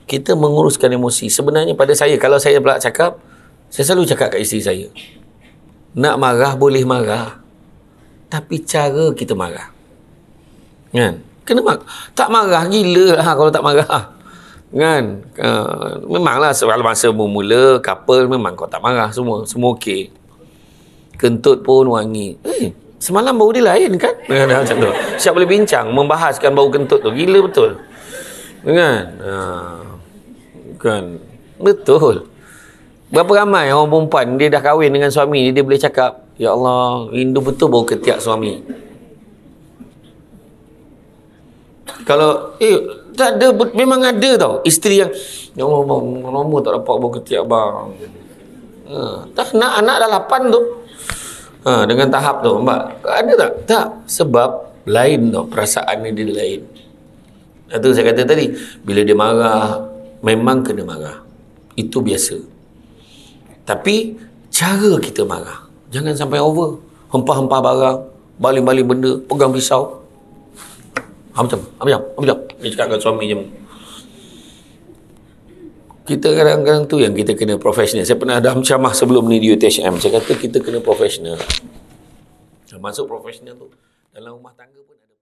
kita menguruskan emosi. Sebenarnya pada saya, kalau saya pula cakap, saya selalu cakap kat isteri saya, nak marah boleh marah, tapi cara kita marah. Kan? Kena tak marah gila lah kalau tak marah. Kan? Memanglah masa mula-mula couple memang kau tak marah semua okey. Kentut pun wangi. Semalam bau dia lain kan? Macam tu. Siap boleh bincang membahaskan bau kentut tu. Gila betul. Kan? Kan? Betul. Berapa ramai orang perempuan dia dah kahwin dengan suami dia boleh cakap, ya Allah, rindu betul bau ketiak suami. Kalau tak ada, memang ada tau isteri yang, ya Allah bang, lama tak dapat bau ketiak bang. Tak nak anak dah 8 tu. Dengan tahap tu, mbak, ada tak? Tak, sebab lain tau, perasaan dia lain. Itu saya kata tadi, bila dia marah memang kena marah, itu biasa. Tapi cara kita marah jangan sampai over. Hempah-hempah barang, baling-baling benda, pegang pisau. Macam dia cakap dengan suami je. Kita kadang-kadang tu yang kita kena profesional. Saya pernah ada ceramah sebelum ni di UTHM. Saya kata kita kena profesional. Masuk profesional tu dalam rumah tangga pun ada.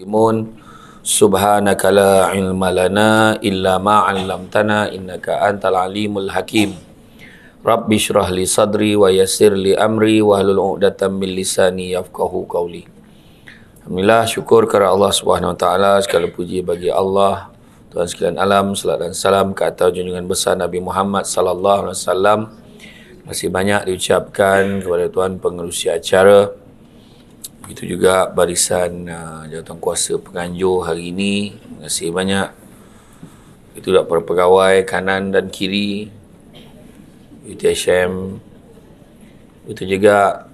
Imun subhanaka la ilma lana illa ma 'allamtana innaka antal alimul hakim. Rabbi shrah li sadri wa yassir li amri wa hlul 'uqdatam min lisani yafqahu qawli. Alhamdulillah, syukur kepada Allah Subhanahu wa taala, segala puji bagi Allah, Tuhan sekalian alam, salat dan salam ke atas junjungan besar Nabi Muhammad sallallahu alaihi wasallam. Masih banyak diucapkan kepada Tuan pengerusi acara. Begitu juga barisan jawatankuasa penganjur hari ini. Terima kasih banyak. Itu juga para pegawai kanan dan kiri UTHM. Itu juga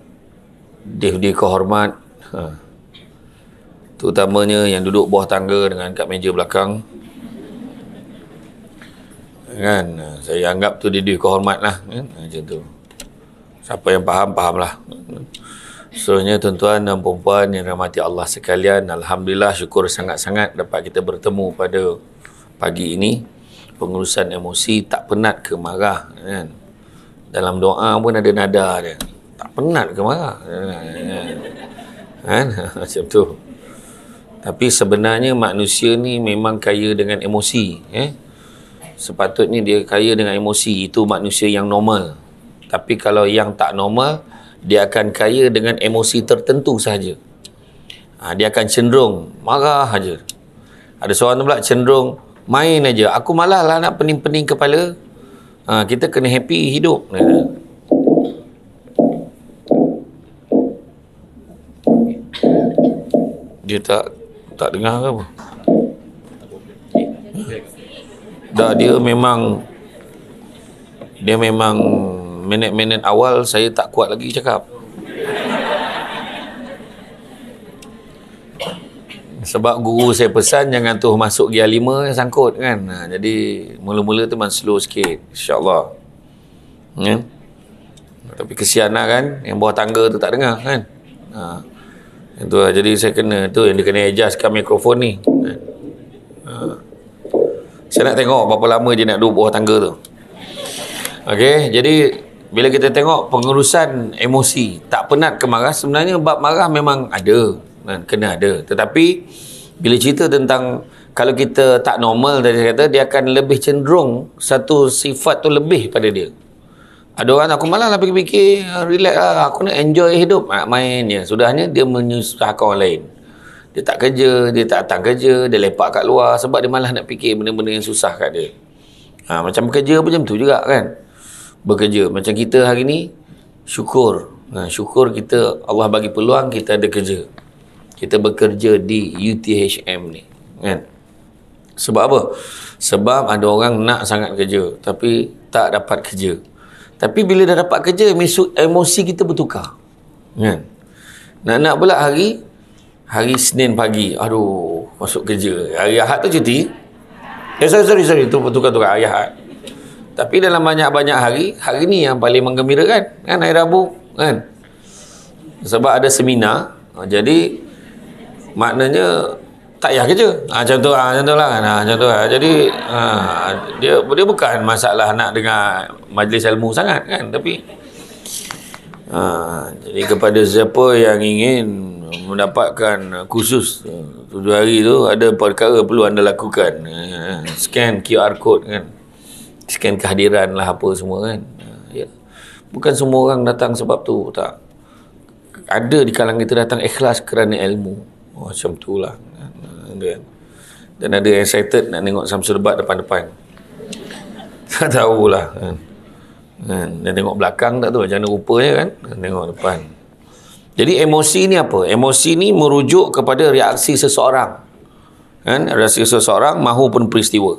Dev-Dev kehormat, terutamanya yang duduk bawah tangga dengan kat meja belakang. Kan, saya anggap tu Dev-Dev kehormat lah, kan? Macam tu. Siapa yang faham, fahamlah. Seterusnya tuan-tuan dan puan-puan yang rahmati Allah sekalian, alhamdulillah, syukur sangat-sangat dapat kita bertemu pada pagi ini. Pengurusan emosi, tak penat ke marah, kan? Dalam doa pun ada nada dia, tak penat ke marah, kan? Macam tu. Tapi sebenarnya manusia ni memang kaya dengan emosi. Sepatutnya dia kaya dengan emosi. Itu manusia yang normal. Tapi kalau yang tak normal, dia akan kaya dengan emosi tertentu sahaja. Dia akan cenderung marah saja. Ada seorang pula cenderung main aja. Aku malah lah nak pening-pening kepala. Kita kena happy hidup. Dia tak dengar ke apa? Dah, dia memang minit-minit awal saya tak kuat lagi cakap. Sebab guru saya pesan jangan tu masuk gear 5 sangkut kan. Jadi mula-mula tu memang slow sikit, insya-Allah. Tapi kesian lah kan, yang bawah tangga tu tak dengar kan. Itu lah. Jadi saya kena tu, yang dia kena adjustkan mikrofon ni. Saya nak tengok berapa lama dia nak duduk bawah tangga tu. Okey, jadi bila kita tengok pengurusan emosi, tak penat ke marah, sebenarnya bab marah memang ada, kena ada. Tetapi bila cerita tentang kalau kita tak normal, tadi saya kata, dia akan lebih cenderung satu sifat tu lebih pada dia. Ada orang, aku malah lah fikir-fikir, relax lah, aku nak enjoy hidup, main je. Sudahnya dia menyusahkan orang lain. Dia tak kerja, dia tak datang kerja, dia lepak kat luar sebab dia malah nak fikir benda-benda yang susah kat dia. Macam bekerja pun macam tu juga kan. Bekerja macam kita hari ni, syukur. Syukur kita, Allah bagi peluang kita ada kerja. Kita bekerja di UTHM ni kan. Sebab apa? Sebab ada orang nak sangat kerja tapi tak dapat kerja. Tapi bila dah dapat kerja, emosi kita bertukar kan. Nak pula hari Senin pagi, aduh, masuk kerja. Hari Ahad tu cuti. Sorry, tu bertukar-tukar hari Ahad. Tapi dalam banyak-banyak hari ni yang paling menggembirakan kan, hari Rabu kan. Sebab ada seminar. Jadi maknanya tak payah kerja. Contoh lah kan. Contoh lah. Jadi dia bukan masalah nak dengar majlis ilmu sangat kan, tapi jadi kepada siapa yang ingin mendapatkan khusus 7 hari tu, ada perkara perlu anda lakukan. Scan QR code kan, scan kehadiran lah apa semua kan. Ya. Bukan semua orang datang sebab tu, tak. Ada di kalangan kita datang ikhlas kerana ilmu. Macam tu lah. Dan ada excited nak tengok Samsul Debat depan-depan. Tak tahulah kan. Dan tengok belakang tak tahu macam mana rupanya kan. Tengok depan. Jadi emosi ni apa? Emosi ni merujuk kepada reaksi seseorang. Kan? Reaksi seseorang mahupun peristiwa.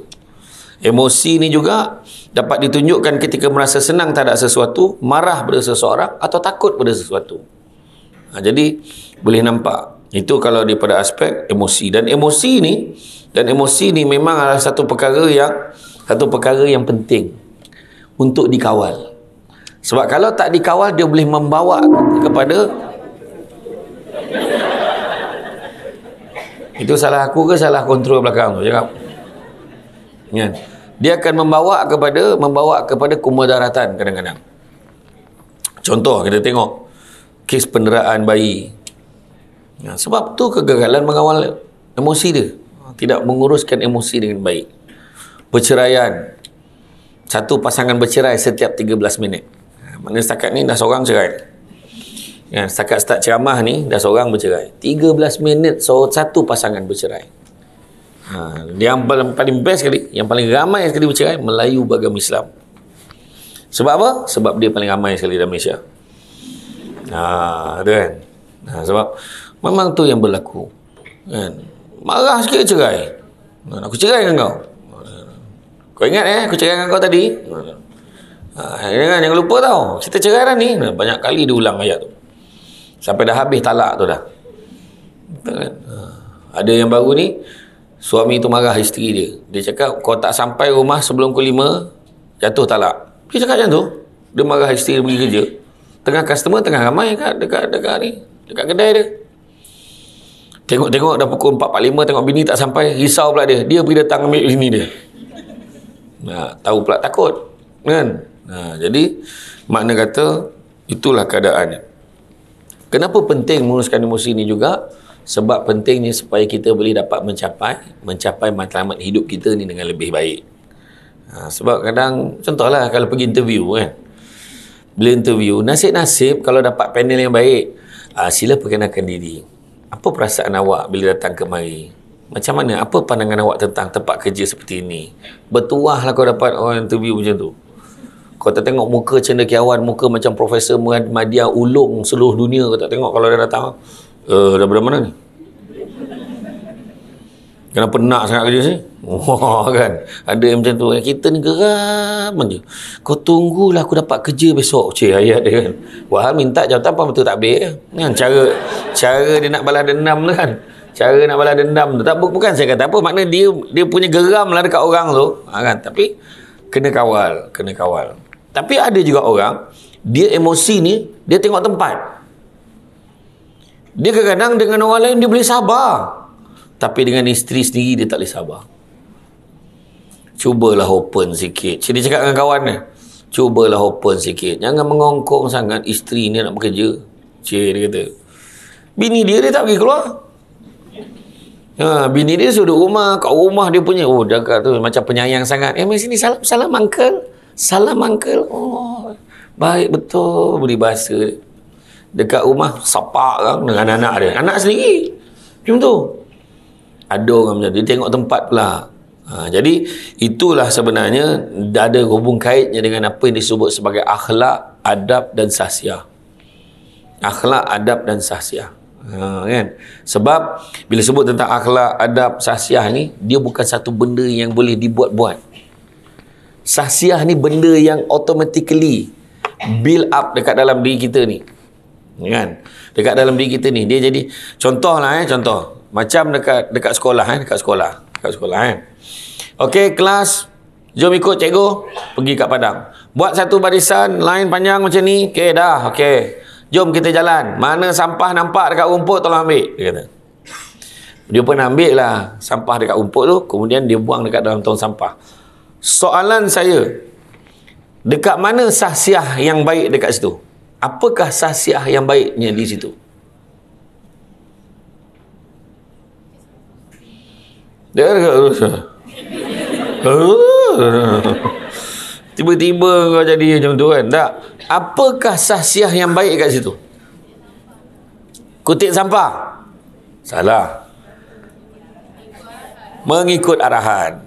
Emosi ni juga dapat ditunjukkan ketika merasa senang terhadap sesuatu, marah pada seseorang atau takut pada sesuatu. Jadi boleh nampak. Itu kalau daripada aspek emosi. Dan emosi ni memang adalah satu perkara yang penting untuk dikawal. Sebab kalau tak dikawal, dia boleh membawa kepada, itu salah aku ke salah kontrol belakang tu cakap kan? Dia akan membawa kepada kemudaratan kadang-kadang. Contoh kita tengok kes penderaan bayi. Sebab tu kegagalan mengawal emosi dia, tidak menguruskan emosi dengan baik. Perceraian, satu pasangan bercerai setiap 13 minit. Maknanya setakat ni dah seorang cerai. Setakat start ceramah ni dah seorang bercerai. 13 minit satu pasangan bercerai. Yang paling best sekali, yang paling ramai sekali bercerai, Melayu beragama Islam. Sebab apa? Sebab dia paling ramai sekali dalam Malaysia. Tu kan. Sebab memang tu yang berlaku kan. Marah sikit cerai. Aku cerai dengan kau. Kau ingat aku cerai dengan kau tadi? Jangan lupa tau, kita cerai dah ni. Banyak kali diulang ayat tu sampai dah habis talak tu dah. Kan? Ada yang baru ni, suami tu marah isteri dia. Dia cakap, kau tak sampai rumah sebelum pukul 5, jatuh talak. Dia cakap macam tu. Dia marah isteri dia pergi kerja. Tengah customer, tengah ramai dekat ni, dekat kedai dia. Tengok dah pukul 4.45, tengok bini tak sampai, risau pula dia. Dia pergi datang ambil bini dia. Tahu pula takut. Kan? Jadi, makna kata, itulah keadaannya. Kenapa penting menguruskan emosi ni juga? Sebab pentingnya supaya kita boleh dapat mencapai matlamat hidup kita ni dengan lebih baik. Sebab kadang, contohlah kalau pergi interview kan. Bila interview, nasib-nasib kalau dapat panel yang baik, sila perkenalkan diri. Apa perasaan awak bila datang kemari? Macam mana? Apa pandangan awak tentang tempat kerja seperti ini? Bertuah lah kau dapat orang interview macam tu. Kau tak tengok muka cendekiawan, muka macam Profesor Madya Ulung seluruh dunia. Kau tak tengok kalau dia datang, daripada mana ni? Kenapa nak sangat kerja sini? Kan? Ada yang macam tu. Kita ni geram je. Kau tunggulah aku dapat kerja besok. Ayat dia kan. Wah, minta jawatan apa betul tak habis kan? Cara dia nak balas dendam tu kan. Cara nak balas dendam tu. Bukan saya kata apa. Makna dia punya geram lah dekat orang tu. Kan? Tapi kena kawal. Tapi ada juga orang, dia emosi ni, dia tengok tempat. Dia kadang-kadang dengan orang lain dia boleh sabar. Tapi dengan isteri sendiri dia tak boleh sabar. Cubalah open sikit. Dia cakap dengan kawan dia, cubalah open sikit. Jangan mengongkong sangat, isteri ni nak bekerja. Dia kata. Bini dia tak pergi keluar. Bini dia sudah rumah. Kat rumah dia punya, jaga tu macam penyayang sangat. Mari sini, salam uncle. Salam uncle. Baik betul beri bahasa. Dekat rumah sapak kan dengan anak dia. Anak sendiri. Macam tu. Ada orang macam tu. Dia tengok tempat pula. Jadi itulah sebenarnya ada hubung kaitnya dengan apa yang disebut sebagai akhlak, adab dan sahsiah. Akhlak, adab dan sahsiah. Kan? Sebab bila sebut tentang akhlak, adab, sahsiah ni, dia bukan satu benda yang boleh dibuat-buat. Sahsiah ni benda yang automatically build up dekat dalam diri kita ni. Kan? Dekat dalam diri kita ni. Dia jadi contoh macam dekat sekolah dekat sekolah Okey, kelas, jom ikut cikgu pergi kat padang. Buat satu barisan line panjang macam ni. Okey dah. Okey. Jom kita jalan. Mana sampah nampak dekat rumput tolong ambil, dia kata. Dia pun ambil lah sampah dekat rumput tu, kemudian dia buang dekat dalam tong sampah. Soalan saya, dekat mana sahsiah yang baik dekat situ? Apakah sahsiah yang baiknya di situ? Tiba-tiba kau jadi macam tu kan? Tak. Apakah sahsiah yang baik kat situ? Kutip sampah? Salah. Mengikut arahan.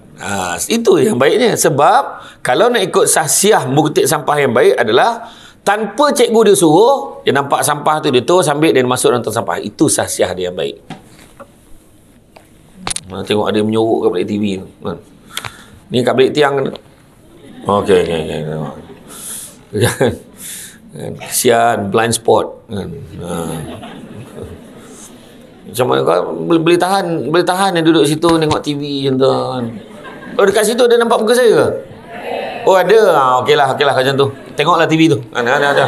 Itu yang baiknya. Sebab kalau nak ikut sahsiah mengutip sampah yang baik adalah tanpa cikgu dia suruh, dia nampak sampah tu, dia terus ambil dan masuk dalam tong sampah. Itu sahsiah dia yang baik. Tengok ada yang menyorok kat balik TV tu. Ni kat balik tiang tu. Okey. Kesian, blind spot. Macam mana kau boleh tahan dia duduk situ tengok TV macam tu kan. Oh, dekat situ dia nampak muka saya ke? Oh, ada. Okeylah macam tu. Tengoklah TV tu. Ada.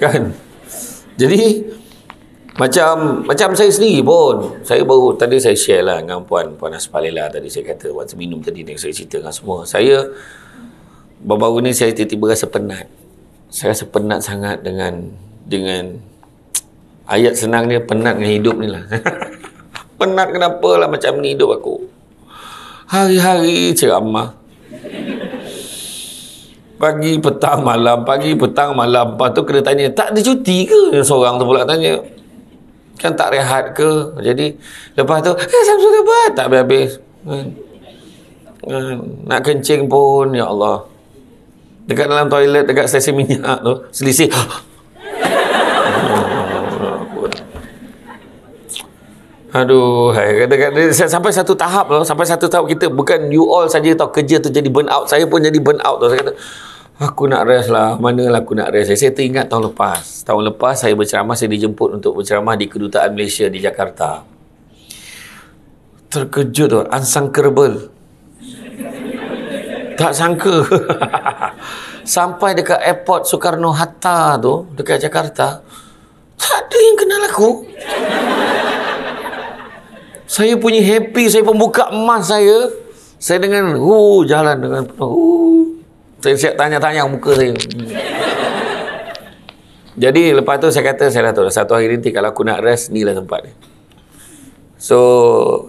Kan. Jadi macam saya sendiri pun, saya baru tadi saya share lah dengan Puan Aspalela tadi, saya kata waktu minum tadi ni saya cerita dengan semua. Saya baru-baru ni saya tiba-tiba rasa penat. Saya rasa penat sangat dengan ayat senang dia, penat dengan hidup ni lah. Penat kenapa lah macam ni hidup aku. Hari-hari ceramah. Pagi, petang, malam. Lepas tu kena tanya, tak ada cuti ke? Seorang tu pula tanya. Kan tak rehat ke? Jadi, lepas tu, Samsul dapat. Tak habis-habis. Nak kencing pun, ya Allah. Dekat dalam toilet, dekat stesen minyak tu, selisih. Aduh, sampai satu tahap kita bukan you all saja tau, kerja tu jadi burn out. Saya pun jadi burn out tau. Saya kata, aku nak rest lah. Manalah aku nak rest. Saya teringat tahun lepas saya berceramah, saya dijemput untuk berceramah di Kedutaan Malaysia di Jakarta. Terkejut tu, unthinkable. Tak sangka. Sampai dekat airport Soekarno-Hatta tu, dekat Jakarta, tak ada yang kenal aku. Saya punya happy, saya pun buka emas saya dengan jalan dengan saya siap tanya-tanya muka saya. Jadi lepas tu saya kata, saya dah tahu satu hari nanti kalau aku nak rest, ni lah tempat dia. So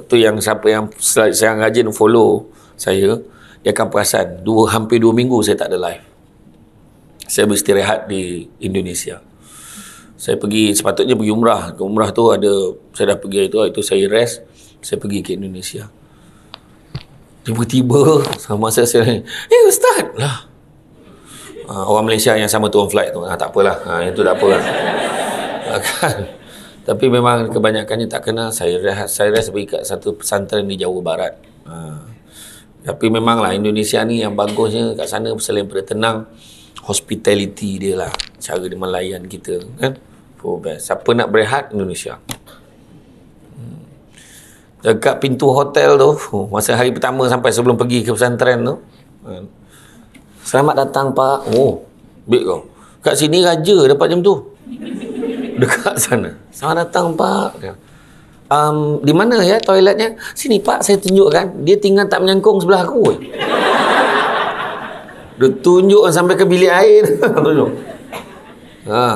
tu yang siapa yang rajin follow saya, dia akan perasan hampir 2 minggu saya tak ada live. Saya beristirahat di Indonesia. Saya sepatutnya pergi umrah. Ke umrah tu saya dah pergi itu saya rest. Saya pergi ke Indonesia. Tiba-tiba sama masa saya, Ustaz lah. Orang Malaysia yang sama turun flight tu. Tak apalah. Itu tak apalah. Kan? Tapi memang kebanyakannya tak kenal. Saya rest pergi kat satu pesantren di Jawa Barat. Tapi memanglah Indonesia ni yang bagusnya kat sana selain pada tenang, hospitality dia lah, cara dia melayan kita kan. Best. Siapa nak berehat, Indonesia. Dekat pintu hotel tu, masa hari pertama sampai sebelum pergi ke pesantren tu, selamat datang Pak. Baik kau. Kat sini raja dapat jam tu. Dekat sana. Selamat datang Pak. Di mana ya toiletnya? Sini Pak, saya tunjukkan. Dia tinggal tak menyangkung sebelah aku. Dia tunjuk sampai ke bilik air. Tunjuk.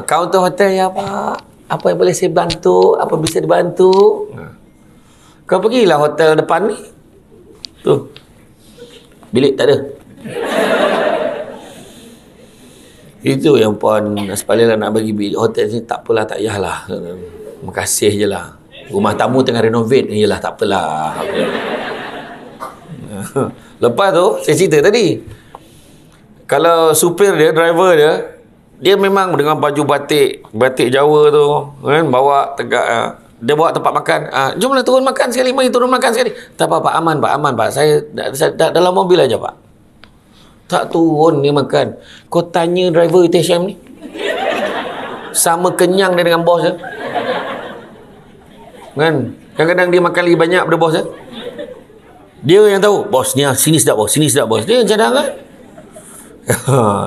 Kaunter hotel ya Pak. Apa yang boleh saya bantu? Apa bisa dibantu? Kau pergilah hotel depan ni. Tu. Bilik tak ada. Itu yang Puan Aspalela nak bagi bilik hotel ni. Tak apalah, tak payahlah. Terima kasih je lah. Rumah tamu tengah renovate. Yelah, tak apalah. Lepas tu, saya cerita tadi. Kalau supir dia, driver dia memang dengan baju batik Jawa tu kan, bawa tegak, dia bawa tempat makan, jomlah turun makan sekali, mari turun makan sekali. Tak apa Pak, aman Pak, saya dalam mobil aja Pak. Tak turun dia makan. Kau tanya driver UTSM ni, sama kenyang dia dengan bos dia kan. Kadang-kadang dia makan lagi banyak daripada bos dia. Dia yang tahu, bos ni sini sedap bos, dia yang cadangan.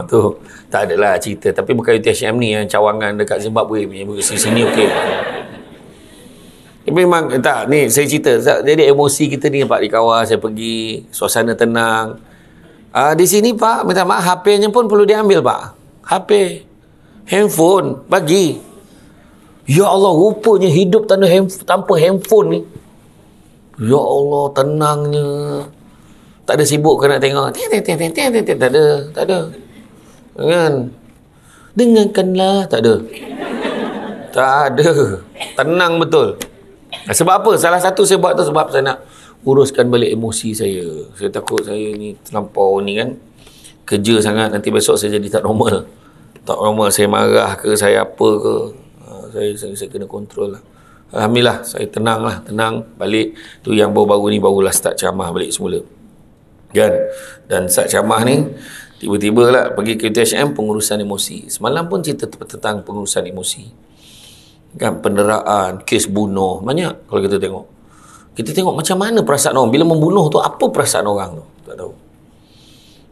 Tu tak adalah cerita. Tapi bukan UTSM ni yang cawangan dekat Zimbabwe punya, sini okey. Memang tak, ni saya cerita. Jadi emosi kita ni Pak, di kawal saya pergi, suasana tenang. Di sini Pak, minta maaf, HP-nya pun perlu diambil Pak. HP, handphone, bagi. Ya Allah, rupanya hidup tanpa handphone ni. Ya Allah, tenangnya. Tak ada sibuk ke nak tengok. Tak ada. Kan? Dengarkanlah, tak ada. Tak ada. Tenang betul. Sebab apa? Salah satu saya buat tu sebab saya nak uruskan balik emosi saya. Saya takut saya ni terlampau ni kan. Kerja sangat, nanti besok saya jadi tak normal. Tak normal, saya marah ke, saya apa ke. Saya kena kontrol lah. Alhamdulillah, saya tenang balik. Tu yang baru-baru ni barulah start ceramah balik semula. Kan? Dan start ceramah ni, tiba-tiba lah pergi ke UTHM, pengurusan emosi. Semalam pun cerita tentang pengurusan emosi. Kan, penderaan, kes bunuh, banyak kalau kita tengok. Kita tengok macam mana perasaan orang. Bila membunuh tu, apa perasaan orang tu? Tak tahu.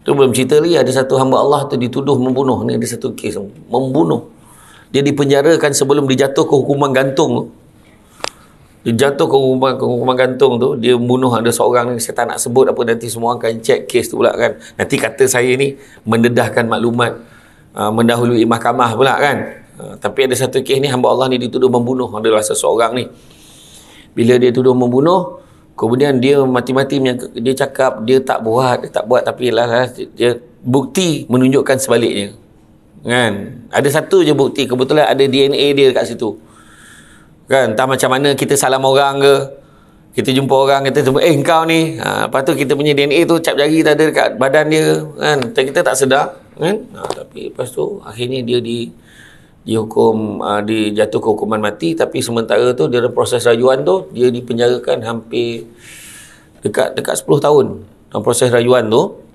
Tu belum cerita lagi, ada satu hamba Allah tu dituduh membunuh. Ni ada satu kes, membunuh. Dia dipenjarakan sebelum dijatuh ke hukuman gantung. Dia jatuh ke hukuman gantung tu, dia membunuh ada seorang ni, saya tak nak sebut apa, nanti semua akan cek kes tu pula kan. Nanti kata saya ni mendedahkan maklumat, mendahului mahkamah pula kan. Tapi ada satu kes ni, hamba Allah ni dituduh membunuh adalah seseorang ni. Bila dia tuduh membunuh, kemudian dia mati-mati dia cakap dia tak buat, tapi lah dia bukti menunjukkan sebaliknya. Kan? Ada satu je bukti, kebetulan ada DNA dia dekat situ. Kan, entah macam mana kita salam orang ke, kita jumpa orang, kita jumpa, engkau ni, lepas tu kita punya DNA tu cap jari tak ada dekat badan dia, kan, kita tak sedar, kan, tapi lepas tu akhirnya dia dihukum, dijatuh ke hukuman mati. Tapi sementara tu dia ada proses rayuan tu, dia dipenjarakan hampir dekat 10 tahun dalam proses rayuan tu.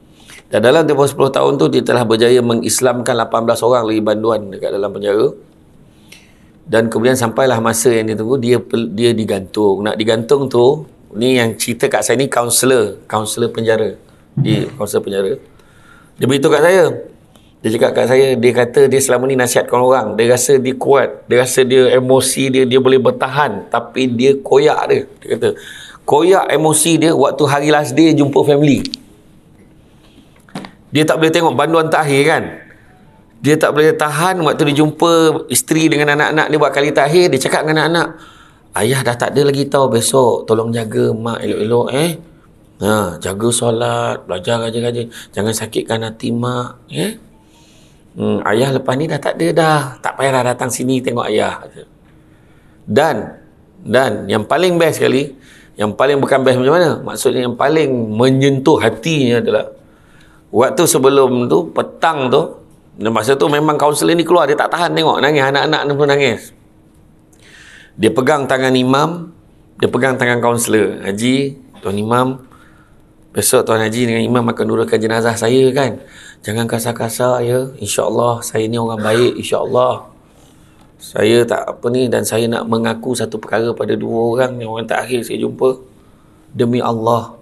Dan dalam tempoh 10 tahun tu dia telah berjaya mengislamkan 18 orang lagi banduan dekat dalam penjara. Dan kemudian sampailah masa yang dia tunggu, dia digantung. Nak digantung tu, ni yang cerita kat saya ni kaunselor penjara. Kaunselor penjara. Dia beritahu kat saya. Dia cakap kat saya, dia kata dia selama ni nasihatkan orang. Dia rasa dia kuat. Dia rasa dia emosi dia boleh bertahan. Tapi dia koyak dia. Dia kata, koyak emosi dia waktu hari last day jumpa family. Dia tak boleh tengok banduan terakhir kan. Dia tak boleh tahan waktu dia jumpa isteri dengan anak-anak dia buat kali terakhir. Dia cakap dengan anak-anak, ayah dah tak ada lagi tau, besok tolong jaga mak elok-elok jaga solat, belajar rajin-rajin, jangan sakitkan hati mak ayah lepas ni dah tak ada dah, tak payah dah datang sini tengok ayah. Dan yang paling best sekali, yang paling bukan best macam mana, maksudnya yang paling menyentuh hatinya adalah waktu sebelum tu, petang tu, dan masa tu memang kaunselor ni keluar, dia tak tahan tengok nangis, anak-anak ni pun nangis. Dia pegang tangan imam, dia pegang tangan kaunselor. Haji, Tuan Imam, besok Tuan Haji dengan imam akan uruskan jenazah saya kan, jangan kasar-kasar ya, insya-Allah saya ni orang baik, insya-Allah saya tak apa ni, dan saya nak mengaku satu perkara pada dua orang yang orang terakhir saya jumpa. Demi Allah,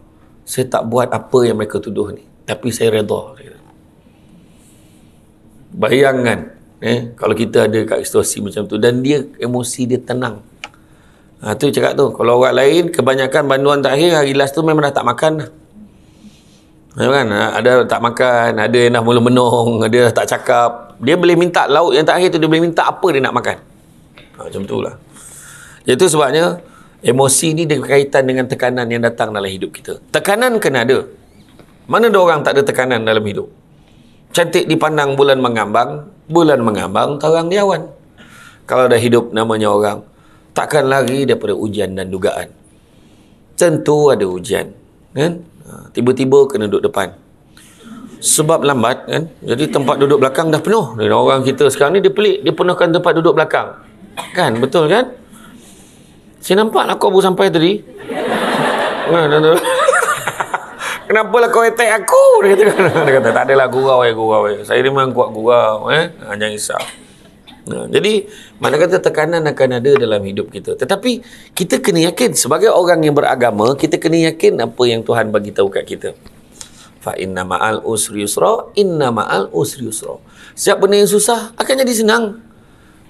saya tak buat apa yang mereka tuduh ni, tapi saya redha. Bayangkan kalau kita ada kat situasi macam tu, dan dia emosi dia tenang. Tu cakap tu, kalau orang lain kebanyakan banduan terakhir hari last tu memang dah tak makan dah. Kan? Ada tak makan, ada yang dah mula menung, ada dah tak cakap. Dia boleh minta lauk yang terakhir tu, dia boleh minta apa dia nak makan. Macam tu lah. Itu sebabnya emosi ni dia berkaitan dengan tekanan yang datang dalam hidup kita. Tekanan kena ada. Mana ada orang tak ada tekanan dalam hidup? Cantik dipandang bulan mengambang terang di awan. Kalau dah hidup namanya orang, takkan lari daripada ujian dan dugaan. Tentu ada ujian, kan? Tiba-tiba kena duduk depan. Sebab lambat, kan? Jadi tempat duduk belakang dah penuh. Dan orang kita sekarang ni dia pelik, dia penuhkan tempat duduk belakang. Kan? Betul kan? Saya nampak lah kau baru sampai tadi. Kenapa lah kau attack aku? Dia kata tak adalah gurau. Saya ni memang kuat gurau. Jangan risau. Jadi mana kata tekanan akan ada dalam hidup kita. Tetapi kita kena yakin sebagai orang yang beragama, kita kena yakin apa yang Tuhan bagi tahu kat kita. Fa inna ma'al usri yusra, inna ma'al usri yusra. Setiap benda yang susah akan jadi senang.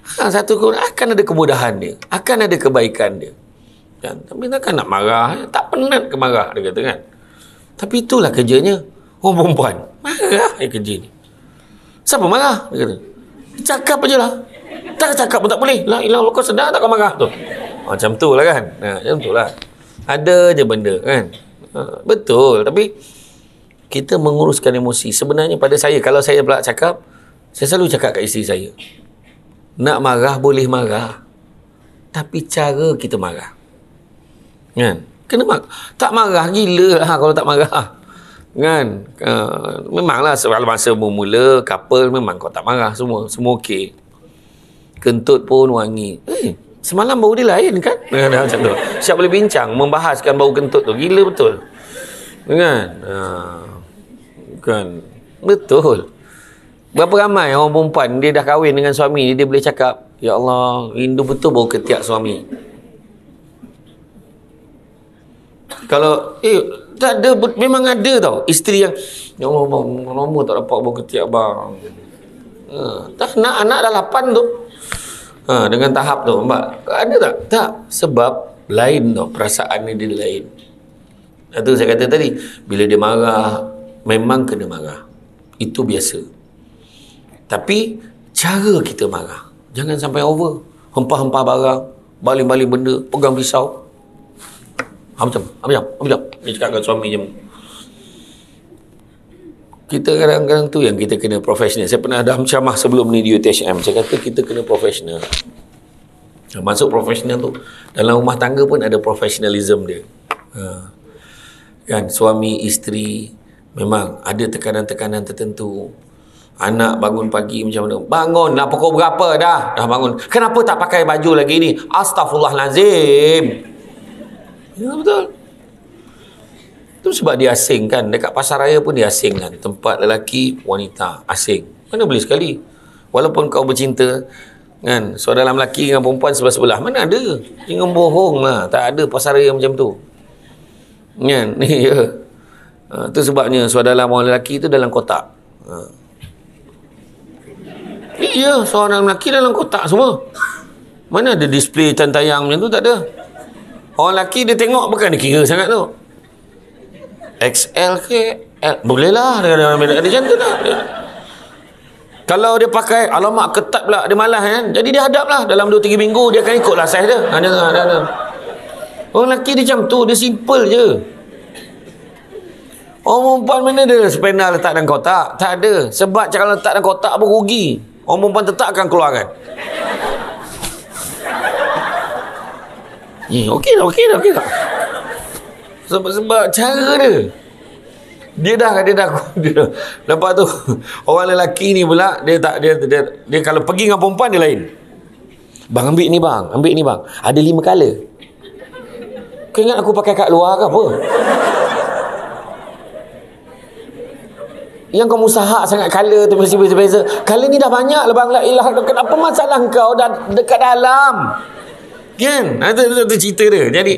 Satu akan ada kemudahan dia, akan ada kebaikan dia. kan? Tapi takkan nak marah, tak penat ke marah, dia kata kan. Tapi itulah kerjanya orang perempuan, marah kerja ni. Siapa marah, dia kata. Cakap je lah, tak cakap pun tak boleh. La ilah kau sedar tak kau marah tu. Macam tu lah kan. Macam tu lah, ada je benda kan. Betul. Tapi kita menguruskan emosi. Sebenarnya pada saya, kalau saya pula cakap, saya selalu cakap kat isteri saya, nak marah boleh marah, tapi cara kita marah kan. Kena tak marah gila lah kalau tak marah kan. Memanglah kalau masa mula couple memang kau tak marah, semua okey, kentut pun wangi. Semalam bau dia lain kan. Macam tu. Siap boleh bincang membahaskan bau kentut tu. Gila betul kan. Kan betul. Berapa ramai orang perempuan dia dah kahwin dengan suami dia boleh cakap, ya Allah, rindu betul bau ketiak suami. Kalau tak ada, memang ada tau isteri yang, ya Allah bang, lama tak dapat bau ketiak bang. Tak nak anak dah 8 tu. Dengan tahap tu, mbak, ada tak? Tak, sebab lain tau, perasaan dia lain. Itu saya kata tadi, bila dia marah memang kena marah, itu biasa. Tapi cara kita marah jangan sampai over. Hempah-hempah barang, baling-baling benda, pegang pisau. Macam dia cakap dengan suami macam. Kita kadang-kadang tu yang kita kena profesional. Saya pernah ada ceramah sebelum ni di UTHM. Saya kata kita kena profesional. Masuk profesional tu, dalam rumah tangga pun ada profesionalism dia. Kan, suami isteri memang ada tekanan-tekanan tertentu. Anak bangun pagi macam mana? Bangun lah, pukul berapa dah bangun. Kenapa tak pakai baju lagi ni? Astaghfirullahalazim. Ya betul. Itu sebab dia asing kan. Dekat pasar raya pun dia asing kan. Tempat lelaki, wanita, asing. Mana boleh sekali. Walaupun kau bercinta kan, saudara lelaki dengan perempuan sebelah-sebelah, mana ada. Jangan bohong lah. Tak ada pasar raya macam tu kan. Ya. Itu sebabnya saudara orang lelaki tu dalam kotak. Iya, seorang lelaki dalam kotak semua. Mana ada display tayang macam tu, tak ada. Orang lelaki dia tengok bukan dia kira sangat tu. XL ke L, boleh lah dia macam tu lah. Kalau dia pakai, alamak ketat pula, dia malas kan, jadi dia hadap lah, dalam 2-3 minggu dia akan ikut lah saiz dia. Orang lelaki dia macam tu, dia simple je. Orang perempuan mana ada spandal letak dalam kotak? Tak ada. Sebab kalau letak dalam kotak pun rugi. Orang perempuan tetap akan keluarkan. Okey dah. Sebab cara dia dah lepas tu orang lelaki ni pula dia kalau pergi dengan perempuan dia lain. Bang ambil ni bang, ada 5 color. Kau ingat aku pakai kat luar ke apa? Yang kau musahak sangat color tu mesti beza-beza. Color ni dah banyak lah bang. La ilah, kenapa masalah kau dah dekat dalam? Kan? Itu cerita dia. Jadi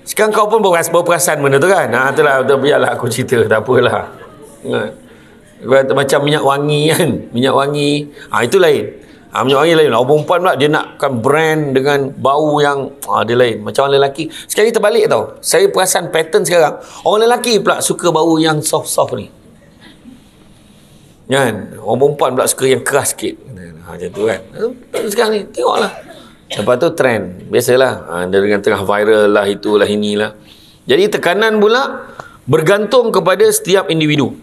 sekarang kau pun berperasan benda tu kan. Itulah, biarlah aku cerita, tak apalah. Macam minyak wangi kan. Minyak wangi. Itu lain. Minyak wangi lain. Orang perempuan pula dia nakkan brand dengan bau yang dia lain. Macam orang lelaki. Sekali terbalik tau. Saya perasan pattern sekarang. Orang lelaki pula suka bau yang soft-soft ni. Kan? Orang perempuan pula suka yang keras sikit. Macam tu kan. Sekarang ni tengoklah. Lepas tu trend. Biasalah. Dia dengan tengah viral lah, itulah inilah. Jadi tekanan pula bergantung kepada setiap individu.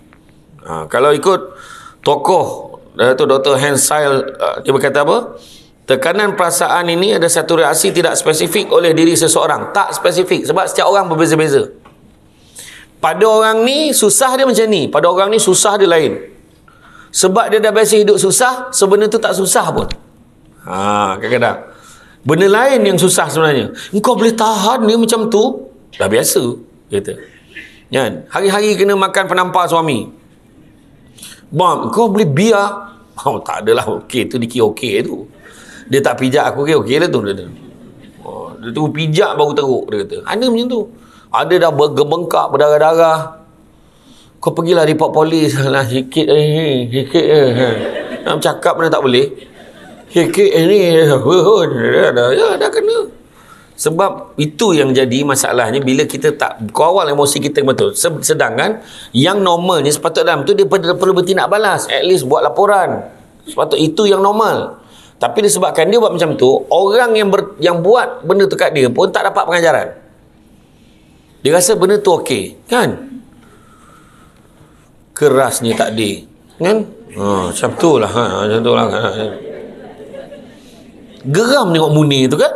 Kalau ikut tokoh Dr. Hans Seil, dia berkata apa? Tekanan perasaan ini ada satu reaksi tidak spesifik oleh diri seseorang. Tak spesifik. Sebab setiap orang berbeza-beza. Pada orang ni susah dia macam ni. Pada orang ni susah dia lain. Sebab dia dah biasa hidup susah, sebenarnya tu tak susah pun. Kadang-kadang benda lain yang susah sebenarnya. Engkau boleh tahan dia macam tu, dah biasa kata. Kan? Hari-hari kena makan penampar suami. Bang, kau boleh biar. Tak adalah okey tu, dikira okey tu. Dia tak pijak aku, okey lah tu. Dia tu pijak baru teruk, dia kata. Ada macam tu. Ada dah bergebengkak, berdarah-darah. Kau pergilah report polis lah, sikit nak cakap mana tak boleh. Sikit ni dah kena. Sebab itu yang jadi masalahnya bila kita tak kawal emosi kita betul. Sedangkan yang normalnya sepatutnya dalam tu dia perlu bertindak balas. At least buat laporan. Sepatutnya itu yang normal. Tapi disebabkan dia buat macam tu, orang yang buat benda tu kat dia pun tak dapat pengajaran. Dia rasa benda tu okey, kan? Kerasnya takdir, kan? Macam tu lah. Macam tu lah. Geram tengok Munir tu, kan?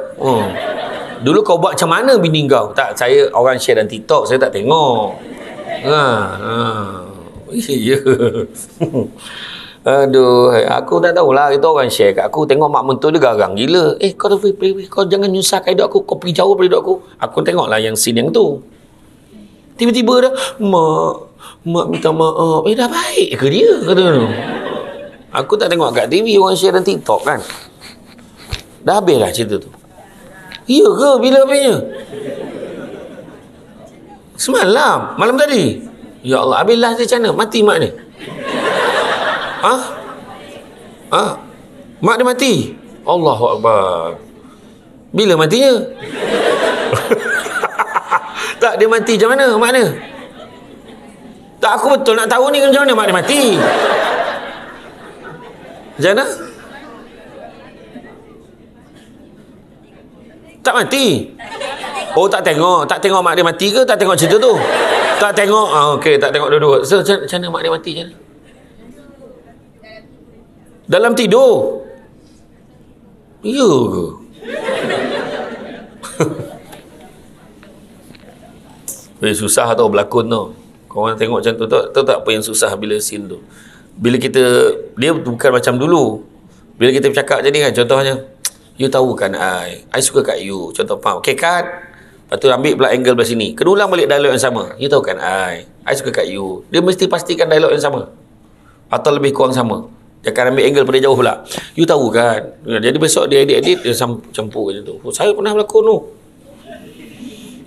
Dulu kau buat macam mana bini kau? Tak, saya orang share dalam TikTok, saya tak tengok. Ya. Aduh, aku tak tahulah, itu orang share kat aku. Tengok mak mentua dia garang gila. Kau jangan nyusahkan hidup aku, kau pergi jauh dari hidup aku. Aku tengoklah yang scene yang tu. Tiba-tiba dah, mak minta maaf. Dah baik ke dia? Kata tu. Aku tak tengok kat TV, orang share dalam TikTok, kan? Dah habis lah cerita tu. Ya ke? Bila habisnya? Semalam? Malam tadi? Ya Allah, habis lah dia macam mana? Mati mak ni? Mak dia mati? Allahu Akbar. Bila matinya? Tak, dia mati macam mana mak dia? Tak, aku betul nak tahu ni macam mana mak dia mati. Macam mana? Tak mati? Oh, tak tengok. Tak tengok mak dia mati ke? Tak tengok cerita tu? Tak tengok. Okey, tak tengok dua-dua. So, macam mana mak dia mati? Macam mana? Dalam tidur? Ya ke? Susah tau berlakon tau. Kau orang tengok macam tu, tahu tak apa yang susah bila scene tu? Bila kita, dia bukan macam dulu. Bila kita bercakap je ni kan, contohnya, you tahu kan I suka kat you. Contoh, faham? Okay, cut. Lepas tu ambil pula angle belah sini. Kena ulang balik dialog yang sama. You tahu kan I suka kat you. Dia mesti pastikan dialog yang sama. Atau lebih kurang sama. Dia akan ambil angle pada jauh pula. You tahu kan? Jadi besok dia edit dia campur macam tu. Saya pernah berlakon tu.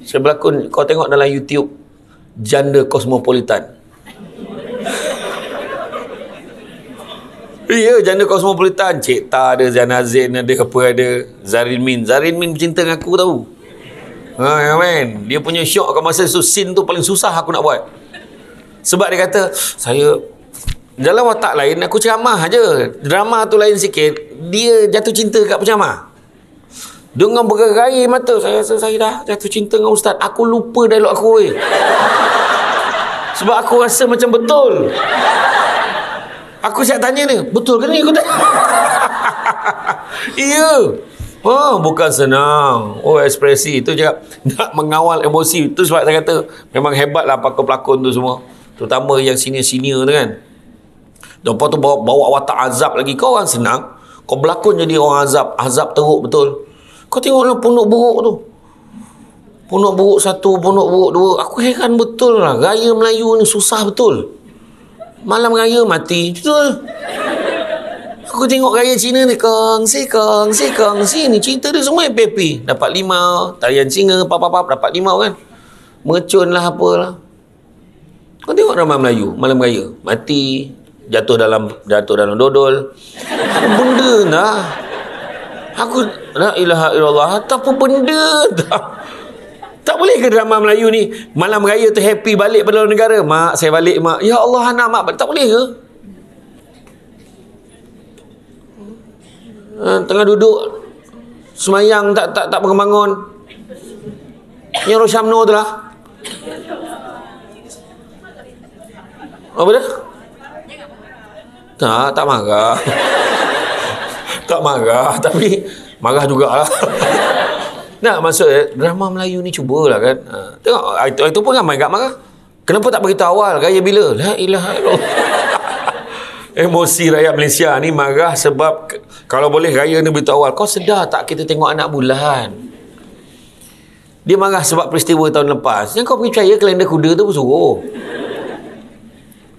Saya berlakon, kau tengok dalam YouTube, Janda Cosmopolitan. Ya, Janda Cosmopolitan. Cik Ta ada, Zana Zain ada, apa ada. Zarin Min bercinta dengan aku tahu. Man. Dia punya syok kat masa tu, scene tu paling susah aku nak buat. Sebab dia kata, saya dalam watak lain aku ceramah aje. Drama tu lain sikit. Dia jatuh cinta kat penceramah. Dengan bergerai mata, saya dah jatuh cinta dengan ustaz. Aku lupa dialog aku. Sebab aku rasa macam betul. Aku siap tanya ni, betul ke ni? Aku tanya. Ya. Bukan senang. Ekspresi tu cakap nak mengawal emosi. Itu sebab saya kata memang hebatlah pelakon tu semua. Terutama yang senior-senior tu kan. Dan lepas tu bawa watak azab lagi. Kau orang senang, kau berlakon jadi orang azab teruk betul. Kau tengoklah Pondok Buruk tu. Pondok Buruk 1, Pondok Buruk 2. Aku heran betul lah. Raya Melayu ni susah betul. Malam raya mati. Betul. Aku tengok raya Cina ni. Kongsi. Ni cerita dia semua happy. Dapat 5. Tarian singa. Dapat 5 kan. Mercun lah apalah. Kau tengok drama Melayu. Malam raya. Mati. Jatuh dalam dodol. Benda lah. Aku la ilaha illallah. Tak apa benda tak boleh ke drama Melayu ni malam raya tu happy balik pada luar negara? Mak, saya balik mak. Ya Allah, anak mak balik. Tak boleh ke? Tengah duduk semayang tak bangun-bangun. Yang Rosyamno tu lah. Apa dia? Tak marah. Tak marah, tapi marah jugalah. Nah, maksudnya drama Melayu ni cubalah kan. Tengok itu pun ramai kat marah. Kenapa tak beritahu awal? Gaya bila? La ilaha illallah. Emosi rakyat Malaysia ni marah sebab kalau boleh raya ni beritahu awal. Kau sedar tak kita tengok Anak Bulan? Dia marah sebab peristiwa tahun lepas. Yang kau percaya kalender kuda tu pun suruh.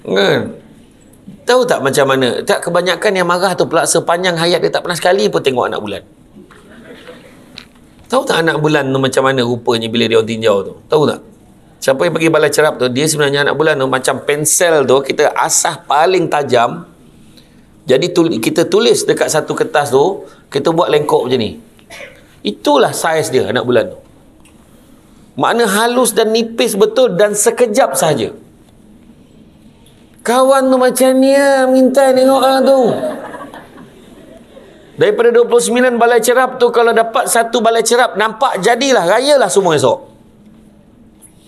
Kan? Tahu tak macam mana? Tak, kebanyakan yang marah tu pula sepanjang hayat dia tak pernah sekali pun tengok Anak Bulan. Tahu tak Anak Bulan tu macam mana rupanya bila dia orang tinjau tu? Tahu tak? Siapa yang pergi balai cerap tu, dia sebenarnya Anak Bulan tu macam pensel tu, kita asah paling tajam. Jadi kita tulis dekat satu kertas tu, kita buat lengkok macam ni. Itulah saiz dia anak bulan tu. Makna halus dan nipis betul dan sekejap saja. Kawan tu macam ni lah, minta tengok lah tu. Daripada 29 balai cerap tu, kalau dapat satu balai cerap, nampak jadilah, rayalah semua esok.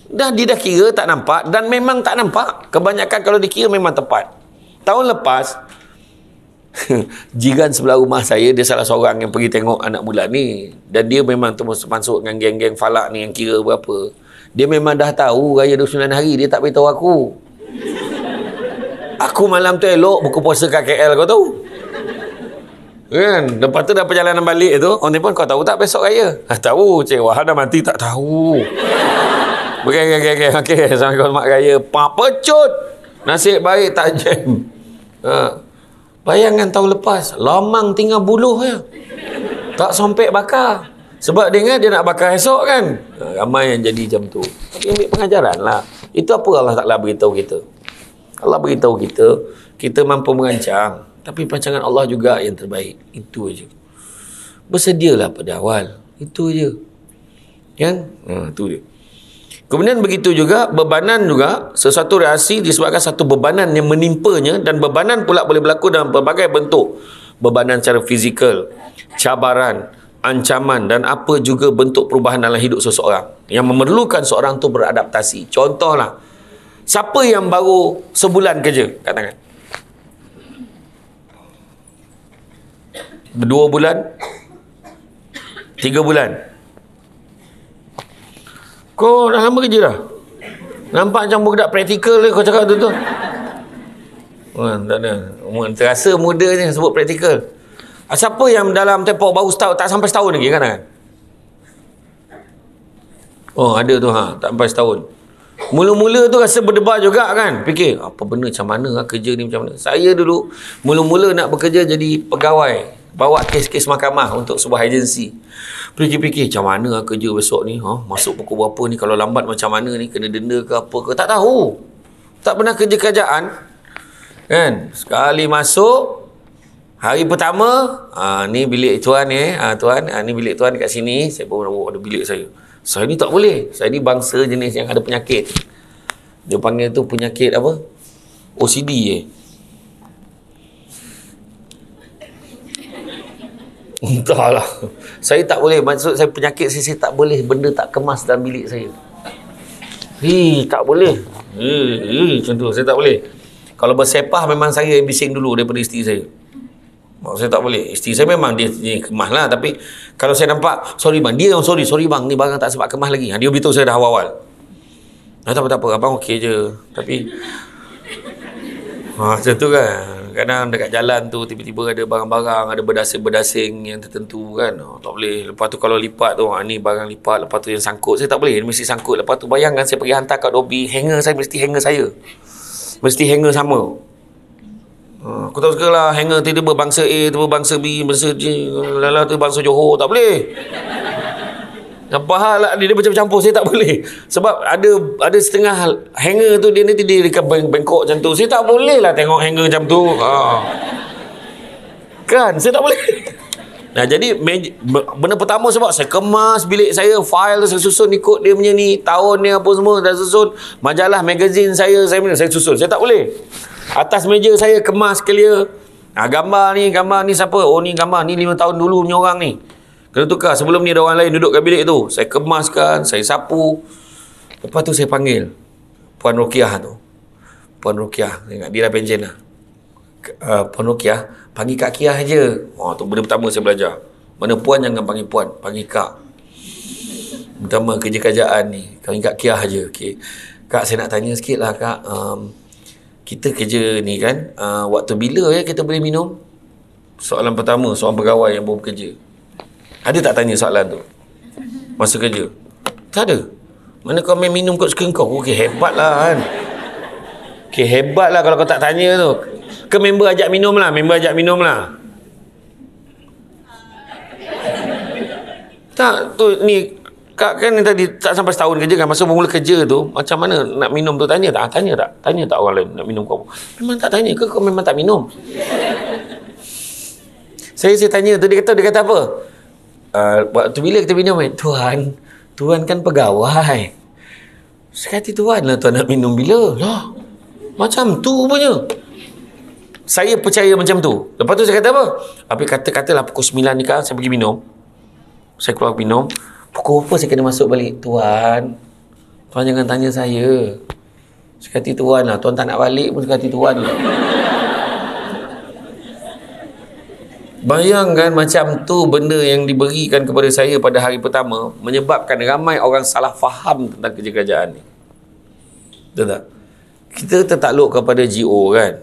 Dah dia dah kira tak nampak, dan memang tak nampak. Kebanyakan kalau dikira memang tepat. Tahun lepas, jiran sebelah rumah saya, dia salah seorang yang pergi tengok anak bulan ni. Dan dia memang terus masuk dengan geng-geng falak ni yang kira berapa. Dia memang dah tahu raya 29 hari, dia tak beritahu aku. Aku malam tu elok buku puasa kat KL, kau tahu? Kan? Lepas tu dah perjalanan balik tu, orang telefon, kau tahu tak besok raya? Tahu, Cik Wah dah mati tak tahu. Okey, Assalamualaikum mak raya. Pak pecut. Nasib baik tak jam. Bayangkan tahun lepas, lamang tinggal buluh je. Tak sompek bakar. Sebab dia ingat dia nak bakar esok kan. Ramai yang jadi macam tu. Tapi ambil pengajaran lah. Itu apa Allah Ta'ala beritahu kita. Allah beritahu kita, kita mampu merancang. Tapi rancangan Allah juga yang terbaik. Itu aja. Bersedialah pada awal. Itu aja. Kan? Itu dia. Kemudian begitu juga, bebanan juga, sesuatu reaksi disebabkan satu bebanan yang menimpanya, dan bebanan pula boleh berlaku dalam berbagai bentuk. Bebanan secara fizikal, cabaran, ancaman, dan apa juga bentuk perubahan dalam hidup seseorang yang memerlukan seorang tu beradaptasi. Contohlah, siapa yang baru sebulan kerja? Kat tangan. 2 bulan? 3 bulan? Kau dah lama kerja dah? Nampak macam budak praktikal ni kau cakap tu. Tak ada. Terasa muda ni sebut praktikal. Siapa yang dalam tempoh baru setahun, tak sampai setahun lagi kan? Oh, ada tu tak sampai setahun. Mula-mula tu rasa berdebar juga kan. Fikir, apa benda macam mana kerja ni macam mana. Saya dulu, mula-mula nak bekerja jadi pegawai. Bawa kes-kes mahkamah untuk sebuah agensi. Fikir-fikir, macam mana kerja besok ni? Masuk pukul berapa ni? Kalau lambat macam mana ni? Kena denda ke apa ke? Tak tahu. Tak pernah kerja kerajaan. Kan? Sekali masuk, hari pertama, ni bilik tuan ni. Tuan, ni bilik tuan dekat sini. Saya pun bawa ada bilik saya. Saya ni tak boleh. Saya ni bangsa jenis yang ada penyakit. Dia panggil tu penyakit apa? OCD Entahlah. Saya tak boleh. Maksud saya penyakit saya tak boleh benda tak kemas dalam bilik saya. Tak boleh. Macam tu. Saya tak boleh. Kalau bersepah memang saya yang bising dulu daripada isteri saya. Saya tak boleh. Isteri saya memang dia kemas lah. Tapi kalau saya nampak, sorry bang. Dia yang sorry bang. Ni barang tak sempat kemas lagi. Dia beritahu saya dah awal-awal. Tak apa. Abang okey je. Tapi macam tu kan. Kadang dekat jalan tu tiba-tiba ada barang-barang, ada berdasing-berdasing yang tertentu kan. Tak boleh. Lepas tu kalau lipat tu, ni barang lipat. Lepas tu yang sangkut, saya tak boleh. Dia mesti sangkut. Lepas tu bayangkan saya pergi hantar kat Dobi, hanger saya mesti hanger saya. Mesti hanger sama. Aku tahu suka lah hanger tiba-tiba bangsa A, tiba bangsa B, bangsa J, lala tu bangsa Johor. Tak boleh. Apa hal lah, dia bercampur-campur, saya tak boleh. Sebab ada setengah hanger tu dia nanti dia dekat bengkok macam tu. Saya tak boleh lah tengok hanger macam tu. Kan, saya tak boleh. Nah, jadi benda pertama sebab saya kemas bilik saya, file tu saya susun ikut dia punya ni, tahun ni apa semua dah susun. Majalah, magazine saya susun. Saya tak boleh. Atas meja saya kemas clear. Gambar ni siapa? Oh ni gambar ni 5 tahun dulu punya orang ni. Kena tukar. Sebelum ni ada orang lain duduk kat bilik tu. Saya kemaskan, saya sapu. Lepas tu saya panggil Puan Rokiah tu. Puan Rokiah, dia dah pension lah. Puan Rokiah, panggil Kak Kiah je. Tu benda pertama saya belajar. Mana puan jangan panggil puan, panggil Kak. Pertama kerja kerajaan ni, panggil Kak Kiah je. Okay. Kak, saya nak tanya sikit lah Kak. Kita kerja ni kan, waktu bila kita boleh minum? Soalan pertama, seorang pegawai yang baru bekerja. Ada tak tanya soalan tu? Masa kerja? Tak ada. Mana kau main minum kot suka kau? Okey, hebat lah kan. Okey, hebat lah kalau kau tak tanya tu. Ke member ajak minum lah. Tak, tu ni Kak kan tadi tak sampai setahun kerja kan. Masa bermula kerja tu, macam mana nak minum tu? Tanya tak? Tanya tak orang lain nak minum kau? Memang tak tanya ke kau memang tak minum? Saya tanya tu, dia kata apa? waktu bila kita minum, Tuan kan pegawai. Sekali Tuan lah Tuan nak minum bila? Lah, macam tu punya. Saya percaya macam tu. Lepas tu saya kata apa? Habis katalah pukul 9 ni kan, saya pergi minum. Saya keluar minum. Pukul apa saya kena masuk balik? Tuan jangan tanya saya. Sekali Tuan lah. Tuan tak nak balik pun sekali Tuan lah. Bayangkan macam tu benda yang diberikan kepada saya pada hari pertama menyebabkan ramai orang salah faham tentang kerja kerajaan ni. Betul tak? Kita tertakluk kepada GO kan?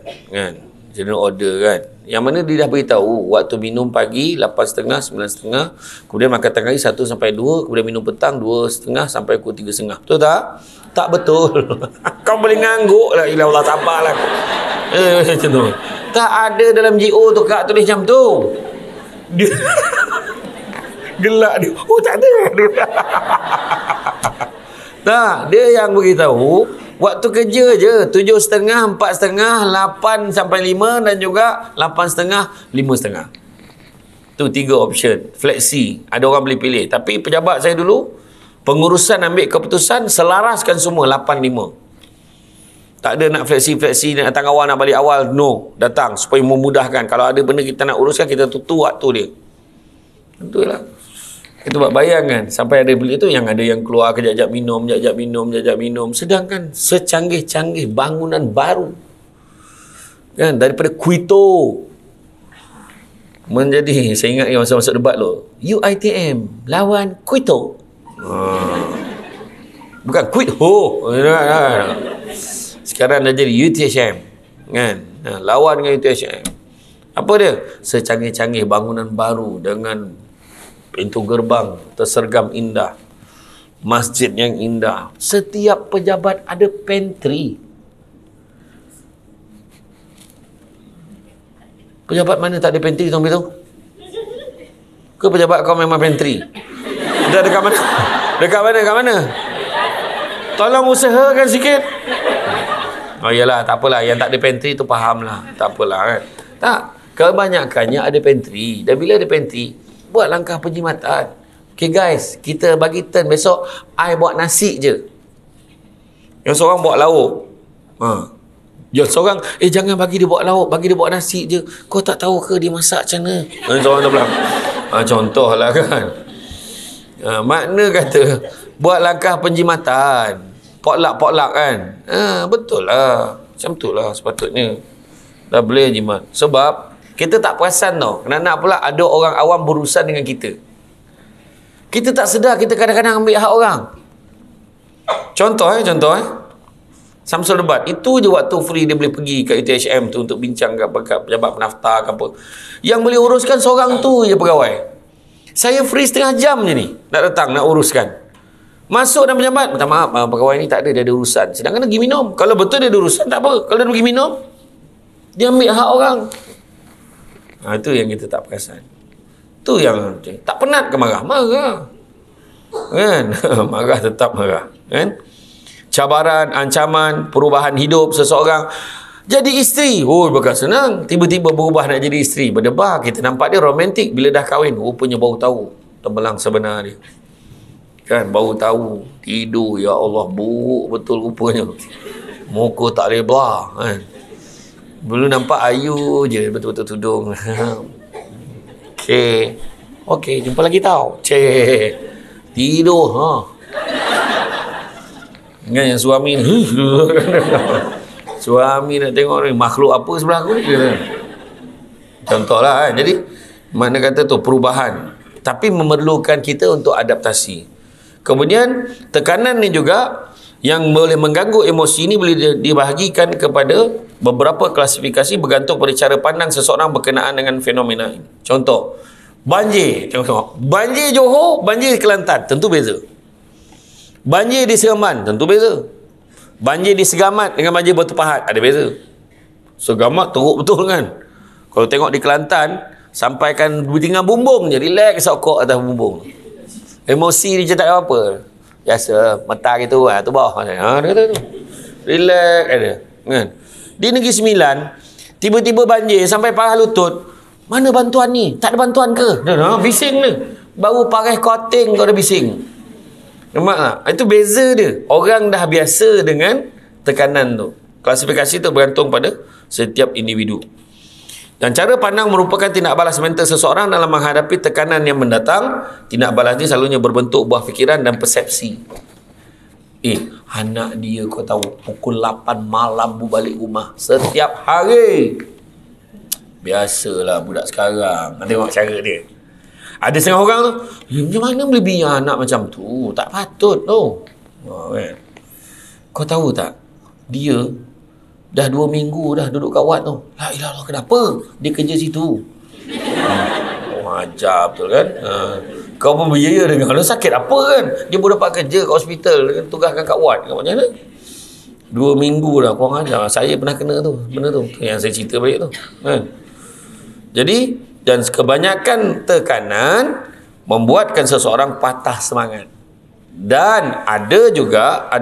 General order kan? Yang mana dia dah beritahu waktu minum pagi 8.30, 9.30, kemudian makan tengah hari 1 sampai 2, kemudian minum petang 2.30 sampai pukul 3.30. Betul tak? Tak betul. Kau boleh ngangguk lah. Ilah Allah, sabarlah. Macam tu. Tak ada dalam GO tu Kak tulis macam tu. Dia gelak dia. Oh tak ada. Tak, dia yang beritahu waktu kerja je 7.30, 4.30, 8 sampai 5 dan juga 8.30, 5.30. Tu 3 option. Fleksi. Ada orang boleh pilih. Tapi pejabat saya dulu, pengurusan ambil keputusan selaraskan semua 8.5. Tak ada nak fleksi-fleksi, nak datang awal, nak balik awal. No, datang supaya memudahkan. Kalau ada benda kita nak uruskan, kita tutup waktu dia. Tentulah. Kita buat bayangkan. Sampai ada beli tu, yang ada yang keluar kejap-kejap minum, kejap-kejap minum. Sedangkan secanggih-canggih bangunan baru. Kan, daripada Kuito. Menjadi, saya ingat masa masuk debat tu. UiTM lawan Kuito. Bukan Kuito. Sekarang dah jadi UTHM kan, lawan dengan UTHM. Apa dia? Secanggih-canggih bangunan baru dengan pintu gerbang tersergam indah, masjid yang indah, setiap pejabat ada pantry. Pejabat mana tak ada pantry tuan betul? Ke pejabat kau memang pantry? Dah dekat mana? Dekat mana? Tolong usahakan sikit. Oh iyalah, tak apalah. Yang tak ada pantry tu fahamlah. Tak apalah kan. Tak. Kebanyakannya ada pantry. Dan bila ada pantry, buat langkah penjimatan. Okay guys, kita bagi turn besok, I buat nasi je. Yang seorang buat lauk. Yang seorang, jangan bagi dia buat lauk, bagi dia buat nasi je. Kau tak tahu ke dia masak macam mana? Yang seorang tu bilang, contohlah kan. Makna kata, buat langkah penjimatan. Potluck kan. Betul lah. Macam tu lah sepatutnya. Dah boleh jimat. Sebab kita tak perasan tau. Nak pula ada orang awam berurusan dengan kita. Kita tak sedar kita kadang-kadang ambil hak orang. Contoh. Samsul debat. Itu je waktu free dia boleh pergi ke UTHM tu untuk bincang ke pejabat penaftar ke apa. Yang boleh uruskan seorang tu je pegawai. Saya free setengah jam je ni. Nak datang, nak uruskan. Masuk dan pejabat, minta maaf, pegawai ni tak ada, dia ada urusan. Sedangkan dia pergi minum. Kalau betul dia ada urusan, tak apa. Kalau dia pergi minum, dia ambil hak orang. Itu yang kita tak perasan. Itu yang tak penat ke marah? Marah. Kan? Marah tetap marah. Kan? Cabaran, ancaman, perubahan hidup seseorang. Jadi isteri. Bukan senang. Tiba-tiba berubah nak jadi isteri. Berdebar. Kita nampak dia romantik. Bila dah kahwin, rupanya baru tahu tembelang sebenar dia. Kan, baru tahu tidur, ya Allah, buruk betul rupanya. Muka tak boleh belah kan. Belum nampak ayu je betul-betul tudung. Okey, jumpa lagi tau. Tidur kan yang suami ni. Suami nak tengok ni makhluk apa sebelah aku ni. Contohlah kan. Jadi mana kata tu perubahan, tapi memerlukan kita untuk adaptasi. Kemudian tekanan ni juga yang boleh mengganggu emosi ni boleh dibahagikan kepada beberapa klasifikasi bergantung pada cara pandang seseorang berkenaan dengan fenomena ini. Contoh, banjir. Tengok. Banjir Johor, banjir Kelantan, tentu beza. Banjir di Seraman, tentu beza. Banjir di Segamat dengan banjir Batu Pahat, ada beza. Segamat teruk betul kan. Kalau tengok di Kelantan, sampaikan tinggal bumbung je, relax sokok atas bumbung. Emosi dia tak ada apa. Biasa, mata gitu tu bawah. Dia kata tu. Relax ada. Kan? Di Negeri Sembilan, tiba-tiba banjir sampai parah lutut. Mana bantuan ni? Tak ada bantuan ke? Bising ni. baru pakai coating kau dah bising. Nampak tak? Itu beza dia. Orang dah biasa dengan tekanan tu. Klasifikasi tu bergantung pada setiap individu. Dan cara pandang merupakan tindak balas mental seseorang dalam menghadapi tekanan yang mendatang. Tindak balas ni selalunya berbentuk buah fikiran dan persepsi. Anak dia kau tahu pukul 8 malam balik rumah setiap hari. Biasalah budak sekarang. Tengok cara dia. Ada setengah orang tu, macam mana boleh biar anak macam tu? Tak patut tu. Kan? Kau tahu tak? Dia dah 2 minggu dah duduk kat wad tu. La ilah Allah, kenapa? Dia kerja situ. Ajar betul kan? Kau pun berjaya dengan dia sakit apa kan? Dia baru dapat kerja kat hospital dengan tugaskan kat wad. Macam mana? 2 minggu dah korang ajar. Saya pernah kena tu. Benda tu. Yang saya cerita balik tu. Kan? Jadi, dan kebanyakan tekanan membuatkan seseorang patah semangat. Dan ada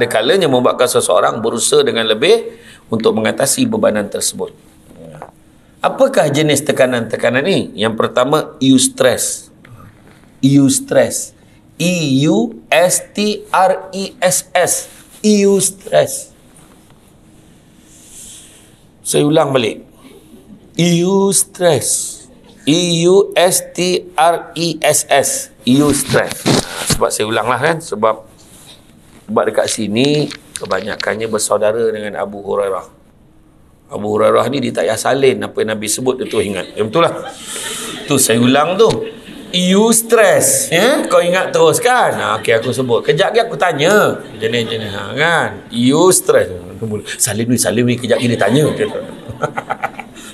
kalanya membuatkan seseorang berusaha dengan lebih untuk mengatasi bebanan tersebut. Apakah jenis tekanan-tekanan ni? Yang pertama, eustress. Eustress. E-U-S-T-R-E-S-S. Eustress. Saya ulang balik. Eustress. E-U-S-T-R-E-S-S. Eustress. Sebab saya ulang lah kan. Sebab dekat sini kebanyakannya bersaudara dengan Abu Hurairah. Abu Hurairah ni dia tak payah salin apa yang Nabi sebut, dia tu ingat. Betul lah. Tu saya ulang tu. Eustress. Kau ingat terus kan? Okey, aku sebut. Kejap lagi aku tanya. Jenis kan? Eustress. Salim ni. Kejap lagi dia tanya.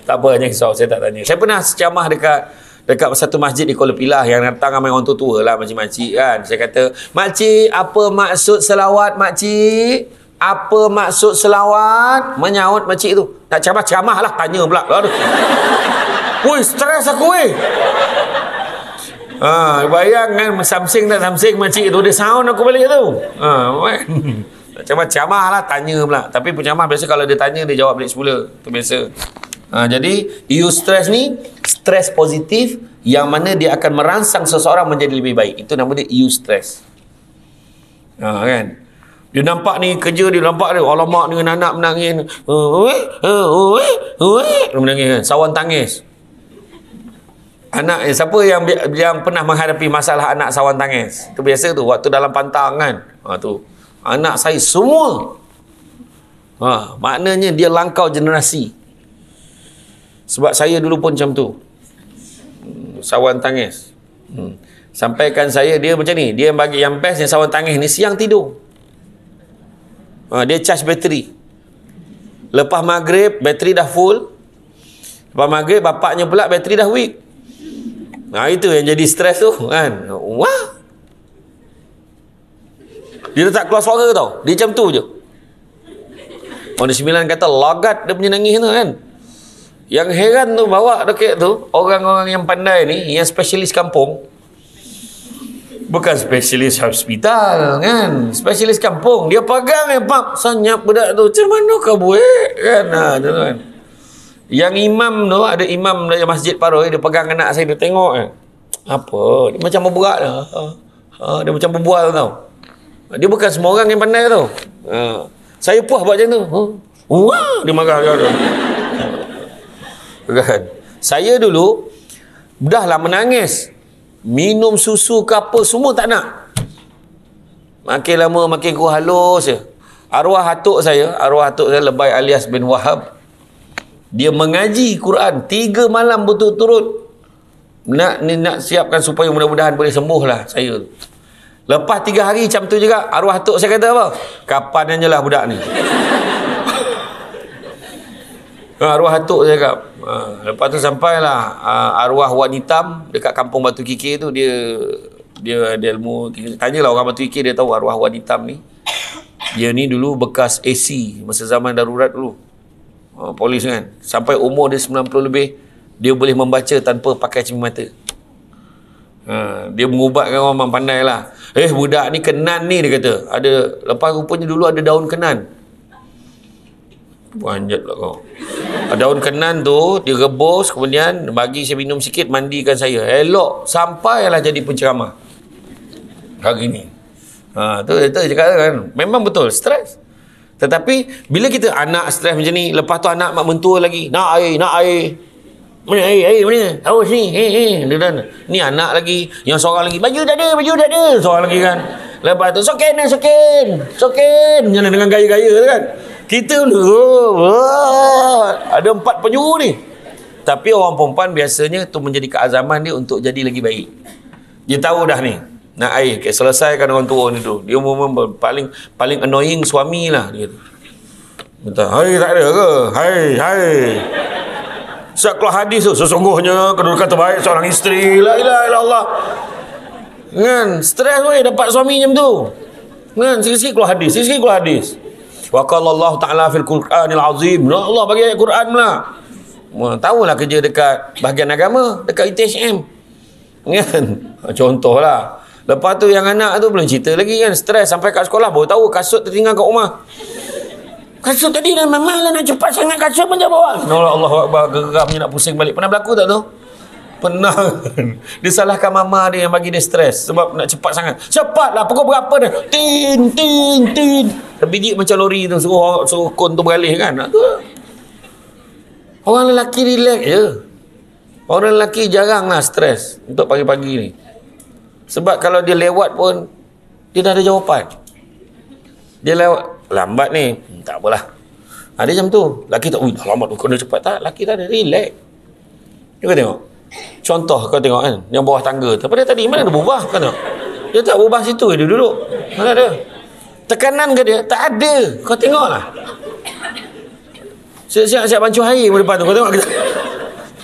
Tak apa, jangan risau, saya tak tanya. Saya pernah ceramah dekat satu masjid di Kuala Pilah yang datang ramai orang tua lah, makcik-makcik kan. Saya kata, makcik, apa maksud selawat makcik? Apa maksud selawat? Menyaut makcik tu. Tak ceramah lah, tanya pula. Aduh. Woi, stres aku weh. Bayang kan, samsing makcik tu, dia sound aku balik tu. Ceramah lah, tanya pula. Tapi penceramah biasa kalau dia tanya, dia jawab balik semula. Itu biasa. Jadi eustress ni stres positif yang mana dia akan merangsang seseorang menjadi lebih baik. Itu nama dia eustress. Kan? Dia nampak ni kerja dia, nampak dia alamak dengan anak menangis. Menangis kan? Sawan tangis. Anak siapa yang pernah menghadapi masalah anak sawan tangis? Itu biasa tu waktu dalam pantang kan. Tu. Anak saya semua. Maknanya dia langkau generasi. Sebab saya dulu pun macam tu. Sawan tangis. Sampaikan saya, dia macam ni. Dia bagi yang best yang sawan tangis ni siang tidur. Dia charge bateri. Lepas maghrib, bateri dah full. Lepas maghrib, bapaknya pula bateri dah weak. Itu yang jadi stres tu kan. Wah. Dia tak keluar suara tau. Dia macam tu je. Orang sembilan kata lagat dia punya nangis tu kan. Yang heran tu bawa dekat tu orang-orang yang pandai ni, yang spesialis kampung. Bukan spesialis hospital kan. Spesialis kampung. Dia pegang pak senyap budak tu. Macam mana kau buat kan. Kan. Yang imam tu, ada imam dari Masjid Paroi, dia pegang anak saya, dia tengok kan. Apa? Dia macam berberak dah. Dia macam berbual tau. Dia bukan semua orang yang pandai tu. Saya puas buat macam tu. Wah, dia marah tu. Kan? Saya dulu dah lah menangis. Minum susu ke apa semua tak nak. Makin lama makin ku halus je. Arwah atuk saya Lebay alias bin Wahab, dia mengaji Quran 3 malam berturut-turut. Nak siapkan supaya mudah-mudahan boleh sembuh lah saya. Lepas 3 hari macam tu juga, arwah atuk saya kata apa? Kapan lah budak ni. Arwah atuk saya cakap. Lepas tu sampailah arwah Wan Hitam dekat kampung Batu Kikir tu, dia ada ilmu. Tanyalah orang Batu Kikir, dia tahu arwah Wan Hitam ni. Dia ni dulu bekas AC masa zaman darurat dulu. Polis kan. Sampai umur dia 90 lebih, dia boleh membaca tanpa pakai cermin mata. Dia mengubatkan orang pandai lah. Budak ni kenan ni, dia kata. Lepas rupanya dulu ada daun kenan. Panjat lah kau. Daun kenan tu dia rebus, kemudian bagi saya minum sikit, mandikan saya. Elok sampailah jadi penceramah hari ni. Tu cakap kan. Memang betul stres. Tetapi bila kita anak stres macam ni, lepas tu anak mak mentua lagi, nak air. Mana air mana? Haus ni. Dia dah. Ni anak lagi, yang seorang lagi baju tak ada. Seorang lagi kan. Lepas tu soken. Macam dengan gaya-gaya tu kan. Kita ada 4 penjuru ni. Tapi orang perempuan biasanya tu menjadi keazaman dia untuk jadi lagi baik. Dia tahu dah ni nak air, selesaikan orang tua ni tu. Dia paling annoying suami lah dia tu. Minta, hai tak ada ke? Hai. Siap keluar hadis tu, sesungguhnya kedudukan terbaik seorang isteri, la ilaha illallah. Kan, stres weh dapat suami macam tu. Kan, sikit-sikit keluar hadis. Wa qala Allah Ta'ala fil Qur'anil Azim. Allah bagi ayat Quran pula. Tahulah kerja dekat bahagian agama, dekat ITHM. Kan? Contohlah. Lepas tu yang anak tu belum cerita lagi kan, stres sampai kat sekolah baru tahu kasut tertinggal kat rumah. Kasut tadi dah memang lah nak cepat sangat, kasut pun jangan bawa. Allahu Akbar, geramnya nak pusing balik. Pernah berlaku tak tu? Pernah. Dia salahkan mama dia yang bagi dia stres sebab nak cepat sangat. Cepatlah, pukul berapa dah? Tin. Terbiji macam lori tu, suruh kon tu beralih kan. Tu. Orang lelaki relax je. Orang lelaki jarang lah stres untuk pagi-pagi ni. Sebab kalau dia lewat pun dia dah ada jawapan. Dia lewat lambat ni, tak apalah. Ada macam tu. Lelaki tak, dah lambat tu kena cepat. Tak, lelaki tak ada, relax. Kau tengok. Contoh kau tengok kan, yang bawah tangga. Tapi dia tadi mana ada berubah kau tengok. Dia tak berubah situ, dia duduk. Mana ada? Tekanan ke dia? Tak ada. Kau tengoklah. Siap bancuh air depan tu. Kau tengok kita.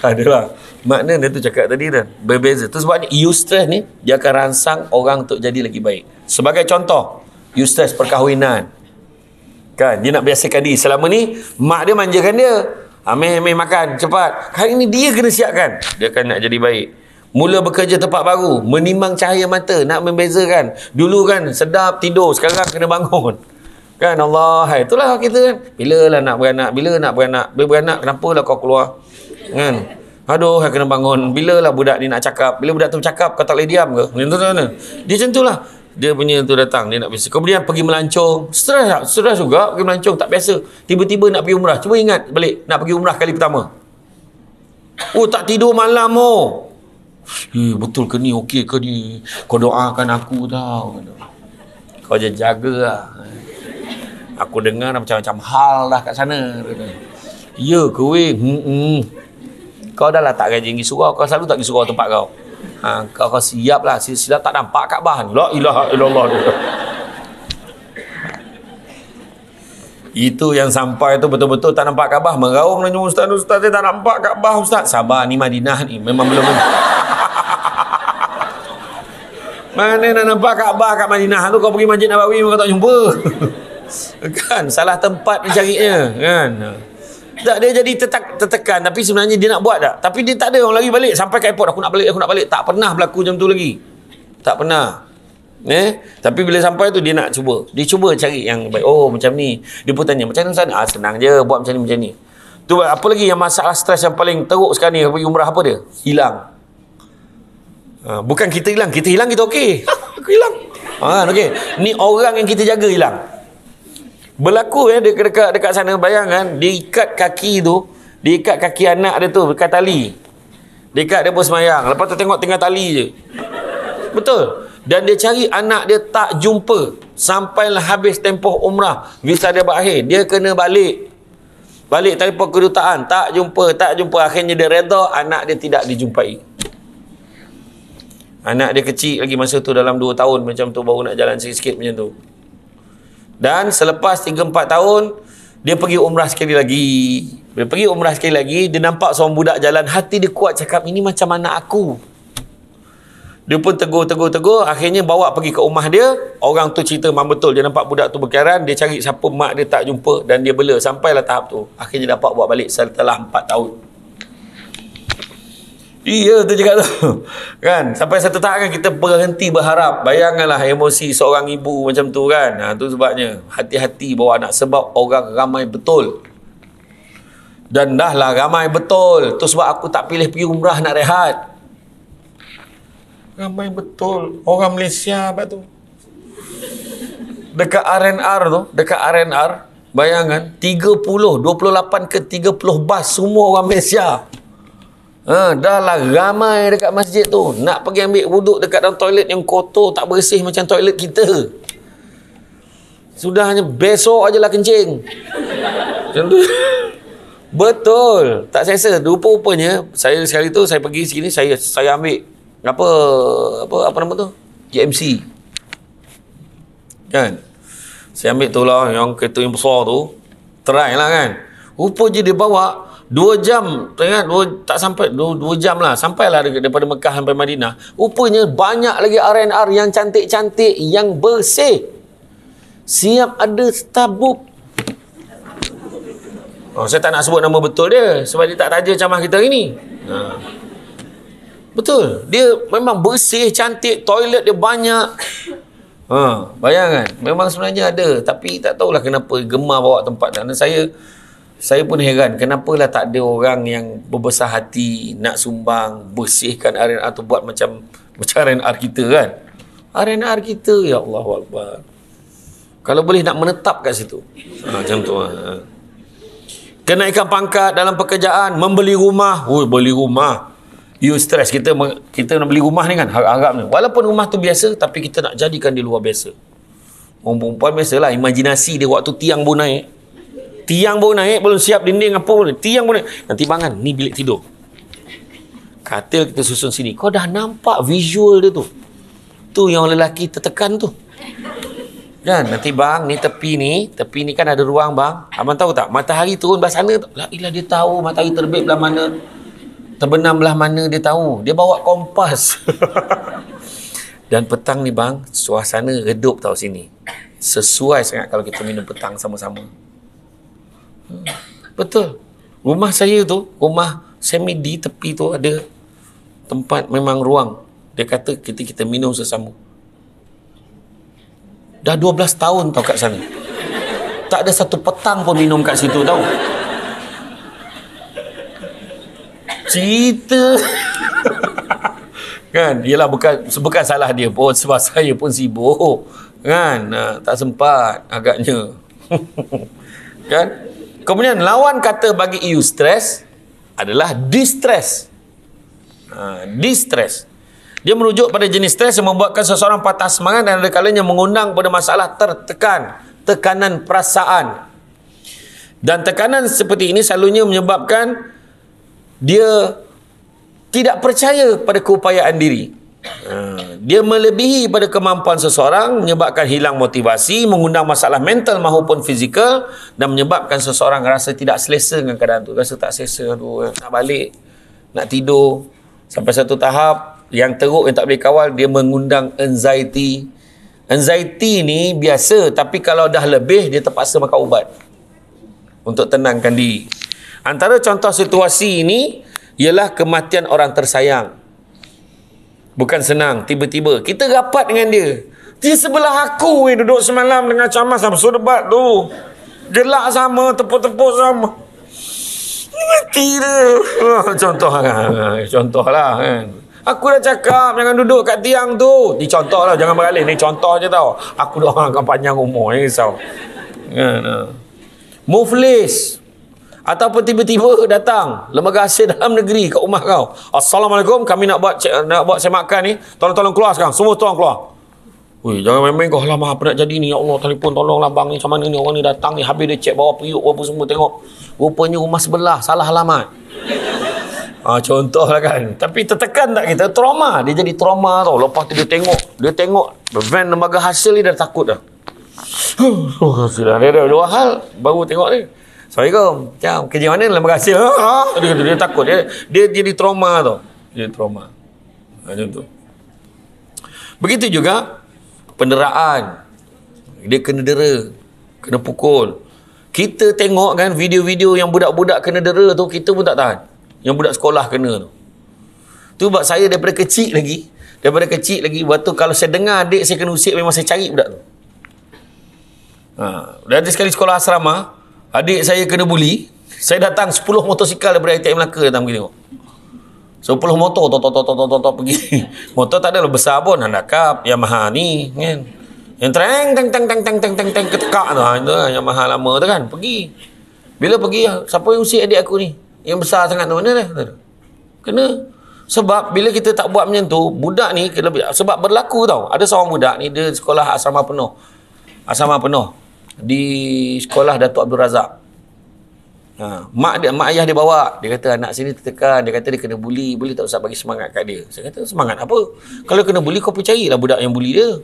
Adalah. Makna dia tu cakap tadi dah berbeza. Tu sebab ni eustress ni dia akan rangsang orang untuk jadi lagi baik. Sebagai contoh, eustress perkahwinan. Kan, dia nak biasakan diri. Selama ni mak dia manjakan dia. Amir makan cepat. Hari ni dia kena siapkan. Dia akan nak jadi baik. Mula bekerja tempat baru, menimbang cahaya mata, nak membezakan. Dulu kan sedap tidur, sekarang kena bangun. Kan Allah, itulah kita kan. Bila nak beranak, kenapalah kau keluar? Kan? Aduh, kena bangun. Bilalah budak ni nak cakap. Bila budak tu cakap, kau tak boleh diam ke? Dia macam tu lah. Dia punya tu datang, dia nak biasa. Kemudian pergi melancong. Stres juga pergi melancong, tak biasa. Tiba-tiba nak pergi umrah. Cuba ingat balik, nak pergi umrah kali pertama. Tak tidur malam betul ke ni, okey ke ni? Kau doakan aku tau. Kau je jagalah. Aku dengar macam-macam hal dah kat sana. Ya ke weh? Kau dah lah tak rajin pergi surau. Kau selalu tak pergi surau tempat kau. Kau siap lah. Sila tak nampak Kaabah ni. La ilaha illallah. Itu yang sampai tu betul-betul tak nampak Kaabah. Meraung nanya ustaz saya tak nampak Kaabah ustaz. Sabar, ni Madinah ni. Memang belum. Mana nak nampak Kaabah kat Madinah tu? Kau pergi Masjid Nabawi kau tak jumpa. Kan, salah tempat dia carinya. Kan. Tak, dia jadi tertekan. Tapi sebenarnya dia nak buat tak. Tapi dia tak ada orang lari balik. Sampai ke airport, aku nak balik. Tak pernah berlaku macam tu lagi. Tak pernah. Tapi bila sampai tu dia nak cuba. Dia cuba cari yang baik. Macam ni. Dia pun tanya, macam mana? Senang je. Buat macam ni. Tu apa lagi yang masalah stres yang paling teruk sekarang ni pergi umrah apa dia? Hilang. Bukan kita hilang. Kita hilang kita okey. Aku hilang. Okey. Ni orang yang kita jaga hilang. Berlaku dekat sana, bayangkan dia ikat kaki anak dia tu dekat tali. Dia ikat dia pun semayang. Lepas tu tengok tinggal tali je. Betul. Dan dia cari anak dia tak jumpa sampailah habis tempoh umrah. Visa dia berakhir. Dia kena balik telefon kedutaan, tak jumpa. Akhirnya dia reda anak dia tidak dijumpai. Anak dia kecil lagi masa tu, dalam 2 tahun macam tu, baru nak jalan sikit-sikit macam tu. Dan selepas 3-4 tahun, dia pergi umrah sekali lagi. Dia nampak seorang budak jalan. Hati dia kuat cakap, ini macam anak aku. Dia pun tegur. Akhirnya bawa pergi ke rumah dia. Orang tu cerita memang betul. Dia nampak budak tu berkeliaran. Dia cari siapa, mak dia tak jumpa. Dan dia bela. Sampailah tahap tu. Akhirnya dapat buat balik setelah 4 tahun. Iya tu cakap tu. Kan? Sampai satu tahap kan kita berhenti berharap. Bayangkanlah emosi seorang ibu macam tu kan. Tu sebabnya hati-hati bawa anak. Sebab orang ramai betul Dan dah lah ramai betul. Tu sebab aku tak pilih pergi umrah nak rehat. Ramai betul. Orang Malaysia apa tu? Dekat RNR tu, dekat RNR, bayangkan 28 ke 30 bas semua orang Malaysia. Dah lah ramai dekat masjid tu. Nak pergi ambil wuduk dekat dalam toilet yang kotor, tak bersih macam toilet kita. Sudahnya besok aje lah kencing. Macam tu. Betul. Tak selesa. Rupa-rupanya saya sekali tu saya pergi sini, saya ambil apa nama tu? GMC. Kan? Saya ambil tu lah yang kereta yang besar tu. Try lah kan. Rupanya dia bawa 2 jam, tak sampai 2 jam lah, sampailah daripada Mekah sampai Madinah. Rupanya banyak lagi RNR yang cantik-cantik, yang bersih, siap ada tabuk. Saya tak nak sebut nama betul dia sebab dia tak taja camah kita hari ni. Betul, dia memang bersih, cantik, toilet dia banyak. Bayangkan, memang sebenarnya ada, tapi tak tahulah kenapa gemar bawa tempat. Dan saya pun heran, kenapalah tak ada orang yang berbesar hati nak sumbang, bersihkan RNR tu, buat macam RNR kita kan. RNR kita, ya Allah Akbar. Kalau boleh nak menetap kat situ. Macam tu. Kenaikan pangkat dalam pekerjaan, membeli rumah. Beli rumah. You stress, kita nak beli rumah ni kan, harap-harap ni. Walaupun rumah tu biasa, tapi kita nak jadikan dia luar biasa. Orang perempuan biasalah, imajinasi dia waktu tiang baru naik. Tiang baru naik, belum siap dinding apa pun. Tiang baru naik. Nanti bangan, ni bilik tidur. Katil kita susun sini. Kau dah nampak visual dia tu. Tu yang lelaki tertekan tu. Kan? Nanti bang, ni tepi ni kan ada ruang bang. Abang tahu tak? Matahari turun belah sana. La ilah, dia tahu matahari terbit belah mana. Terbenam belah mana dia tahu. Dia bawa kompas. Dan petang ni bang, suasana redup tau sini. Sesuai sangat kalau kita minum petang sama-sama. Betul. Rumah saya tu, rumah semi di tepi tu ada tempat memang ruang. Dia kata kita minum sesama. Dah 12 tahun tau kat sana. Tak ada satu petang pun minum kat situ tau. Cerita. Kan? Yelah, bukan salah dia pun, sebab saya pun sibuk. Kan? Tak sempat agaknya. Kan? Kemudian lawan kata bagi eustress adalah distress. Distress. Dia merujuk pada jenis stres yang membuatkan seseorang patah semangat dan ada kalanya mengundang pada masalah tekanan perasaan. Dan tekanan seperti ini selalunya menyebabkan dia tidak percaya pada keupayaan diri. Dia melebihi pada kemampuan seseorang, menyebabkan hilang motivasi, mengundang masalah mental maupun fizikal dan menyebabkan seseorang rasa tidak selesa dengan keadaan tu. Rasa tak selesa, nak balik, nak tidur. Sampai satu tahap yang teruk, yang tak boleh kawal, dia mengundang anxiety. Anxiety ni biasa, tapi kalau dah lebih, dia terpaksa makan ubat untuk tenangkan diri. Antara contoh situasi ini ialah kematian orang tersayang. Bukan senang, tiba-tiba kita rapat dengan dia. Dia sebelah aku duduk semalam dengan camas sama debat tu. Gelak sama, tepuk-tepuk sama. Mati dia. Contoh lah kan. Aku dah cakap jangan duduk kat tiang tu. Ni contoh lah, jangan beralih. Ni contoh je tau. Aku dah orang akan panjang umur ni, risau. Muflis. Ataupun tiba-tiba datang lembaga hasil dalam negeri kat rumah kau. Assalamualaikum, kami nak buat semakan ni. Tolong keluar sekarang. Semua tolong keluar. Weh, jangan main-main kau. Lama apa nak jadi ni? Ya Allah, telefon tolonglah bang ni. Macam mana ni orang ni datang ni. Habis dia cek bawah periuk apa semua, tengok. Rupanya rumah sebelah salah alamat. Contoh lah kan. Tapi tertekan tak kita? Trauma. Dia jadi trauma tau. Lepas tu dia tengok van lembaga hasil ni dah takut dah. Dia ada dua hal baru tengok ni. Assalamualaikum. Macam kerja mana lembaga hasil? Dia takut. Dia jadi trauma tau. Dia trauma. Macam tu. Begitu juga penderaan. Dia kena dera, kena pukul. Kita tengok kan video-video yang budak-budak kena dera tu, kita pun tak tahan. Yang budak sekolah kena tu. Tu sebab saya daripada kecil lagi, waktu kalau saya dengar adik saya kena usik, memang saya cari budak tu. Dan ada sekali sekolah asrama, adik saya kena buli. Saya datang 10 motosikal daripada ITM Melaka datang pergi tengok. 10 motor tok pergi. Motor tak adalah besar pun, Honda Cup, Yamaha ni kan. Yang teng ketekak tu. Itu Yamaha lama tu kan. Pergi. Bila pergi, siapa yang usik adik aku ni? Yang besar sangat tu mana dah? Kena. Sebab bila kita tak buat macam tu, budak ni sebab berlaku tau. Ada seorang budak ni dia sekolah asrama penuh. Asrama penuh di sekolah Datuk Abdul Razak. Mak ayah dia bawa, dia kata anak sini tertekan, dia kata dia kena bully tak usah bagi semangat kat dia. Saya kata semangat apa? Kalau kena bully kau pergi carilah budak yang bully dia.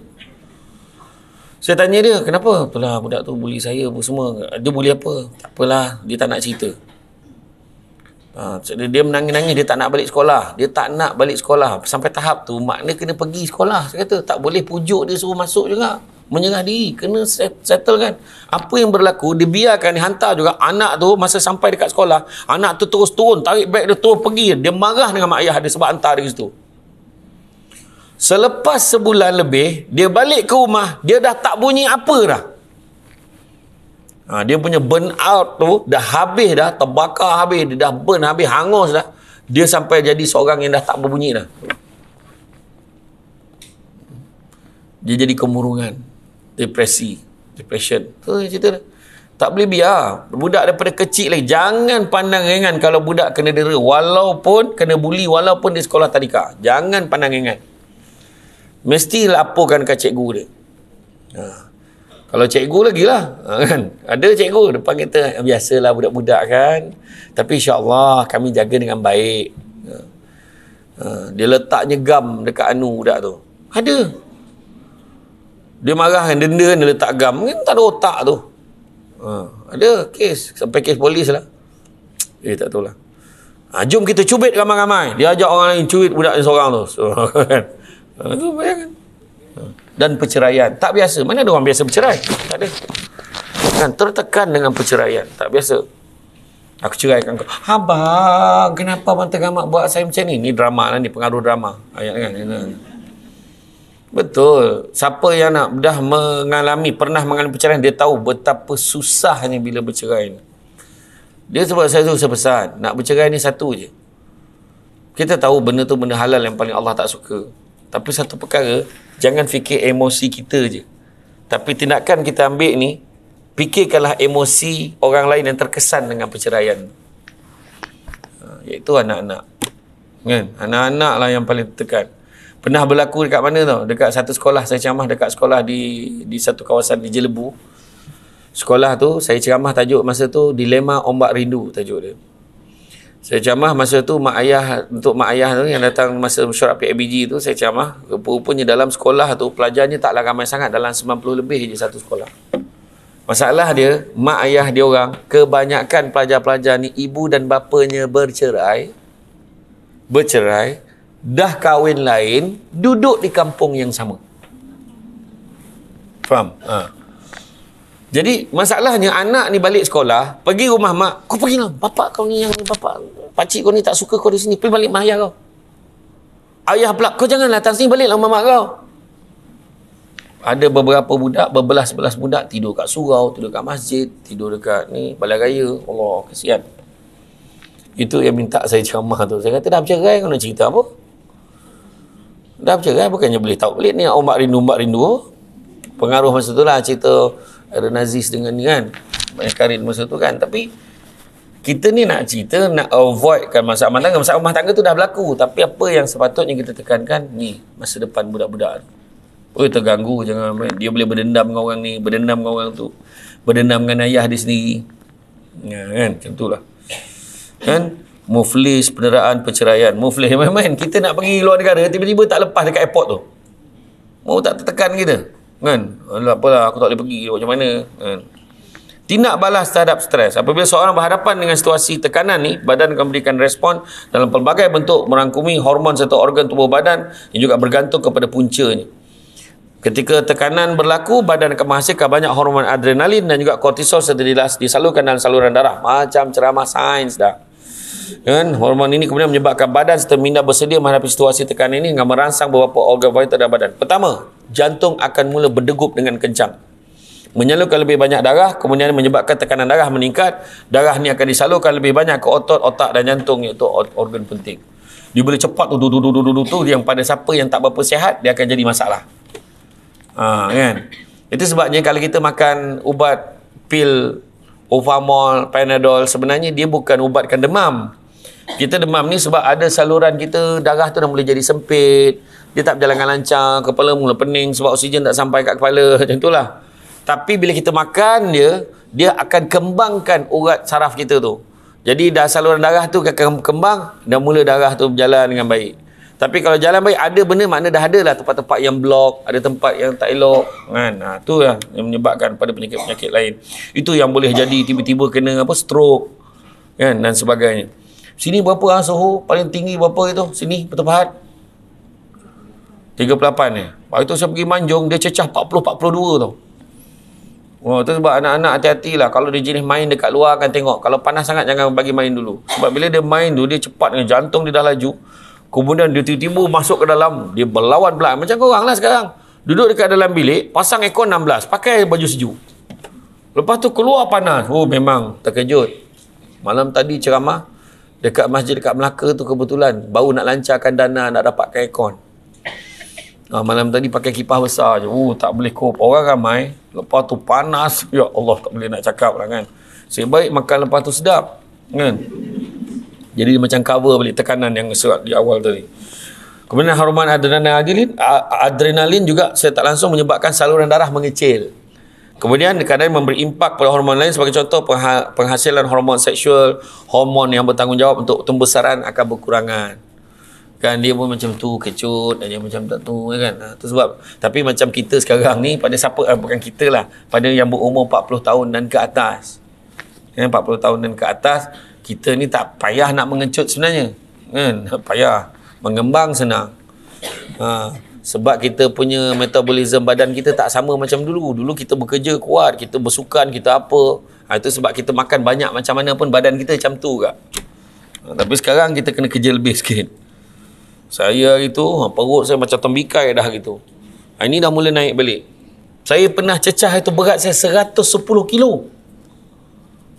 Saya tanya dia, kenapa? Itulah budak tu bully saya apa semua. Dia bully apa? Tak apalah, dia tak nak cerita. Dia menangis-nangis, dia tak nak balik sekolah. Dia tak nak balik sekolah. Sampai tahap tu mak dia kena pergi sekolah. Saya kata tak boleh pujuk dia suruh masuk juga. Menyerah diri, kena settle kan. Apa yang berlaku, dia biarkan, dihantar juga anak tu. Masa sampai dekat sekolah, anak tu terus turun, tarik beg dia, terus pergi. Dia marah dengan mak ayah dia sebab hantar dia ke situ. Selepas sebulan lebih, dia balik ke rumah, dia dah tak bunyi apa dah. Dia punya burn out tu dah habis dah, terbakar habis, dia dah burn habis, hangus dah. Dia sampai jadi seorang yang dah tak berbunyi dah. Dia jadi kemurungan, depression. Tu cerita dah. Tak boleh biar budak daripada kecil lagi. Jangan pandang ringan kalau budak kena dera, walaupun kena bully, walaupun di sekolah tadika. Jangan pandang ringan. Mesti laporkan ke cikgu dia. Kalau cikgu lagi lah kan? Ada cikgu depan kita, biasalah budak-budak kan, tapi insyaAllah kami jaga dengan baik. Dia letaknya gam dekat budak tu. Ada. Dia marah kan, denda kan, dia letak gam kan, tak ada otak tu. Ada kes, sampai kes polis lah. Tak tahulah. Jom kita cubit ramai-ramai. Dia ajak orang lain cubit budak ni seorang tu. Tu bayangkan. Dan perceraian tak biasa. Mana ada orang biasa bercerai? Tak ada kan, tertekan dengan perceraian. Tak biasa. Aku ceraikan kau. Abang, kenapa abang tergamak buat saya macam ni? Ni drama lah, ni pengaruh drama ayat kan. Betul. Siapa yang dah pernah mengalami perceraian, dia tahu betapa susahnya bila bercerai. Dia sebab saya tu pesan, nak bercerai ni satu je. Kita tahu benda tu benda halal yang paling Allah tak suka. Tapi satu perkara, jangan fikir emosi kita je. Tapi tindakan kita ambil ni, fikirkanlah emosi orang lain yang terkesan dengan perceraian. Iaitu anak-anak. Kan? Anak-anak lah yang paling tertekan. Pernah berlaku dekat mana tau? Dekat satu sekolah, saya ceramah dekat sekolah di satu kawasan di Jelebu. Sekolah tu, saya ceramah tajuk masa tu, Dilema Ombak Rindu tajuk dia. Saya ceramah masa tu untuk mak ayah tu yang datang masa mesyuarat PABG tu, saya ceramah. Rupanya dalam sekolah tu pelajarnya taklah ramai sangat, dalam 90 lebih je satu sekolah. Masalah dia, mak ayah dia orang, kebanyakan pelajar-pelajar ni ibu dan bapanya bercerai, dah kahwin lain, duduk di kampung yang sama. Faham? Jadi masalahnya anak ni balik sekolah, pergi rumah mak, kau pergi lah, bapak kau ni yang ni, bapak pakcik kau ni tak suka kau di sini, pergi balik mak ayah kau. Ayah pula, kau jangan datang sini, baliklah mak kau. Ada beberapa budak, berbelas-belas budak tidur kat surau, tidur kat masjid, tidur dekat ni balai raya. Allah, kesian. Itu yang minta saya ceramah tu. Saya kata dah bercerai, kau nak cerita apa? Dah bercerai, bukannya boleh tahu balik ni ombak rindu. Pengaruh masa tu lah cerita ada Nazis dengan ni kan, banyak karin masa tu kan. Tapi kita ni nak cerita, nak avoid kan masalah rumah tangga tu dah berlaku. Tapi apa yang sepatutnya kita tekankan ni, masa depan budak-budak tu. Terganggu, jangan dia boleh berdendam dengan orang ni, berdendam dengan orang tu, berdendam dengan ayah dia sendiri kan, macam tu lah kan. Muflis, penderaan, perceraian. Muflis main-main, kita nak pergi luar negara, tiba-tiba tak lepas dekat airport tu, mau tak tertekan kita kan. Apalah, aku tak boleh pergi, macam mana kan. Tindak balas terhadap stres. Apabila seorang berhadapan dengan situasi tekanan ni, badan akan memberikan respon dalam pelbagai bentuk, merangkumi hormon serta organ tubuh badan yang juga bergantung kepada puncanya. Ketika tekanan berlaku, badan akan menghasilkan banyak hormon adrenalin dan juga kortisol serta disalurkan dalam saluran darah. Macam ceramah sains dah kan. Hormon ini kemudian menyebabkan badan serta minda bersedia menghadapi situasi tekanan ini dengan merangsang beberapa organ vital dalam badan. Pertama, jantung akan mula berdegup dengan kencang. menyalurkan lebih banyak darah, kemudian menyebabkan tekanan darah meningkat. Darah ni akan disalurkan lebih banyak ke otot, otak dan jantung, iaitu organ penting. Dia boleh cepat tu yang pada siapa yang tak berapa sihat, dia akan jadi masalah. Kan? Itu sebabnya kalau kita makan ubat pil Ovamol, Panadol, sebenarnya dia bukan ubatkan demam. Kita demam ni sebab ada saluran kita, darah tu dah mula jadi sempit, dia tak berjalan dengan lancar, kepala mula pening sebab oksigen tak sampai kat kepala, macam itulah. Tapi bila kita makan dia akan kembangkan urat saraf kita tu. Jadi dah saluran darah tu akan kembang, dah mula darah tu berjalan dengan baik. Tapi kalau jalan baik, ada benda makna dah ada lah tempat-tempat yang blok, ada tempat yang tak elok kan. Tu lah yang menyebabkan pada penyakit-penyakit lain. Itu yang boleh jadi tiba-tiba kena stroke kan, dan sebagainya. Sini berapa suhu paling tinggi berapa itu? Sini Betul Pahat 38 ni. Waktu tu saya pergi Manjung, dia cecah 40-42 tau. Tu sebab anak-anak hati-hati lah. Kalau dia jenis main dekat luar akan tengok. Kalau panas sangat jangan bagi main dulu. Sebab bila dia main tu, dia cepat dengan jantung dia dah laju. Kemudian dia tiba-tiba masuk ke dalam, dia berlawan pula. Macam korang lah sekarang. Duduk dekat dalam bilik, pasang aircon 16, pakai baju sejuk. Lepas tu keluar panas. Memang terkejut. Malam tadi ceramah dekat masjid dekat Melaka tu, kebetulan baru nak lancarkan dana nak dapatkan aircon. Malam tadi pakai kipas besar je. Tak boleh cope. Orang ramai. Lepas tu panas. Ya Allah, tak boleh nak cakap lah kan. Sebaik makan lepas tu sedap kan. Jadi macam cover balik tekanan yang serat di awal tadi. Kemudian hormon adrenalin juga secara tak langsung menyebabkan saluran darah mengecil. Kemudian kadang memberi impak pada hormon lain. Sebagai contoh, penghasilan hormon seksual, hormon yang bertanggungjawab untuk pembesaran akan berkurangan. Kan dia pun macam tu, kecut dia macam tak tu kan. Tu sebab. Tapi macam kita sekarang ni, pada siapa, bukan kita lah, pada yang berumur 40 tahun dan ke atas, 40 tahun dan ke atas, kita ni tak payah nak mengecut sebenarnya kan. Payah, mengembang senang. Sebab kita punya metabolisme badan kita tak sama macam dulu. Dulu kita bekerja kuat, kita bersukan, kita apa. Itu sebab kita makan banyak macam mana pun badan kita macam tu kak. Tapi sekarang kita kena kerja lebih sikit. Saya itu perut saya macam tembikai dah gitu. Ini dah mula naik balik. Saya pernah cecah itu berat saya 110 kilo.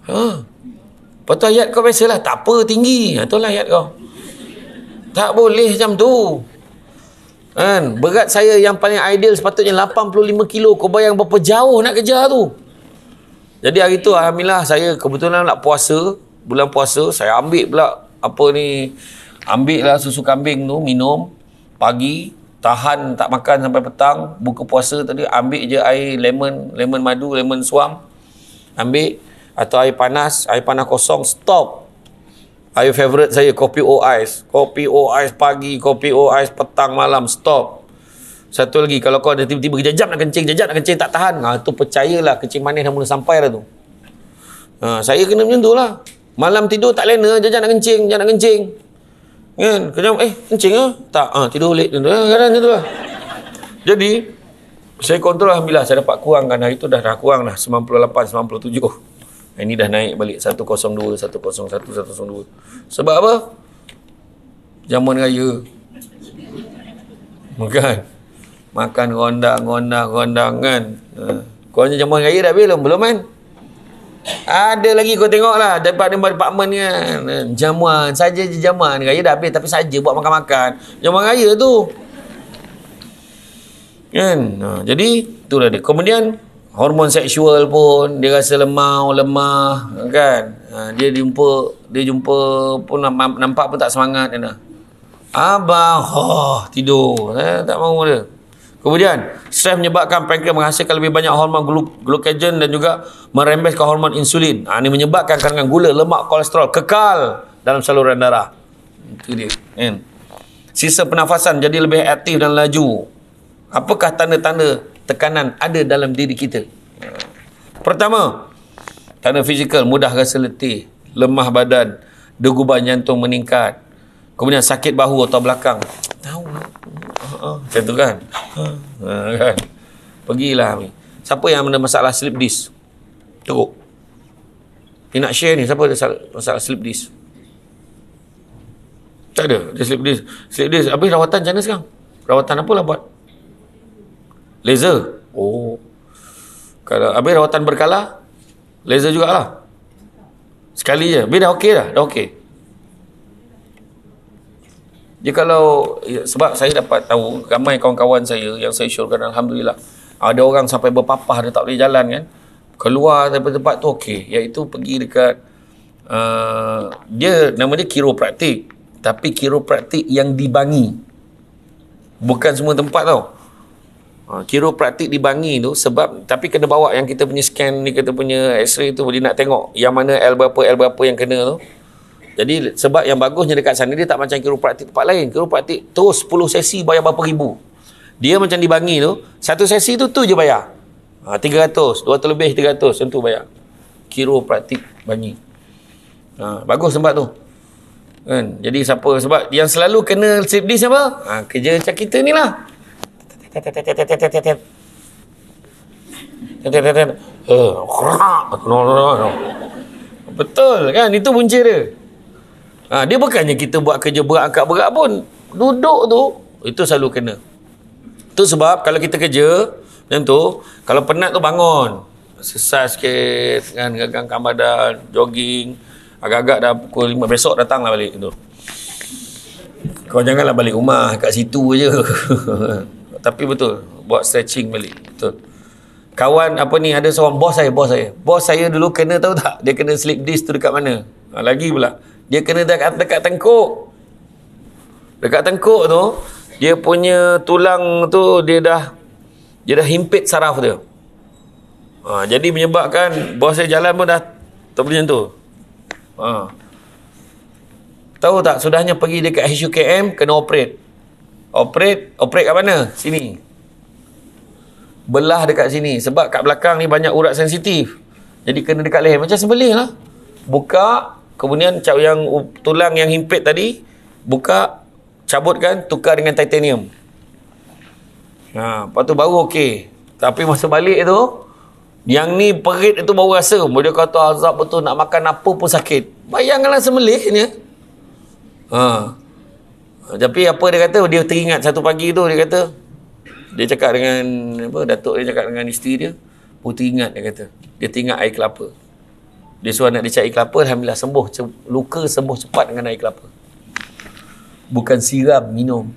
Lepas tu ayat kau biasalah, tak apa tinggi. Itulah ayat kau. Tak boleh macam tu. Kan? Berat saya yang paling ideal sepatutnya 85 kilo. Kau bayang berapa jauh nak kejar tu. Jadi hari tu alhamdulillah saya kebetulan nak puasa. Bulan puasa saya ambil pula ambil lah susu kambing tu, minum pagi, tahan tak makan sampai petang. Buka puasa tadi ambil je air lemon madu, lemon suam, ambil, atau air panas kosong, stop. Air favorite saya kopi O ais pagi, kopi O ais petang, malam, stop. Satu lagi, kalau kau ada tiba-tiba jejak nak kencing tak tahan, tu percayalah kencing manis dah mula sampai dah tu. Saya kena macam tu lah. Malam tidur tak lena, jejak nak kencing kan, kencing ke? Tak, tidur balik kadang macam tu lah. Jadi saya kontrol, alhamdulillah saya dapat kurangkan. Hari tu dah kurang dah 98, 97. Ini dah naik balik 102, 101, 102. Sebab apa? Jamuan raya. Makan rondang kan. Korangnya jamuan raya dah belum kan? Ada lagi kau tengok lah departmen kan. Jamuan saja je, jamuan raya dah habis tapi saja buat makan-makan. Jamuan raya tu kan. Jadi itulah dia. Kemudian hormon seksual pun dia rasa lemah kan. Dia jumpa pun nampak pun tak semangat kan. Abang tidur. Tak mahu dia. Kemudian stres menyebabkan pankreas menghasilkan lebih banyak hormon glukagon dan juga merembeskan hormon insulin. Ini menyebabkan kandungan gula, lemak, kolesterol kekal dalam saluran darah. Itu dia kan. Sistem pernafasan jadi lebih aktif dan laju. Apakah tanda-tanda tekanan ada dalam diri kita? Pertama, tanda fizikal, mudah rasa letih, lemah badan, deguban jantung meningkat. Kemudian sakit bahu atau belakang. Tahu macam tu kan. Kan. Pergilah ni. Siapa yang ada masalah slip disc? Teruk. Ni nak share ni, siapa ada masalah slip disc? Tak ada. Dia slip disc. Habis rawatan macam mana sekarang? Rawatan apa lah buat? Laser. Kalau habis rawatan berkala, laser jugalah. Sekali je. Habis dah okey dah. Dah okey. Dia kalau, sebab saya dapat tahu ramai kawan-kawan saya yang saya syorkan, Alhamdulillah, ada orang sampai berpapah dia tak boleh jalan kan, keluar daripada tempat tu okey, iaitu pergi dekat dia nama dia kiropraktik, tapi kiropraktik yang di Bangi, bukan semua tempat tau. Kiropraktik di Bangi tu, sebab tapi kena bawa yang kita punya scan ni, kita punya x-ray tu, dia nak tengok yang mana L berapa yang kena tu. Jadi sebab yang bagusnya dekat sana, dia tak macam kiropraktik tempat lain. Kiropraktik terus 10 sesi bayar berapa ribu. Dia macam di Bangi tu, satu sesi tu je bayar 300, 200 lebih 300 macam tu bayar. Kiropraktik Bangi. Bagus tempat tu kan. Jadi siapa, sebab yang selalu kena slip disc apa, kerja macam kita ni lah. Betul kan, itu punca dia. Dia bukannya kita buat kerja berat, angkat berat pun, duduk tu itu selalu kena. Tu sebab kalau kita kerja macam tu, kalau penat tu bangun, exercise sikit kan, ganggang badan, jogging, agak-agak dah pukul 5 besok datanglah balik tu. Kau janganlah balik rumah kat situ je. Tapi betul, buat stretching balik. Betul. Kawan apa ni, ada seorang bos saya dulu kena, tahu tak dia kena slip disc tu dekat mana? Lagi pula dia kena dekat tengkuk. Dekat tengkuk tu, dia punya tulang tu dia dah himpit saraf dia. Jadi menyebabkan bos saya jalan pun dah tak boleh macam tu. Tahu tak, sudahnya pergi dekat HUKM, kena operate kat mana? Sini. Belah dekat sini, sebab kat belakang ni banyak urat sensitif. Jadi kena dekat leher, macam sembelih lah. Buka, kemudian yang tulang yang himpit tadi, buka, cabutkan, tukar dengan titanium. Lepas tu baru okey. Tapi masa balik tu, yang ni perit itu baru rasa. Dia kata azab betul, nak makan apa pun sakit. Bayangkanlah sembelihnya. Tapi apa dia kata, dia teringat satu pagi tu, dia kata, dia cakap dengan datuk dia cakap dengan isteri dia, puteri ingat, dia kata dia teringat air kelapa. Dia suruh anak dia cari kelapa, alhamdulillah sembuh, luka sembuh cepat dengan air kelapa. Bukan siram, minum.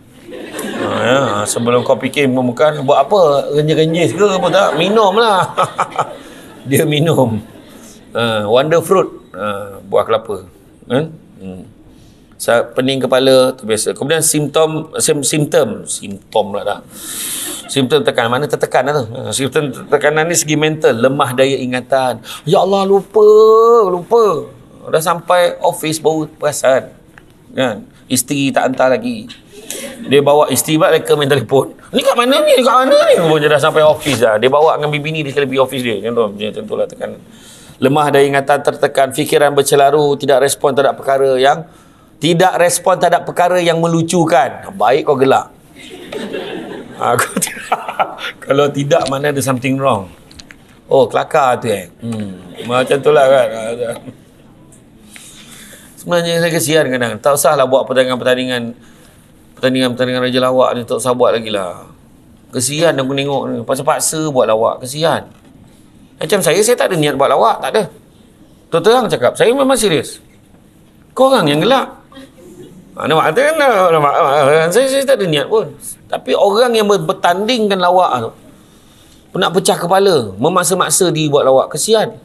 Sebelum kau fikir bukan buat apa, renjis-renjis ke apa tak, minum lah. Dia minum wonder fruit, buah kelapa kan. Pening kepala tu biasa. Kemudian simptom lah dah. Simptom tekanan, mana tertekan lah tu. Simptom tekanan ni segi mental, lemah daya ingatan. Ya Allah, lupa. Dah sampai office baru perasan. Kan? Isteri tak hantar lagi. Dia bawa isteri balik ke main telefon. Ni kat mana ni? Pun dia dah sampai office dah. Dia bawa dengan bini dia sekali pergi office dia. Macam tu lah tekanan. Lemah daya ingatan, tertekan, fikiran bercelaru, tidak respon terhadap perkara yang melucukan. Baik kau gelak. Kalau tidak, mana ada something wrong. Oh, kelakar tu macam tu lah kan. Sebenarnya saya kesian kadang. Tak usahlah buat pertandingan Raja Lawak ni, tak usah buat lagi lah. Kesian aku tengok ni, paksa-paksa buat lawak, kesian. Macam saya tak ada niat buat lawak, tak ada. Terang cakap, saya memang serius. Korang yang gelak. Nampak tu kan? Saya tak ada niat pun. Tapi orang yang bertandingkan lawak tu, nak pecah kepala, memaksa-maksa dia buat lawak, kesian.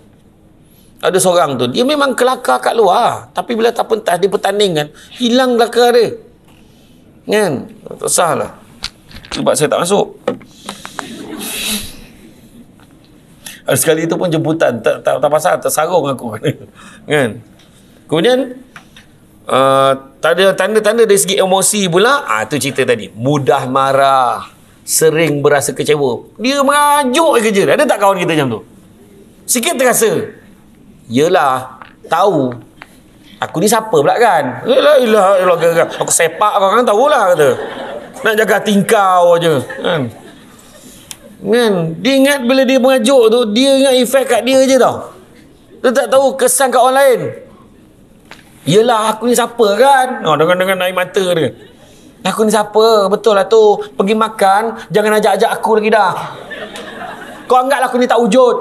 Ada seorang tu, dia memang kelakar kat luar, tapi bila tak pentas dia bertandingkan, hilang kelakar dia kan. Tak salah, sebab saya tak masuk. Sekali itu pun jemputan, tak pasal, tersarung aku kan. Kemudian tak ada tanda-tanda dari segi emosi pula. Tu cerita tadi, mudah marah, sering berasa kecewa. Dia merajuk kerja. Ada tak kawan kita macam tu? Sikit terasa, yelah, tahu aku ni siapa pula kan. Yelah, aku sepak kau kan, tahulah kata. Nak jaga tingkau je kan. Dia ingat bila dia merajuk tu, dia ingat efek kat dia je tau. Dia tak tahu kesan kat orang lain. Yelah, aku ni siapa kan. Dengan air mata dia. Aku ni siapa? Betul lah tu. Pergi makan, jangan ajak-ajak aku lagi dah. Kau anggaplah aku ni tak wujud.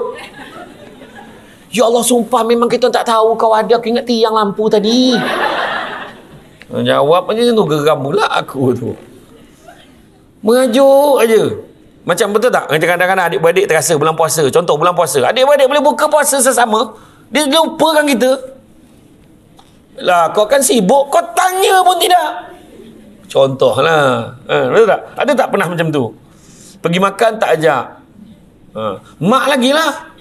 Ya Allah, sumpah memang kita tak tahu kau ada. Aku ingat tiang lampu tadi. Jawab aja tu, geram pula aku tu. Mengajuk aja. Macam betul tak? Kadang-kadang adik-beradik terasa bulan puasa. Contoh bulan puasa. Adik-beradik boleh buka puasa sesama. Dia lupakan kita. Lah, kau kan sibuk. Kau tanya pun tidak. Contohlah. Betul tak? Ada tak pernah macam tu? Pergi makan tak ajak. Mak lagi lah.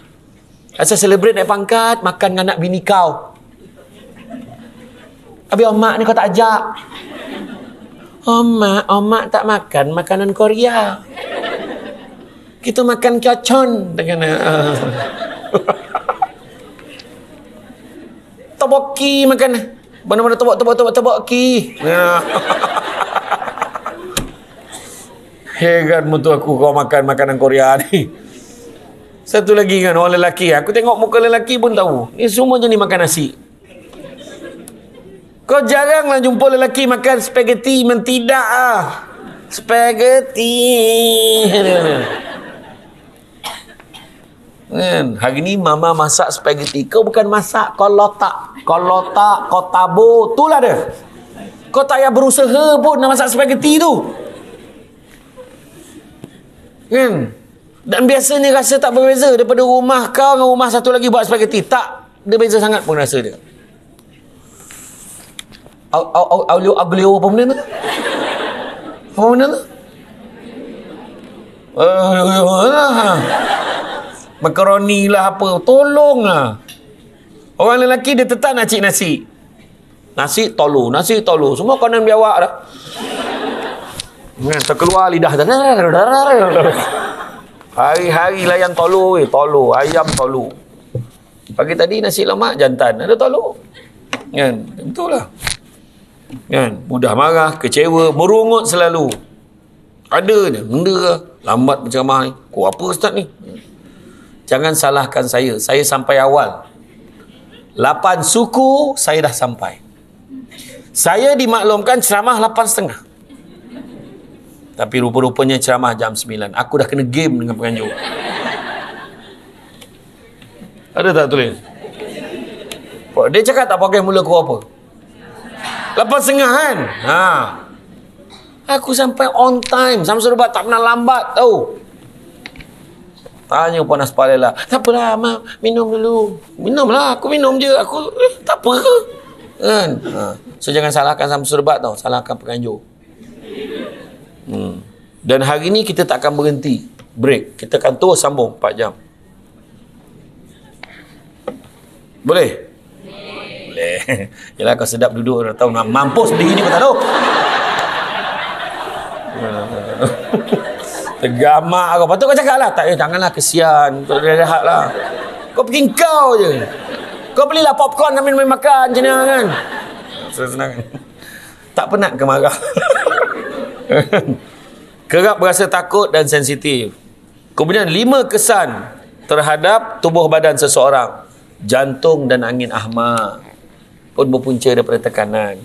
Asal celebrate naik pangkat, makan dengan anak bini kau. Habis omak ni kau tak ajak. Omak tak makan makanan Korea. Kita makan kyocon dengan toboki makan. Mana-mana toboki. Heran betul aku kau makan makanan Korea ni. Satu lagi kan, orang lelaki. Aku tengok muka lelaki pun tahu. Ni semua jenis makan nasi. Kau jaranglah jumpa lelaki makan spaghetti. Mentidak ah. Spaghetti. Kan? Hari ni mama masak spaghetti. Kau bukan masak, kau lotak. Kau tabur. Itulah dia. Kau tak payah berusaha pun nak masak spaghetti tu. Kan? Dan biasanya rasa tak berbeza daripada rumah kau dengan rumah satu lagi buat spaghetti. Tak. Dia beza sangat pun rasa dia. Aglio apa benda tu? Apa benda tu? Makaroni lah apa. Tolonglah. Orang lelaki dia tetap nak cik nasi. Nasi tolu. Semua konon biawak dah. Terkeluar lidah. Hari-hari layan tolu. Ayam tolu. Pagi tadi nasi lemak jantan. Ada tolu. Kan? Betul lah. Kan? Mudah marah, kecewa, merungut selalu. Ada je. Benda lambat berceramah ni. Kau apa ustaz ni? Jangan salahkan saya. Saya sampai awal. 8 suku saya dah sampai. Saya dimaklumkan ceramah 8.30. Tapi rupa-rupanya ceramah jam 9. Aku dah kena game dengan penganjur. Ada tak tulis? Dia cakap tak pakai mula kau apa? 8.30 kan? Aku sampai on time. Samsul Ubat tak pernah lambat tau. Tanya Puan Aspalela. Tak apalah, minum dulu. Minumlah, aku minum je. Aku tak apa ke? Kan? So jangan salahkan Samsul Ubat tau. Salahkan penganjur. Dan hari ni kita tak akan berhenti break, kita akan terus sambung 4 jam. Boleh? Boleh. Yalah kau sedap duduk dah tahu nak mampus berdiri ni kau tak tahu. Tergamak kau. Patut kau cakap lah. Tak, janganlah kesian. Kau rehat lah. Kau pergi kau je. Kau belilah popcorn sambil makan macam ni kan. Senang. Tak penat ke marah? Kerap berasa takut dan sensitif. Kemudian 5 kesan terhadap tubuh badan seseorang. Jantung dan angin ahmad pun berpunca daripada tekanan.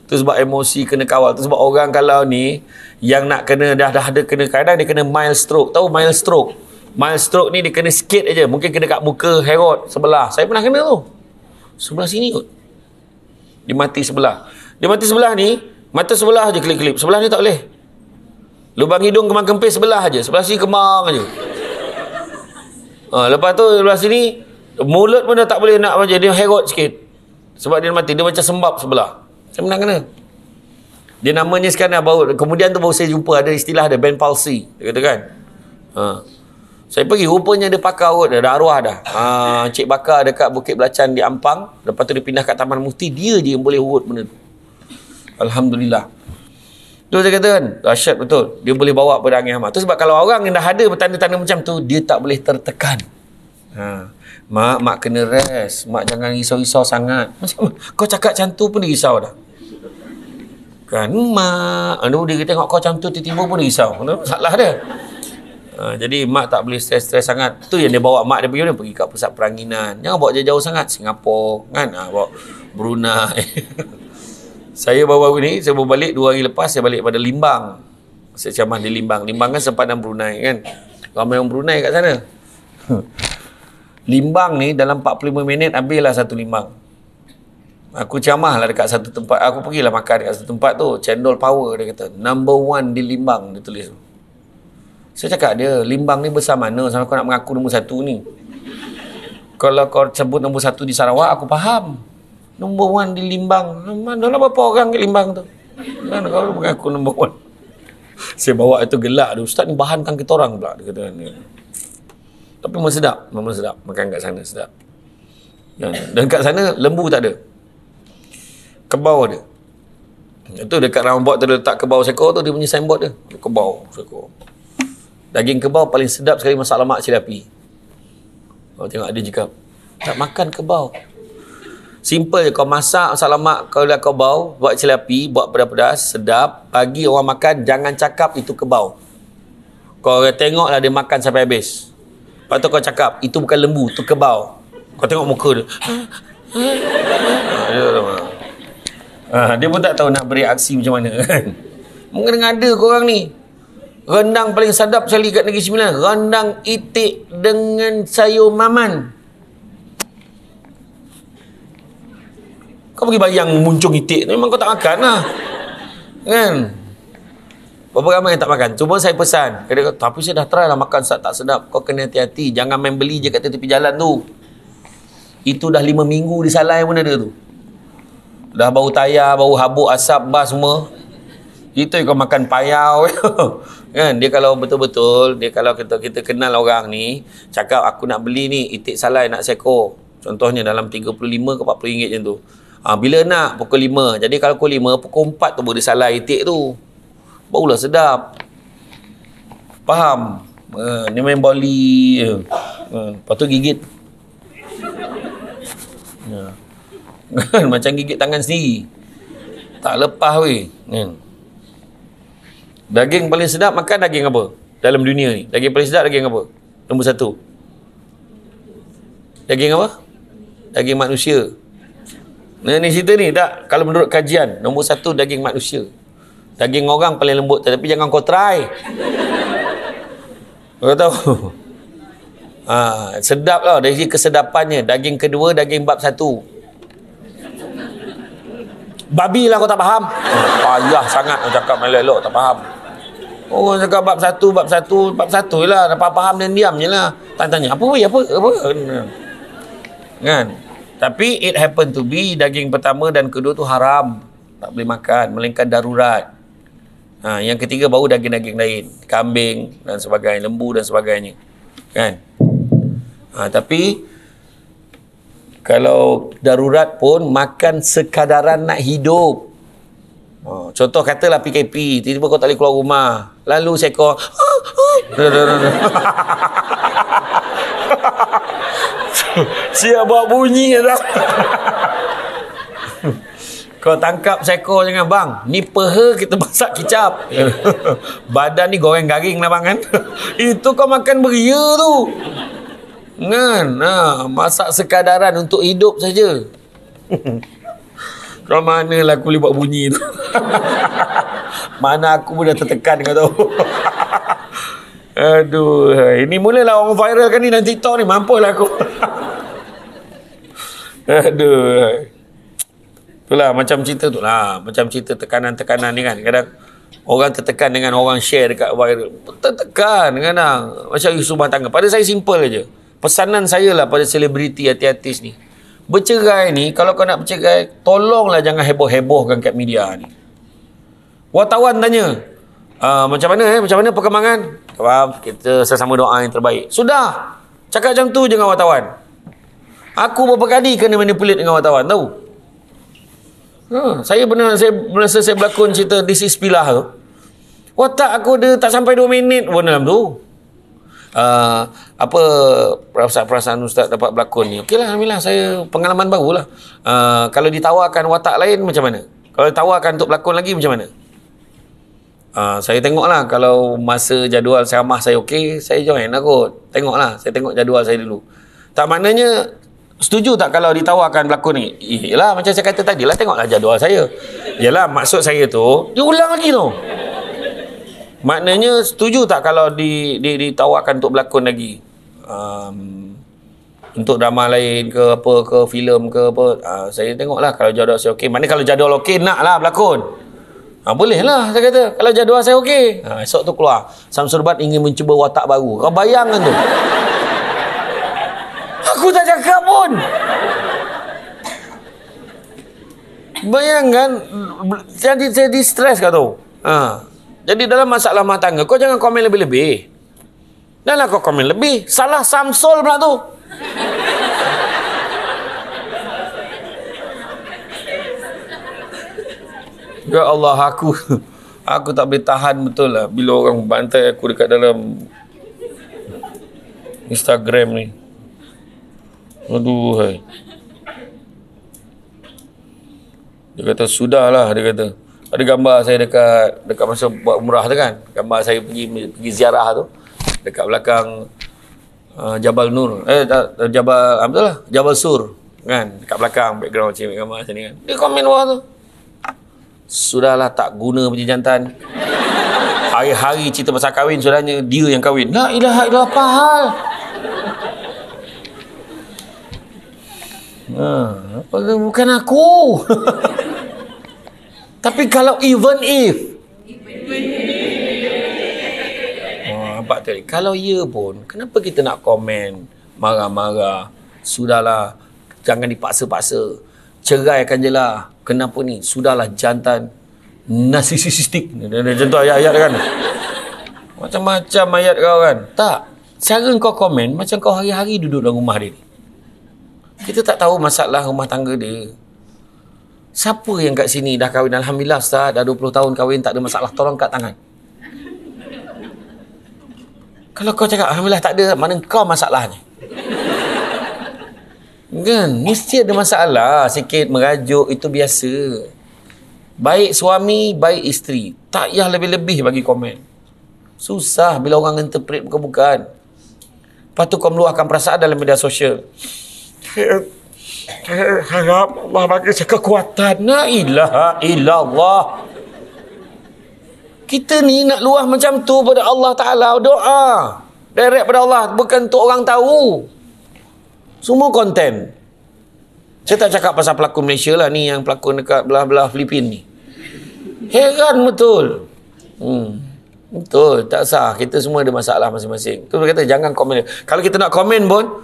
Itu sebab emosi kena kawal. Itu sebab orang kalau ni yang nak kena dah ada kena, kadang dia kena mild stroke. Tahu mild stroke? Mild stroke ni dia kena sikit aja. Mungkin kena kat muka herot sebelah. Saya pernah kena tu. Sebelah sini kot. Dia mati sebelah. Dia mati sebelah ni, mata sebelah aja kelip-kelip. Sebelah ni tak boleh. Lubang hidung kemang kempis sebelah aja. Sebelah sini kemang aja. Lepas tu sebelah sini mulut pun dah tak boleh nak macam dia herot sikit. Sebab dia mati, dia macam sembab sebelah. Saya pernah kena. Dia namanya sekarang baru, kemudian tu baru saya jumpa ada istilah ada band palsy. Dia kata kan. Saya pergi, rupanya dia pakar urut, dah arwah dah. Cik bakar dekat Bukit Belacan di Ampang. Lepas tu dia pindah kat Taman Mufti, dia je yang boleh urut benda tu. Alhamdulillah. Tu saya kata kan, dahsyat betul. Dia boleh bawa pada angin ahmad. Tu sebab kalau orang yang dah ada bertanda-tanda macam tu, dia tak boleh tertekan. Mak kena rest. Mak jangan risau-risau sangat. Macam kau cakap macam tu pun dia risau dah. Kan, mak. Dia tengok kau macam tu, tiba-tiba pun dia risau. Salah dia. Jadi mak tak boleh stres-stres sangat. Tu yang dia bawa mak dia pergi kat pusat peranginan. Jangan bawa jauh-jauh sangat. Singapura kan, bawa Brunei. Saya baru-baru ni, saya baru balik 2 hari lepas, saya balik pada Limbang. Saya ceramah di Limbang. Limbang kan sempadan Brunei kan. Ramai orang Brunei kat sana. Limbang ni dalam 45 minit habislah satu limbang. Aku ceramah lah dekat satu tempat. Aku pergilah makan dekat satu tempat tu. Cendol Power dia kata. Number 1 di Limbang dia tulis. Saya cakap dia, Limbang ni besar mana sampai kau nak mengaku nombor 1 ni? Kalau kau sebut nombor 1 di Sarawak, aku faham. Nombor 1 di Limbang. Mana lah berapa orang ke Limbang tu? Mana kau mengaku nombor 1? Saya bawa itu gelak dia. Ustaz ni bahankan kita orang pula. Dia kata ni. Tapi memang sedap. Memang sedap. Makan kat sana sedap. Dan kat sana lembu tak ada. Kebau ada. Itu dekat roundboard tu dia letak kebau sekor tu, dia punya signboard dia. Kebau sekor. Daging kebau paling sedap sekali masak lemak cili api. Kau tengok ada cakap, tak makan kebau. Simple je, kau masak lemak, kau dah kebau, buat cili api, buat pedas-pedas, sedap. Bagi orang makan, jangan cakap itu kebau. Kau tengoklah dia makan sampai habis. Lepas tu kau cakap, itu bukan lembu, itu kebau. Kau tengok muka dia. Dia pun tak tahu nak bereaksi macam mana kan. Mungkin ada korang ni. Rendang paling sedap sekali kat Negeri Sembilan. Rendang itik dengan sayur maman. Kau pergi bayang muncung itik tu, memang kau tak makan lah. Kan? Berapa ramai yang tak makan? Cuma saya pesan. Dia kata, tapi saya dah try lah makan tak sedap. Kau kena hati-hati. Jangan main beli je kat tepi jalan tu. Itu dah 5 minggu di Salai pun ada tu. Dah bau tayar, bau habuk, asap, bas semua. Itu kau makan payau. Kan? Dia kalau betul-betul, dia kalau kita kenal orang ni, cakap aku nak beli ni, itik Salai nak sekor. Contohnya dalam 35 ke 40 ringgit macam tu. Bila nak? Pukul 5. Jadi kalau pukul 5, pukul 4 tu baru dia Salai itik tu. Barulah sedap. Faham? Ni main boli. Lepas tu gigit. Macam gigit tangan sendiri. Tak lepas weh. Daging paling sedap makan daging apa? Dalam dunia ni. Daging paling sedap daging apa? Nombor 1. Daging apa? Daging manusia. Ni cerita ni tak? Kalau menurut kajian, nombor 1 daging manusia. Daging orang paling lembut, tapi jangan kau try. Kau tahu? Sedap lah dari segi kesedapannya. Daging kedua, daging bab 1. Babi lah kau tak faham. Payah sangat kau cakap elok-elok tak faham. Oh cakap bab 1 je lah. Dapat faham dan diam je lah. Tanya apa weh, apa? Kan? Tapi it happen to be daging pertama dan kedua tu haram. Tak boleh makan, melainkan darurat. Yang ketiga baru daging-daging lain. Kambing dan sebagainya, lembu dan sebagainya. Kan? Tapi kalau darurat pun makan sekadaran nak hidup. Contoh katalah PKP, tiba-tiba kau tak boleh keluar rumah. Lalu seekor siap buat bunyi dah. Kau tangkap seekor jangan bang. Ni peha kita masak kicap. Badan ni goreng garing lah bang kan. Itu kau makan beria tu. Kan? Masak sekadaran untuk hidup saja. Kau manalah aku boleh buat bunyi tu. Mana aku pun dah tertekan kau tahu. Aduh, ini mulalah orang viral kan ni dalam TikTok ni, mampulah aku. Aduh. Itulah macam cerita tu lah, macam cerita tekanan-tekanan ni kan. Kadang orang tertekan dengan orang share dekat viral. Tertekan kadang. Macam isu rumah tangga. Pada saya simple aja. Pesanan saya lah pada selebriti artis ni. Bercerai ni, kalau kau nak bercerai, tolonglah jangan heboh-hebohkan kat media ni. Wartawan tanya, macam mana macam mana perkembangan? Faham? Kita sama doa yang terbaik. Sudah. Cakap macam tu je dengan wartawan. Aku berapa kali kena manipulate dengan wartawan tahu. Saya masa saya berlakon cerita This Is Pilah tu. Watak aku dia tak sampai 2 minit pun dalam tu. Apa perasaan Ustaz dapat berlakon ni? Okeylah, alhamdulillah, saya pengalaman barulah. Kalau ditawarkan watak lain macam mana? Kalau ditawarkan untuk berlakon lagi macam mana? Saya tengoklah kalau masa jadual ceramah saya okey, saya join lah kot. Tengoklah, saya tengok jadual saya dulu. Tak maknanya setuju tak kalau ditawarkan berlakon ni? Yelah, macam saya kata tadi lah, tengoklah jadual saya. Yelah, maksud saya tu dia ulang lagi tu. Maknanya setuju tak kalau ditawarkan untuk berlakon lagi? Untuk drama lain ke apa, ke filem ke apa, saya tengoklah kalau jadual saya okey. Maknanya kalau jadual okey, naklah berlakon. Boleh lah, saya kata. Kalau jadual saya okey. Esok tu keluar, Samsul Bat ingin mencuba watak baru. Kau bayangkan tu. Aku tak cakap pun. Bayangkan, jadi saya di-stress kau tu. Jadi dalam masalah rumah tangga, kau jangan komen lebih-lebih. Janganlah kau komen lebih. Salah Samsul pula tu. Ya Allah, aku tak boleh tahan betul lah bila orang bantai aku dekat dalam Instagram ni. Aduh, hai. Dia kata, sudahlah, dia kata. Ada gambar saya dekat masa buat umrah tu kan. Gambar saya pergi ziarah tu. Dekat belakang Jabal Nur. Jabal, betul lah. Jabal Sur. Kan? Dekat belakang, background cik gambar sini kan. Dia komen bawah tu. Sudahlah, tak guna punya jantan. Hari-hari cerita pasal kahwin, sudahnya dia yang kahwin. La ilaha illallah, apa hal? Bukan aku. Tapi kalau even if nampak tadi, kalau ya pun, kenapa kita nak komen marah-marah? Sudahlah, jangan dipaksa-paksa. Ceraikan je lah. Kenapa ni? Sudahlah, jantan narsisistik. Macam tu ayat-ayat kan. Macam-macam ayat kau kan. Tak, cara kau komen macam kau hari-hari duduk dalam rumah dia ni. Kita tak tahu masalah rumah tangga dia. Siapa yang kat sini dah kahwin? Alhamdulillah Ustaz, dah 20 tahun kahwin, tak ada masalah. Tolong kat tangan. Kalau kau cakap Alhamdulillah tak ada, mana kau masalahnya? Kan? Mesti ada masalah. Sikit merajuk, itu biasa. Baik suami, baik isteri. Tak payah lebih-lebih bagi komen. Susah bila orang interpret bukan-bukan. Lepas tu kau meluahkan perasaan dalam media sosial. Harap Allah bagi saya kekuatan. La ilaha illallah. Kita ni nak luah macam tu pada Allah Ta'ala. Doa direct pada Allah, bukan untuk orang tahu. Semua konten. Saya tak cakap pasal pelakon Malaysia lah ni, yang pelakon dekat belah-belah Filipin ni. Heran betul. Betul, tak sah. Kita semua ada masalah masing-masing. Tu dia kata jangan komen. Kalau kita nak komen pun,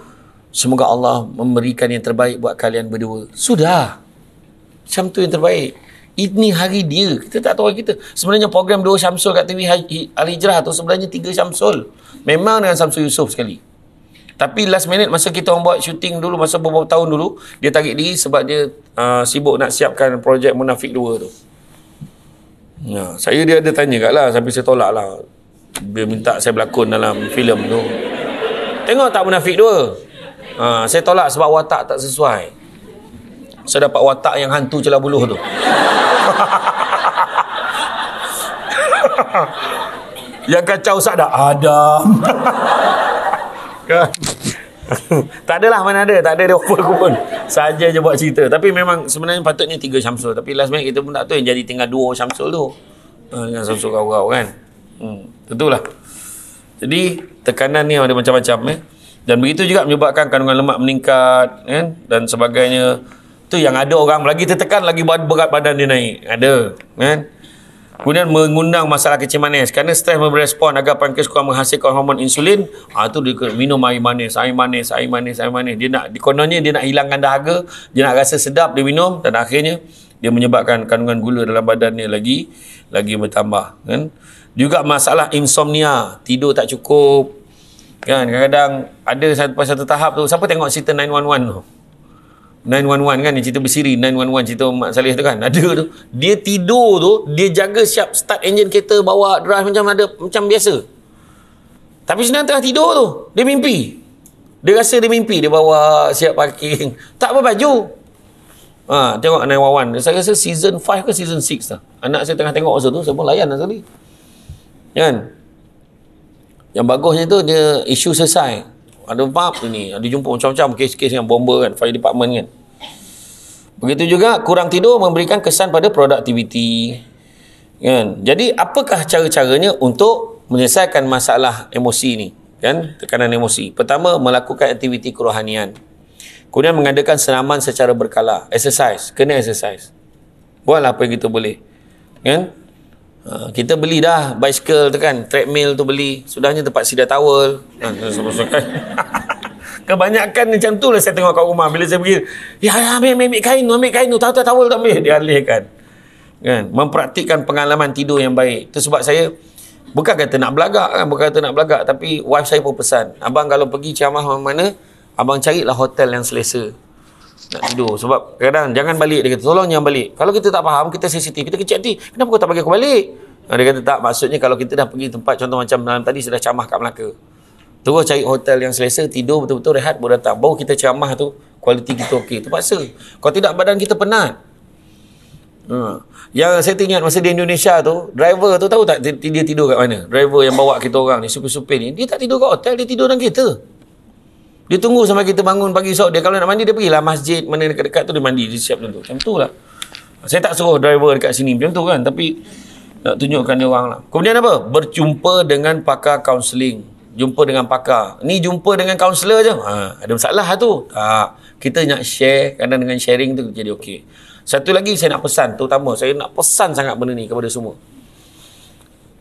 semoga Allah memberikan yang terbaik buat kalian berdua. Sudah. Macam tu yang terbaik. Ini hari dia. Kita tak tahu hari kita. Sebenarnya program 2 Syamsul kat TV Al-Hijrah tu sebenarnya 3 Syamsul. Memang dengan Samsul Yusof sekali. Tapi last minute masa kita orang buat syuting dulu, masa beberapa tahun dulu, dia tarik diri sebab dia sibuk nak siapkan projek Munafik 2 tu. Dia ada tanya kat lah, sampai saya tolak lah. Dia minta saya berlakon dalam filem tu. Tengok tak Munafik 2? Saya tolak sebab watak tak sesuai. Saya dapat watak yang hantu celah buluh tu. Yang kacau Ustaz dah Adam. Kan? Tak adalah, mana ada. Tak ada apa aku pun. Saja je buat cerita. Tapi memang sebenarnya patutnya 3 Syamsul. Tapi last minute kita pun tak tahu yang jadi tinggal 2 Syamsul tu. Dengan Syamsul kau-kau kan. Tentulah. Jadi tekanan ni ada macam-macam. Dan begitu juga menyebabkan kandungan lemak meningkat kan? Dan sebagainya. Tu yang ada orang lagi tertekan, lagi berat badan dia naik. Ada kan? Kemudian mengundang masalah kencing manis. Kerana stres merespon agar pankreas kurang menghasilkan hormon insulin. Tu dia minum air manis. Dia nak, kononnya dia nak hilangkan dahaga, dia nak rasa sedap, dia minum, dan akhirnya dia menyebabkan kandungan gula dalam badan dia lagi bertambah kan. Juga masalah insomnia, tidur tak cukup kan. Kadang-kadang ada satu tahap tu. Siapa tengok cerita 911 tu? 911 kan, cerita bersiri 911, cerita Mak Saleh tu kan, ada tu. Dia tidur tu, dia jaga siap start enjin kereta, bawa drive macam biasa. Tapi sebenarnya tengah tidur tu, dia mimpi. Dia rasa dia mimpi, dia bawa siap parking, tak berbaju. Tengok 911. Saya rasa season 5 ke season 6 lah. Anak saya tengah tengok masa tu, saya pun layan lah sekali. Kan? Yang bagusnya tu, dia isu selesai. Ada bab ni, ada jumpa macam-macam kes-kes yang bomba kan, fire department kan. Begitu juga kurang tidur memberikan kesan pada produktiviti Kan? Jadi apakah cara-caranya untuk menyelesaikan masalah emosi ni? Kan? Tekanan emosi. Pertama, melakukan aktiviti kerohanian. Kemudian mengadakan senaman secara berkala. Exercise. Kena exercise. Buatlah apa yang kita boleh. Kan? Kita beli dah bicycle tu kan, treadmill tu beli. Sudahnya tempat sidai towel. Kebanyakan macam tu lah saya tengok kat rumah. Bila saya pergi, ambil kain tu, towel tu ambil. Dia alihkan. Kan? Mempraktikkan pengalaman tidur yang baik. Itu sebab saya bukan kata nak belagak kan, tapi wife saya pun pesan, abang kalau pergi ceramah mana-mana, abang carilah hotel yang selesa nak tidur. Sebab kadang jangan balik, dia kata tolong jangan balik. Kalau kita tak faham, kita sensitif, kita kecil hati, kenapa kau tak bagi aku balik? Dia kata tak, maksudnya kalau kita dah pergi tempat contoh macam malam tadi sudah ceramah kat Melaka, terus cari hotel yang selesa, tidur betul-betul rehat, baru datang, baru kita ceramah tu kualiti kita okey. Terpaksa, kalau tidak badan kita penat. Yang saya ingat masa di Indonesia tu, driver tu tahu tak dia tidur kat mana? Driver yang bawa kita orang ni, supir-supir ni, dia tak tidur kat hotel, dia tidur dalam kereta. Dia tunggu sampai kita bangun pagi esok. Dia kalau nak mandi, dia pergilah masjid mana dekat-dekat tu, dia mandi, dia siap macam tu. Macam tu lah. Saya tak suruh driver dekat sini macam tu kan, tapi nak tunjukkan dia orang lah. Kemudian apa? Berjumpa dengan pakar kaunseling. Jumpa dengan pakar. Ni jumpa dengan kaunselor je. Ada masalah tu. Tak. Kita nak share, kadang dengan sharing tu jadi okey. Satu lagi saya nak pesan, terutama saya nak pesan sangat benda ni kepada semua.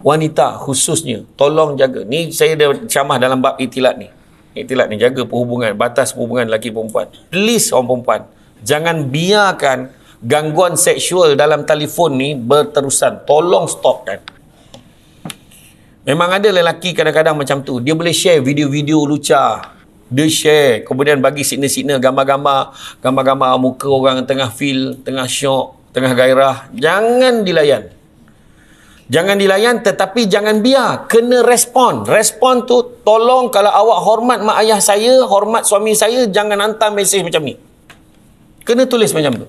Wanita khususnya, tolong jaga. Ni saya dah ceramah dalam bab itilat ni. Itilat ni, jaga perhubungan, batas perhubungan lelaki perempuan. Please orang perempuan, jangan biarkan gangguan seksual dalam telefon ni berterusan. Tolong stopkan. Memang ada lelaki kadang-kadang macam tu. Dia boleh share video-video lucah. Dia share, kemudian bagi signal-signal, gambar-gambar muka orang tengah feel, tengah syok, tengah gairah. Jangan dilayan. Jangan dilayan, tetapi jangan biar. Kena respon. Respon tu, tolong kalau awak hormat mak ayah saya, hormat suami saya, jangan hantar mesej macam ni. Kena tulis macam tu.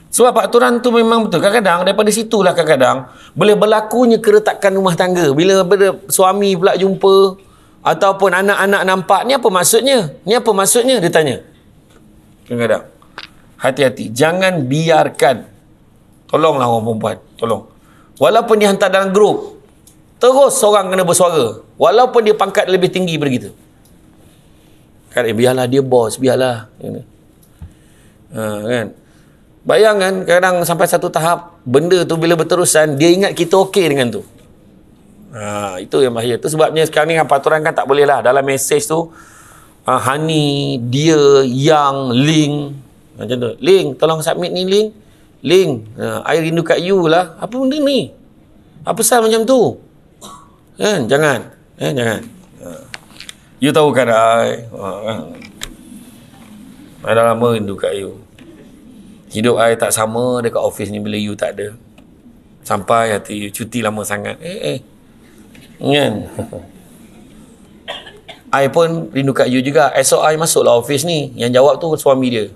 Sebab peraturan tu memang betul. Kadang-kadang daripada situlah kadang-kadang boleh berlakunya keretakan rumah tangga. Bila suami pula jumpa ataupun anak-anak nampak, ni apa maksudnya? Ni apa maksudnya? Dia tanya. Kadang-kadang. Hati-hati. Jangan biarkan. Tolonglah orang perempuan. Tolong. Walaupun dia hantar dalam grup, terus seorang kena bersuara. Walaupun dia pangkat lebih tinggi daripada kita. Kan, biarlah dia bos, biarlah. Kan? Bayangkan kadang sampai satu tahap, benda tu bila berterusan, dia ingat kita okey dengan tu. Itu yang bahaya. Itu sebabnya sekarang ni peraturan kan tak boleh lah. Dalam mesej tu, honey, dia, yang, link. Macam tu. Link, tolong submit ni link. Link, I rindu kat you lah. Apa benda ni? Apa pasal macam tu? Kan? Jangan. Jangan. You tahu kan I? Dah lama rindu kat you. Hidup I tak sama dekat office ni bila you tak ada. Sampai hati you cuti lama sangat. Kan? I pun rindu kat you juga. Esok I masuklah office ni. Yang jawab tu suami dia.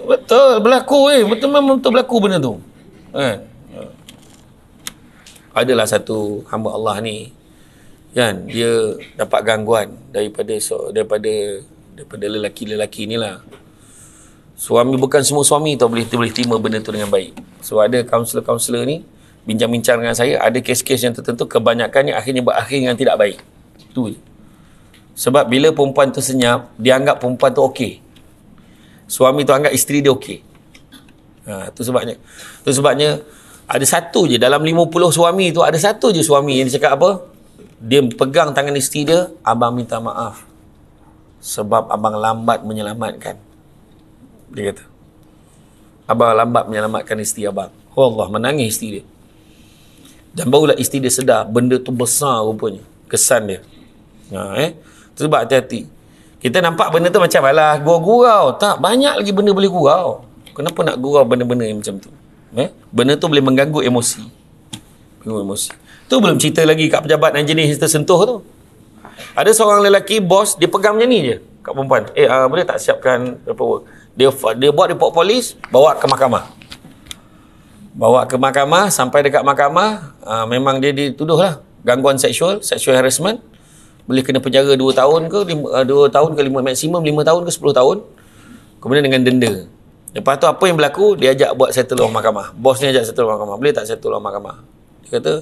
Betul, berlaku memang betul berlaku benda tu. Kan? Adalah satu hamba Allah ni, kan, dia dapat gangguan daripada lelaki-lelaki ni lah. Suami, bukan semua suami tu boleh terima benda tu dengan baik. So ada kaunselor-kaunselor ni bincang-bincang dengan saya, ada kes-kes yang tertentu kebanyakannya akhirnya berakhir dengan tidak baik. Itu. Sebab bila perempuan tu senyap, dia anggap perempuan tu okey. Suami tu anggap isteri dia okey. Itu sebabnya ada satu je dalam 50 suami tu, ada satu je suami yang dia cakap apa? Dia pegang tangan isteri dia, abang minta maaf sebab abang lambat menyelamatkan. Dia kata, abang lambat menyelamatkan isteri abang. Allah, menangis isteri dia. Dan barulah isteri dia sedar benda tu besar rupanya kesan dia. Sebab hati-hati. Kita nampak benda tu macam alah gurau-gurau. Tak, banyak lagi benda boleh gurau. Kenapa nak gurau benda-benda yang macam tu? Benda tu boleh mengganggu emosi. Tu belum cerita lagi kat pejabat dan jenis tersentuh tu. Ada seorang lelaki, bos, dia pegang macam ni je kat perempuan. Boleh tak siapkan paperwork? Dia buat report polis, bawa ke mahkamah. Bawa ke mahkamah, sampai dekat mahkamah, memang dia dituduh lah gangguan sexual harassment. Boleh kena penjara 2 tahun ke 5 tahun ke maksimum 5 tahun ke 10 tahun. Kemudian dengan denda. Lepas tu apa yang berlaku? Dia ajak buat settle law mahkamah. Bos ni ajak settle law mahkamah. Boleh tak settle law mahkamah? Dia kata,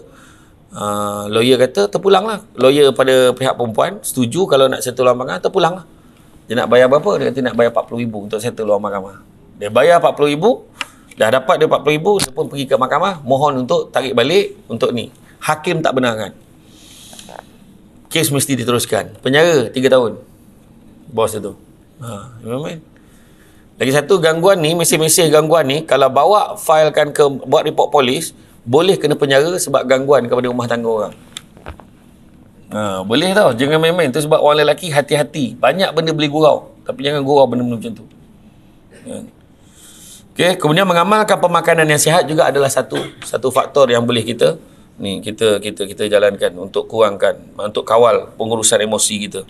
lawyer kata terpulang lah. Lawyer pada pihak perempuan setuju kalau nak settle law mahkamah, terpulang lah. Dia nak bayar berapa? Dia kata nak bayar RM40,000 untuk settle law mahkamah. Dia bayar RM40,000, dah dapat dia RM40,000, dia pun pergi ke mahkamah, mohon untuk tarik balik untuk ni. Hakim tak benarkan. Kes mesti diteruskan. Penjara 3 tahun. Bos itu. Lagi satu, gangguan ni, mesej-mesej gangguan ni, kalau bawa filekan ke, buat report polis, boleh kena penjara sebab gangguan kepada rumah tangga orang. Boleh tau. Jangan main-main. Tu sebab orang lelaki hati-hati. Banyak benda boleh gurau. Tapi jangan gurau benda-benda macam tu. Okay. Kemudian mengamalkan pemakanan yang sihat juga adalah satu faktor yang boleh kita jalankan untuk kurangkan, untuk kawal pengurusan emosi kita.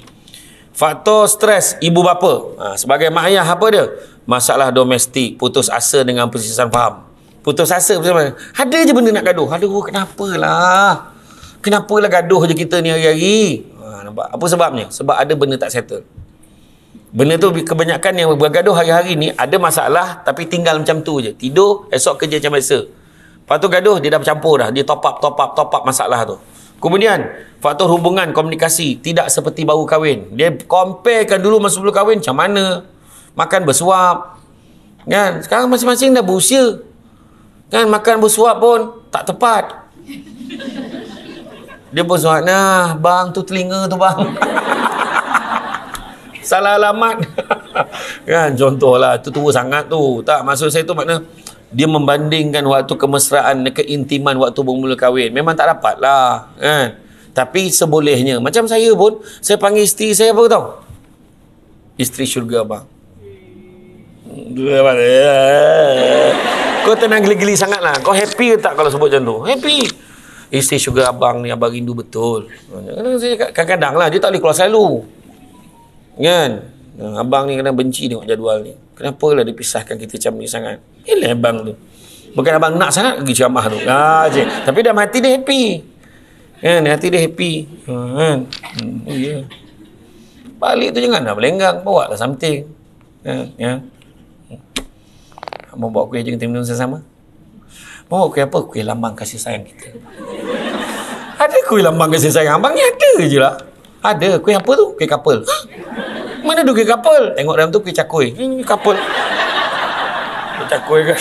Faktor stres ibu bapa. Sebagai mak ayah, apa dia? Masalah domestik, putus asa dengan persisahan faham. Putus asa bersama. Ada je benda nak gaduh. Aduh, Kenapalah gaduh je kita ni hari-hari. Nampak? Apa sebabnya? Sebab ada benda tak settle. Benda tu kebanyakan yang bergaduh hari-hari ni ada masalah tapi tinggal macam tu je. Tidur, esok kerja macam biasa. Lepas tu gaduh, dia dah bercampur dah. Dia top up masalah tu. Kemudian, faktor hubungan, komunikasi. Tidak seperti baru kahwin. Dia comparekan dulu masa sebelum kahwin. Macam mana? Makan bersuap. Kan? Sekarang masing-masing dah berusia. Kan? Makan bersuap pun tak tepat. Dia bersuap, nah bang tu telinga tu bang. Salah alamat. Kan? Contohlah, tu tua sangat tu. Tak, maksud saya tu makna dia membandingkan waktu kemesraan, keintiman waktu bermula kahwin. Memang tak dapat lah. Kan? Tapi sebolehnya. Macam saya pun, saya panggil isteri saya apa tau? Isteri syurga bang. Kau tenang geli-geli sangat lah. Kau happy ke tak kalau sebut macam tu? Happy. Isteri syurga abang ni, abang rindu betul. Kadang-kadang lah, dia tak boleh keluar selalu. Kan? Abang ni kadang benci tengok jadual ni. Kenapa lah dipisahkan kita macam ni sangat? Yelah abang tu. Bukan abang nak sangat pergi ceramah tu. Tapi dalam hati dia happy. Kan? Hati dia happy. Kan? Yeah. Balik tu jangan dah melenggang. Bawa lah something. Ya. Mau bawa kuih je kita minum sama-sama. Mau kuih apa? Kuih lambang kasih sayang kita. Ada kuih lambang kasih sayang abang ni, ada je lah. Ada. Kuih apa tu? Kuih kapal. Mana ada kuih kapal? Tengok dalam tu kuih cakui. Ini kapal. Kuih cakui kan.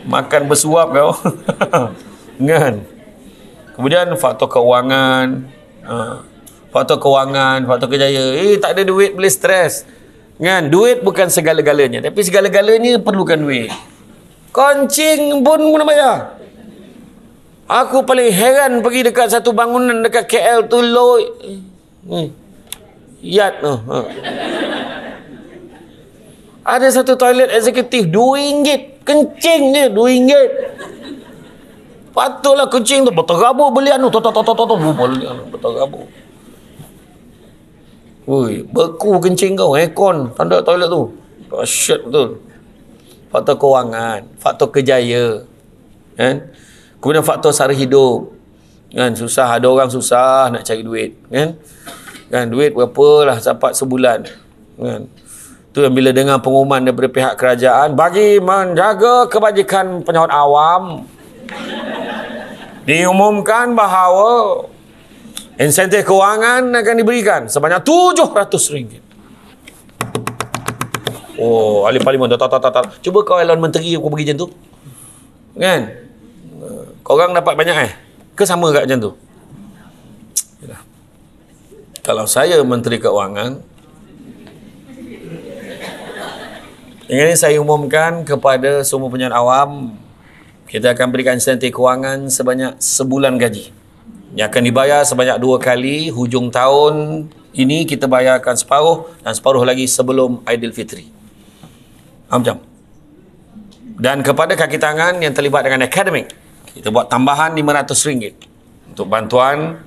Makan bersuap kau. Kan? Kemudian faktor kewangan. Faktor kejayaan. Tak ada duit boleh stres. Kan? Duit bukan segala-galanya. Tapi segala-galanya perlukan duit. Kencing pun nak bayar. Aku paling heran pergi dekat satu bangunan dekat KL tu Yat tu. Ada satu toilet eksekutif RM2. Kencing je RM2. Patutlah kencing tu berterabur belian tu. Berterabur. Woi, beku kencing kau, aircon tanda toilet tu. Dahsyat betul. Faktor kewangan, faktor kejaya. Kan? Kemudian faktor sara hidup. Kan, susah, ada orang susah nak cari duit, kan? Kan duit berapa lah dapat sebulan. Kan? Tu yang bila dengar pengumuman daripada pihak kerajaan bagi menjaga kebajikan penyaut awam, diumumkan bahawa insentif kewangan akan diberikan sebanyak RM700. Oh, ahli parlimen tak. Cuba kau elon menteri aku pergi macam tu. Kan? Korang dapat banyak ke sama kat macam tu? Yalah. Kalau saya menteri keuangan, ini saya umumkan kepada semua penyaut awam, kita akan berikan insentif kewangan sebanyak sebulan gaji. Yang akan dibayar sebanyak 2 kali. Hujung tahun ini kita bayarkan separuh dan separuh lagi sebelum Aidilfitri. Macam. Dan kepada kaki tangan yang terlibat dengan akademik, kita buat tambahan RM500 untuk bantuan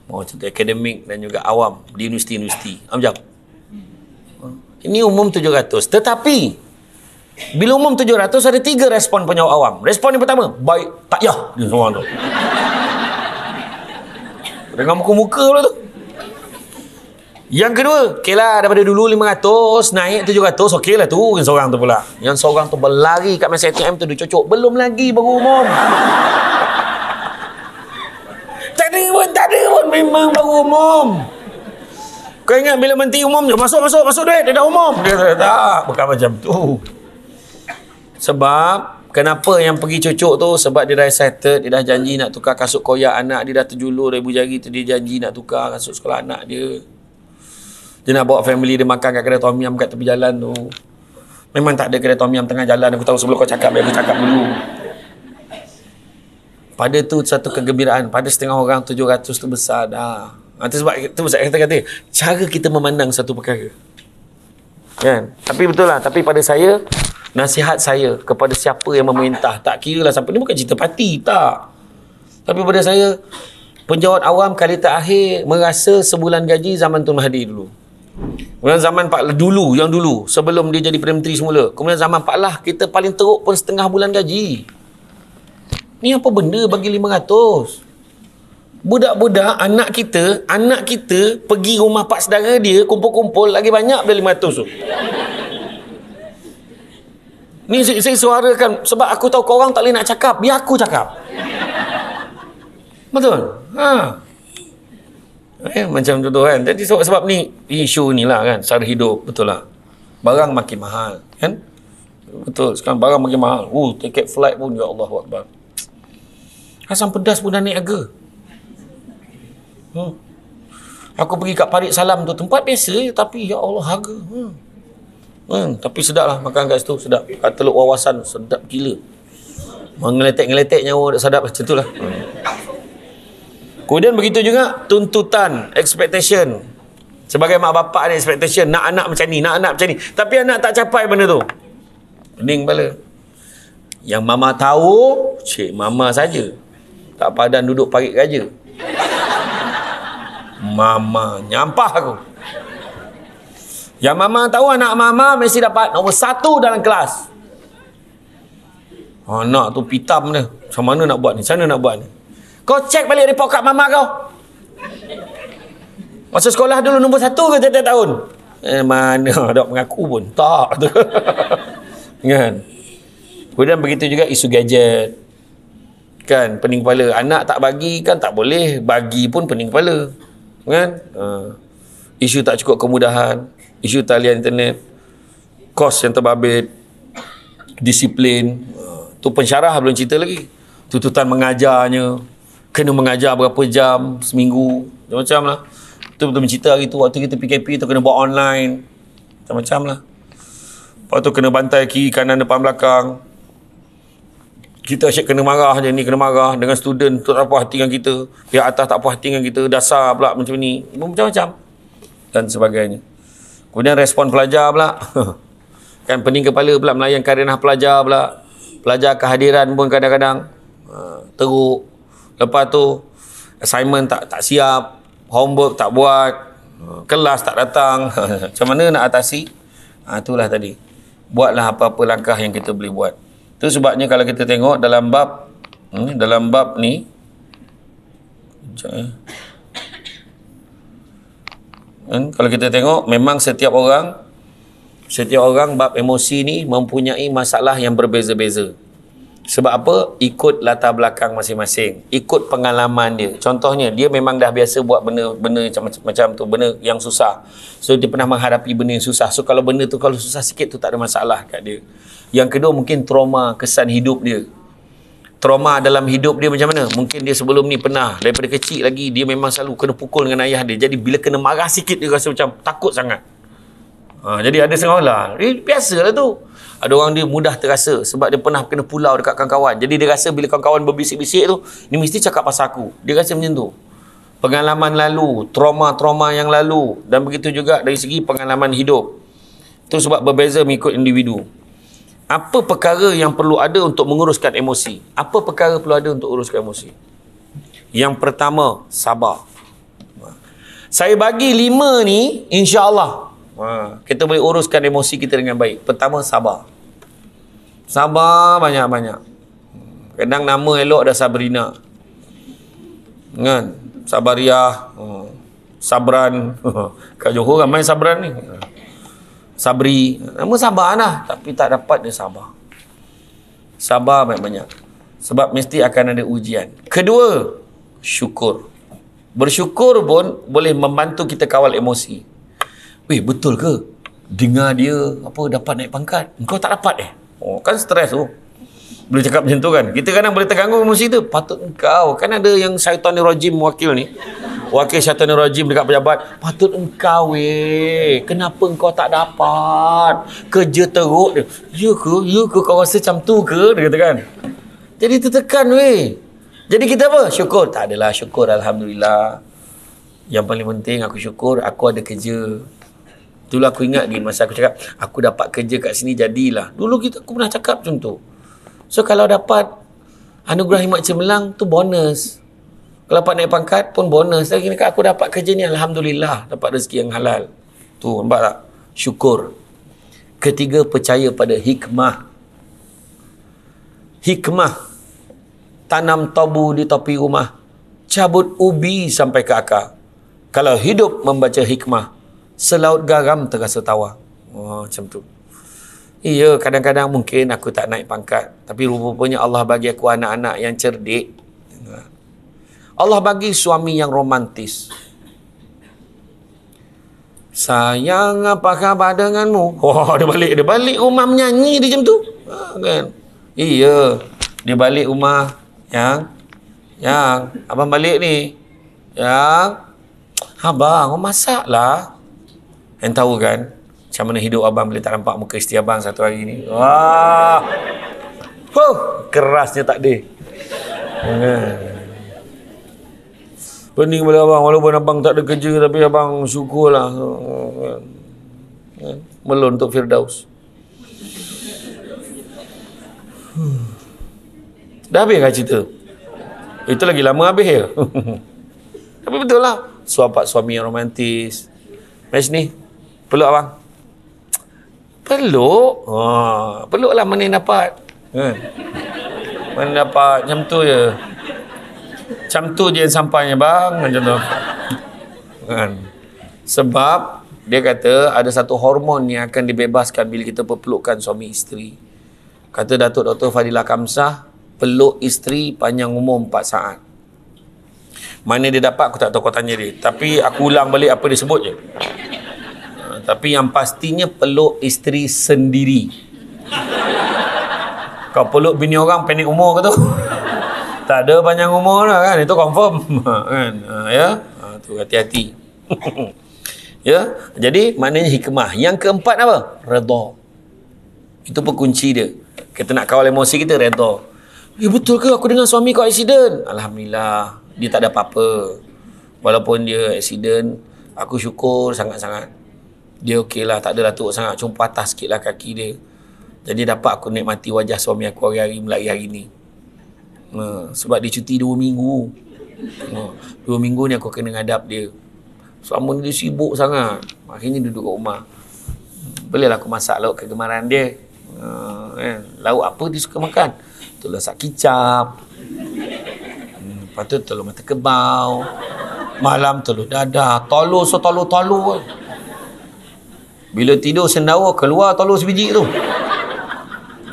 contoh akademik dan juga awam di universiti-universiti. Macam. Ini umum 700. Tetapi bila umum 700 ada 3 respon penyaut awam. Respon yang pertama, baik, tak yah dia semua tu. Dengan muka-muka pula tu. Yang kedua, okey lah, daripada dulu 500 naik 700, okey lah tu yang seorang tu pula. Yang seorang tu berlari kat mesin ATM tu, dia cocok, belum lagi baru umum. Tak ada pun, memang baru umum. Kau ingat bila menteri umum je, masuk duit, dia dah umum. Dia tak, bukan macam tu. Sebab kenapa yang pergi cucuk tu? Sebab dia dah excited, dia dah janji nak tukar kasut koyak anak dia, dah terjulur ibu jari tu, dia janji nak tukar kasut sekolah anak dia. Dia nak bawa family dia makan kat kedai tom yum kat tepi jalan tu. Memang tak ada kedai tom yum tengah jalan, aku tahu sebelum kau cakap, biar aku cakap dulu. Pada tu satu kegembiraan, pada setengah orang 700 tu besar dah. Itu sebab itu saya kata cara kita memandang satu perkara. Kan? Tapi betul lah, tapi pada saya, nasihat saya kepada siapa yang memerintah, tak kira lah siapa, ni bukan cerita parti, tak. Tapi pada saya, penjawat awam kali terakhir merasa sebulan gaji zaman Tun Mahathir dulu. Kemudian zaman Pak dulu, yang dulu, sebelum dia jadi Perdana Menteri semula. Kemudian zaman Pak Lah, kita paling teruk pun setengah bulan gaji. Ni apa benda bagi 500? Budak-budak, anak kita pergi rumah pak saudara dia, kumpul-kumpul, lagi banyak dari 500 tu. Ni saya suarakan, sebab aku tahu korang tak boleh nak cakap, biar aku cakap. Betul? Macam tu kan. Jadi sebab ni isu ni lah kan, cara hidup, betul lah. Barang makin mahal kan. Betul, sekarang barang makin mahal. Tiket flight pun, ya Allahu Akbar. Asam pedas pun dah naik harga. Aku pergi kat Parit Salam tu, tempat biasa tapi ya Allah harga. Tapi sedap lah makan kat situ, sedap. Kat Teluk Wawasan, sedap gila. Mengeletek-ngeletek nyawa, sedap macam tu lah. Kemudian begitu juga tuntutan, expectation. Sebagai mak bapak ada expectation, nak anak macam ni, nak anak macam ni. Tapi anak tak capai benda tu, pening kepala. Yang mama tahu, cik mama saja. Tak padan duduk parit raja. Mama nyampah aku. Yang mama tahu, anak mama mesti dapat nombor 1 dalam kelas. Anak tu pitam dia. Macam mana nak buat ni? Macam mana nak buat ni? Kau cek balik report kad mama kau. Masa sekolah dulu nombor 1 ke tiap-tiap tahun? Mana ada mengaku pun. Tak. Kan? Kemudian begitu juga isu gadget. Kan? Pening kepala. Anak tak bagi kan tak boleh. Bagi pun pening kepala. Kan? Isu tak cukup kemudahan. Isu talian internet. Kos yang terbabit. Disiplin. Tu pensyarah belum cerita lagi. Tuntutan mengajarnya. Kena mengajar berapa jam seminggu, macam-macam lah. Itu betul mencerita hari tu, waktu kita PKP tu kena buat online, macam-macam lah. Lepas tu kena bantai kiri kanan depan belakang. Kita asyik kena marah je ni, kena marah dengan student tu tak puas hati dengan kita, pihak atas tak puas hati dengan kita, dasar pula macam ni, macam-macam dan sebagainya. Kemudian respon pelajar pula kan pening kepala pula, melayankan ranah pelajar pula. Pelajar kehadiran pun kadang-kadang teruk. Lepas tu assignment tak siap, homework tak buat, kelas tak datang. Macam mana nak atasi? Itulah tadi. Buatlah apa-apa langkah yang kita boleh buat. Itu sebabnya kalau kita tengok dalam bab ni kalau kita tengok, memang setiap orang bab emosi ni mempunyai masalah yang berbeza-beza. Sebab apa? Ikut latar belakang masing-masing, ikut pengalaman dia. Contohnya, dia memang dah biasa buat benda macam tu, benda yang susah. So dia pernah menghadapi benda yang susah. So kalau benda tu kalau susah sikit tu tak ada masalah kat dia. Yang kedua, mungkin trauma kesan hidup dia. Trauma dalam hidup dia macam mana? Mungkin dia sebelum ni pernah, daripada kecil lagi dia memang selalu kena pukul dengan ayah dia. Jadi bila kena marah sikit dia rasa macam takut sangat. Jadi ada setengah orang lah, biasalah tu. Ada orang dia mudah terasa sebab dia pernah kena pulau dekat kawan-kawan. Jadi dia rasa bila kawan-kawan berbisik-bisik tu, ni mesti cakap pasal aku. Dia rasa macam tu. Pengalaman lalu, trauma-trauma yang lalu, dan begitu juga dari segi pengalaman hidup. Itu sebab berbeza mengikut individu. Apa perkara yang perlu ada untuk menguruskan emosi? Apa perkara perlu ada untuk uruskan emosi? Yang pertama, sabar. Saya bagi 5 ni, insya-Allah kita boleh uruskan emosi kita dengan baik. Pertama, sabar. Sabar banyak-banyak. Kadang nama elok dah Sabrina, kan? Sabariah. Sabran. Kat Johor ramai Sabran ni. Sabri. Nama sabar lah. Tapi tak dapat dia sabar. Sabar banyak-banyak. Sebab mesti akan ada ujian. Kedua, syukur. Bersyukur pun boleh membantu kita kawal emosi. Weh, betul ke? Dengar dia dapat naik pangkat. Engkau tak dapat kan stres tu. Boleh cakap macam tu kan. Kita kadang boleh terganggu emosi tu. Patut engkau. Kan ada yang syaitanir rajim wakil ni. Wakil syaitanir rajim dekat pejabat. Patut engkau kenapa engkau tak dapat? Kerja teruk dia. Ya ke kau rasa macam tu ke? Dia kata kan. Jadi tertekan Jadi kita apa? Syukur. Tak adalah syukur. Alhamdulillah. Yang paling penting aku syukur aku ada kerja. Dulu aku ingat masa aku cakap aku dapat kerja kat sini jadilah. Dulu aku pernah cakap macam tu. So kalau dapat anugerah Hikmat Cemerlang tu bonus. Kalau dapat naik pangkat pun bonus. Lagi aku dapat kerja ni alhamdulillah, dapat rezeki yang halal. Tu nampak tak? Syukur. Ketiga, percaya pada hikmah. Hikmah. Tanam tabu di topi rumah. Cabut ubi sampai ke akar. Kalau hidup membaca hikmah, selaut garam terasa tawar. Macam tu. Iya, kadang-kadang mungkin aku tak naik pangkat. Tapi rupanya Allah bagi aku anak-anak yang cerdik. Allah bagi suami yang romantis. Sayang, apa khabar denganmu? Dia balik rumah menyanyi dia macam tu. Kan? Iya, dia balik rumah yang abang balik ni. Yang abang, masak lah. Yang tahu kan macam mana hidup abang boleh tak nampak muka isteri abang satu hari ni. Wah. Kerasnya tak ada. Pening pada abang. Walaupun abang tak ada kerja, tapi abang syukurlah. Melon untuk Firdaus. Dah habis kan cerita? Itu lagi lama habis ya? Tapi betul lah. Suami yang romantis. Macam ni. Peluk abang. Peluk? Peluk lah mana yang dapat. Mana dapat. Macam tu je. Macam tu je yang sampainya bang. Macam tu. Sebab dia kata ada satu hormon yang akan dibebaskan bila kita berpelukan suami isteri. Kata Datuk Dr. Fadilah Kamsah, peluk isteri panjang umur 4 saat. Mana dia dapat aku tak tahu, kau tanya dia. Tapi aku ulang balik apa dia sebut je. Tapi yang pastinya peluk isteri sendiri. Kau peluk bini orang pendek umur ke tu? Tak ada panjang umur lah kan. Itu confirm. Kan? Ya? Tu hati-hati. Ya? Jadi maknanya hikmah. Yang keempat apa? Redha. Itu pun kunci dia. Kita nak kawal emosi kita, redha. Betul ke aku dengan suami kau aksiden? Alhamdulillah. Dia tak ada apa-apa. Walaupun dia aksiden, aku syukur sangat-sangat. Dia okey lah, tak adalah teruk sangat. Cuma patah sikit lah kaki dia. Jadi dapat aku nikmati wajah suami aku hari-hari mulai hari ni. Sebab dia cuti 2 minggu. 2 minggu ni aku kena ngadap dia. Selama ni dia sibuk sangat. Akhirnya duduk kat rumah. Bolehlah aku masak lauk kegemaran dia. Lauk apa dia suka makan? Telur sak kicap. Lepas tu telur mata kebau. Malam telur dadah. Telur tolur. Bila tidur sendawa keluar telur sebiji tu.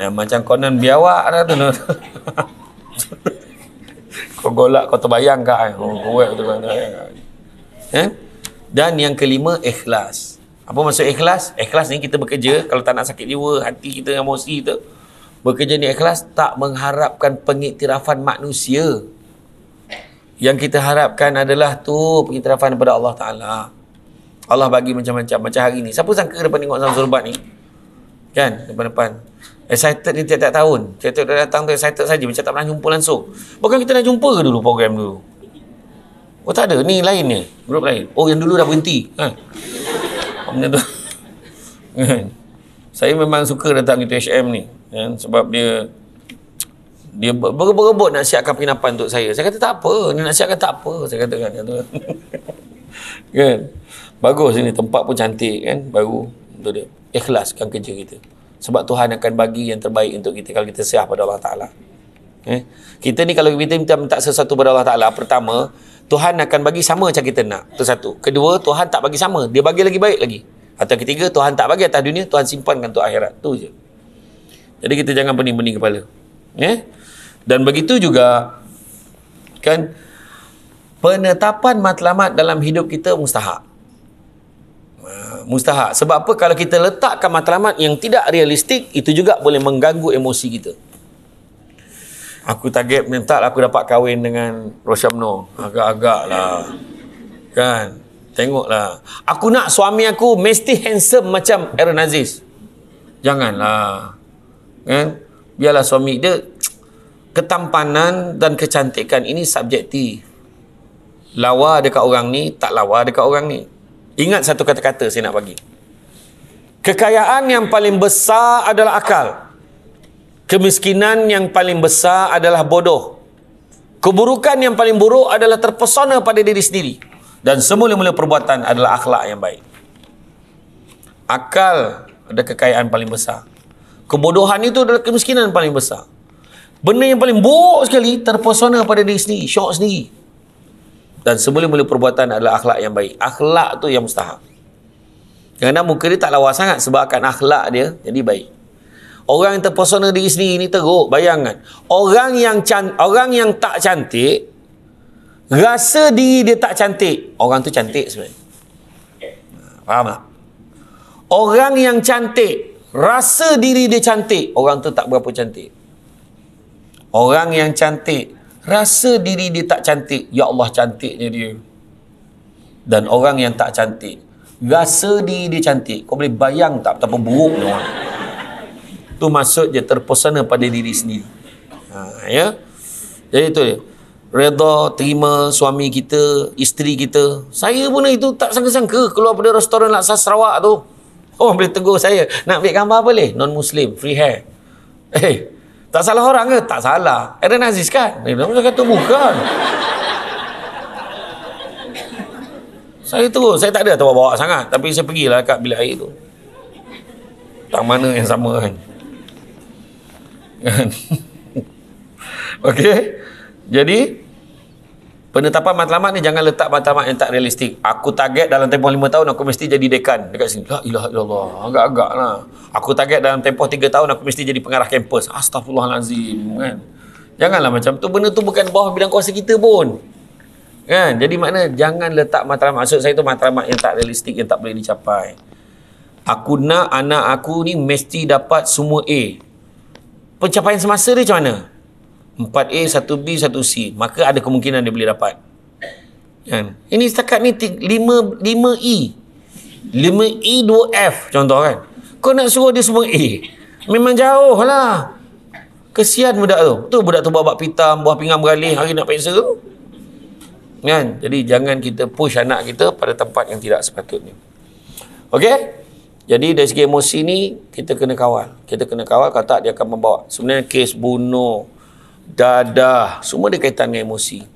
Dan macam konon biawak dah tu. Kau golak kau terbayang kan. Korek tu kan. Dan yang kelima, ikhlas. Apa maksud ikhlas? Ikhlas ni kita bekerja kalau tak nak sakit jiwa, hati kita, emosi kita. Bekerja ni ikhlas, tak mengharapkan pengiktirafan manusia. Yang kita harapkan adalah tu pengiktirafan daripada Allah Ta'ala. Allah bagi macam-macam. Macam hari ni. Siapa sangka depan tengok Samsul Bat ni? Kan? Depan-depan. Excited ni tiap-tiap tahun. Tiap-tiap dah datang tu excited saja. Macam tak pernah jumpa langsung. Bukan kita dah jumpa ke dulu program dulu? Oh tak ada. Ni lain ni. Grup lain. Oh yang dulu dah berhenti. Macam tu. Saya memang suka datang ke THM ni. Kan? Sebab dia berebut-rebut nak siapkan penginapan untuk saya. Saya kata tak apa. Ni nak siapkan tak apa. Saya kata kan. Kan? Bagus ni. Tempat pun cantik kan. Baru. Untuk dia. Ikhlaskan kerja kita. Sebab Tuhan akan bagi yang terbaik untuk kita kalau kita serah pada Allah Ta'ala. Kita ni kalau kita minta sesuatu kepada Allah Ta'ala, pertama, Tuhan akan bagi sama macam kita nak. Itu satu. Kedua, Tuhan tak bagi sama. Dia bagi lagi baik lagi. Atau ketiga, Tuhan tak bagi atas dunia, Tuhan simpankan untuk akhirat. Tu je. Jadi kita jangan pening-pening kepala. Dan begitu juga, kan, penetapan matlamat dalam hidup kita mustahak. Mustahak. Sebab apa? Kalau kita letakkan matlamat yang tidak realistik, itu juga boleh mengganggu emosi kita. Aku target minta aku dapat kahwin dengan Rosyamno. Agak-agak lah. Kan? Tengoklah. Aku nak suami aku mesti handsome macam Aaron Aziz. Janganlah. Kan? Biarlah suami dia. Ketampanan dan kecantikan ini subjektif. Lawa dekat orang ni, tak lawa dekat orang ni. Ingat satu kata-kata saya nak bagi. Kekayaan yang paling besar adalah akal. Kemiskinan yang paling besar adalah bodoh. Keburukan yang paling buruk adalah terpesona pada diri sendiri. Dan semula-mula perbuatan adalah akhlak yang baik. Akal ada kekayaan paling besar. Kebodohan itu adalah kemiskinan yang paling besar. Benda yang paling buruk sekali, terpesona pada diri sendiri, syok sendiri. Dan semula-mula perbuatan adalah akhlak yang baik. Akhlak tu yang mustahak. Kerana muka dia tak lawa sangat sebabkan akhlak dia jadi baik. Orang yang terpesona diri sendiri ni teruk. Bayangkan. Orang yang tak cantik, rasa diri dia tak cantik. Orang tu cantik sebenarnya. Faham tak? Orang yang cantik, rasa diri dia cantik. Orang tu tak berapa cantik. Orang yang cantik, rasa diri dia tak cantik. Ya Allah, cantiknya dia. Dan orang yang tak cantik, rasa diri dia cantik. Kau boleh bayang tak betapa buruk dia orang. Tu maksud dia terpesona pada diri sendiri. Ya. Jadi tu dia. Redha terima suami kita, isteri kita. Saya pun itu tak sangka-sangka keluar pada restoran Laksa Sarawak tu. Orang boleh tegur saya, nak ambil gambar boleh? Non-Muslim, free hair. Tak salah orang ke? Tak salah. Aaron Aziz kan? Dia kata bukan. Saya terus, saya tak ada bawa sangat. Tapi saya pergilah kat bilik air tu. Tak mana yang sama kan? Okey. Jadi penetapan matlamat ni jangan letak matlamat yang tak realistik. Aku target dalam tempoh 5 tahun aku mesti jadi dekan dekat sini. La ilaha illallah. Agak-agak lah. Aku target dalam tempoh 3 tahun aku mesti jadi pengarah kampus. Astaghfirullahalazim, kan? Janganlah macam tu. Benda tu bukan bawah bidang kuasa kita pun. Kan? Jadi makna jangan letak matlamat. Maksud saya tu matlamat yang tak realistik, yang tak boleh dicapai. Aku nak anak aku ni mesti dapat semua A. Pencapaian semasa dia macam mana? 4A, 1B, 1C. Maka ada kemungkinan dia boleh dapat. Kan? Ini setakat ni 5E. 5E, 2F contoh kan. Kau nak suruh dia semua A. Memang jauh lah. Kesian budak tu. Tu budak tu buat pitam, buah pinggang beralih, hari nak peksa tu. Kan? Jadi jangan kita push anak kita pada tempat yang tidak sepatutnya. Okey? Jadi dari segi emosi ni, kita kena kawal. Kita kena kawal, kalau tak dia akan membawa. Sebenarnya kes bunuh, dadah, semua ada kaitan dengan emosi.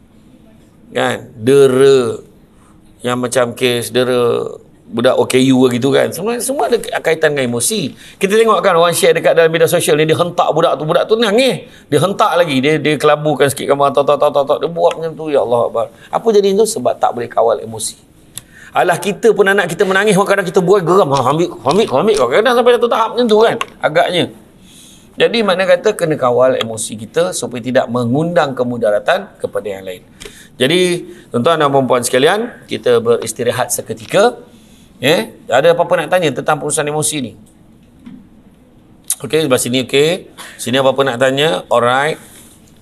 Kan? Dera. Yang macam kes dera budak OKU gitu kan. Semua ada kaitan dengan emosi. Kita tengok kan orang share dekat dalam media sosial ni, dia hentak budak tu nangis. Dia hentak lagi. Dia kelabukan sikit gambar, tok. Dia buat macam tu, ya Allah Akbar. Apa jadi itu? Sebab tak boleh kawal emosi. Alah, kita pun anak kita menangis, kadang-kadang kita buat geram. Ambil kau. Kadang-kadang sampai satu tahap macam tu kan. Agaknya. Jadi makna kata kena kawal emosi kita supaya tidak mengundang kemudaratan kepada yang lain. Jadi tuan-tuan dan puan-puan sekalian, kita beristirahat seketika. Ada apa-apa nak tanya tentang perusahaan emosi ni? Okey, sebelah sini okey. Sini apa-apa nak tanya? Alright.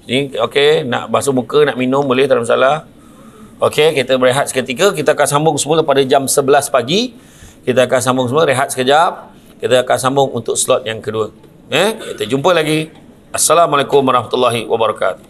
Ni okey, nak basuh muka, nak minum boleh, tak ada masalah. Okey, kita berehat seketika. Kita akan sambung semula pada jam 11 pagi. Kita akan sambung semula, rehat sekejap. Kita akan sambung untuk slot yang kedua. Kita jumpa lagi. Assalamualaikum warahmatullahi wabarakatuh.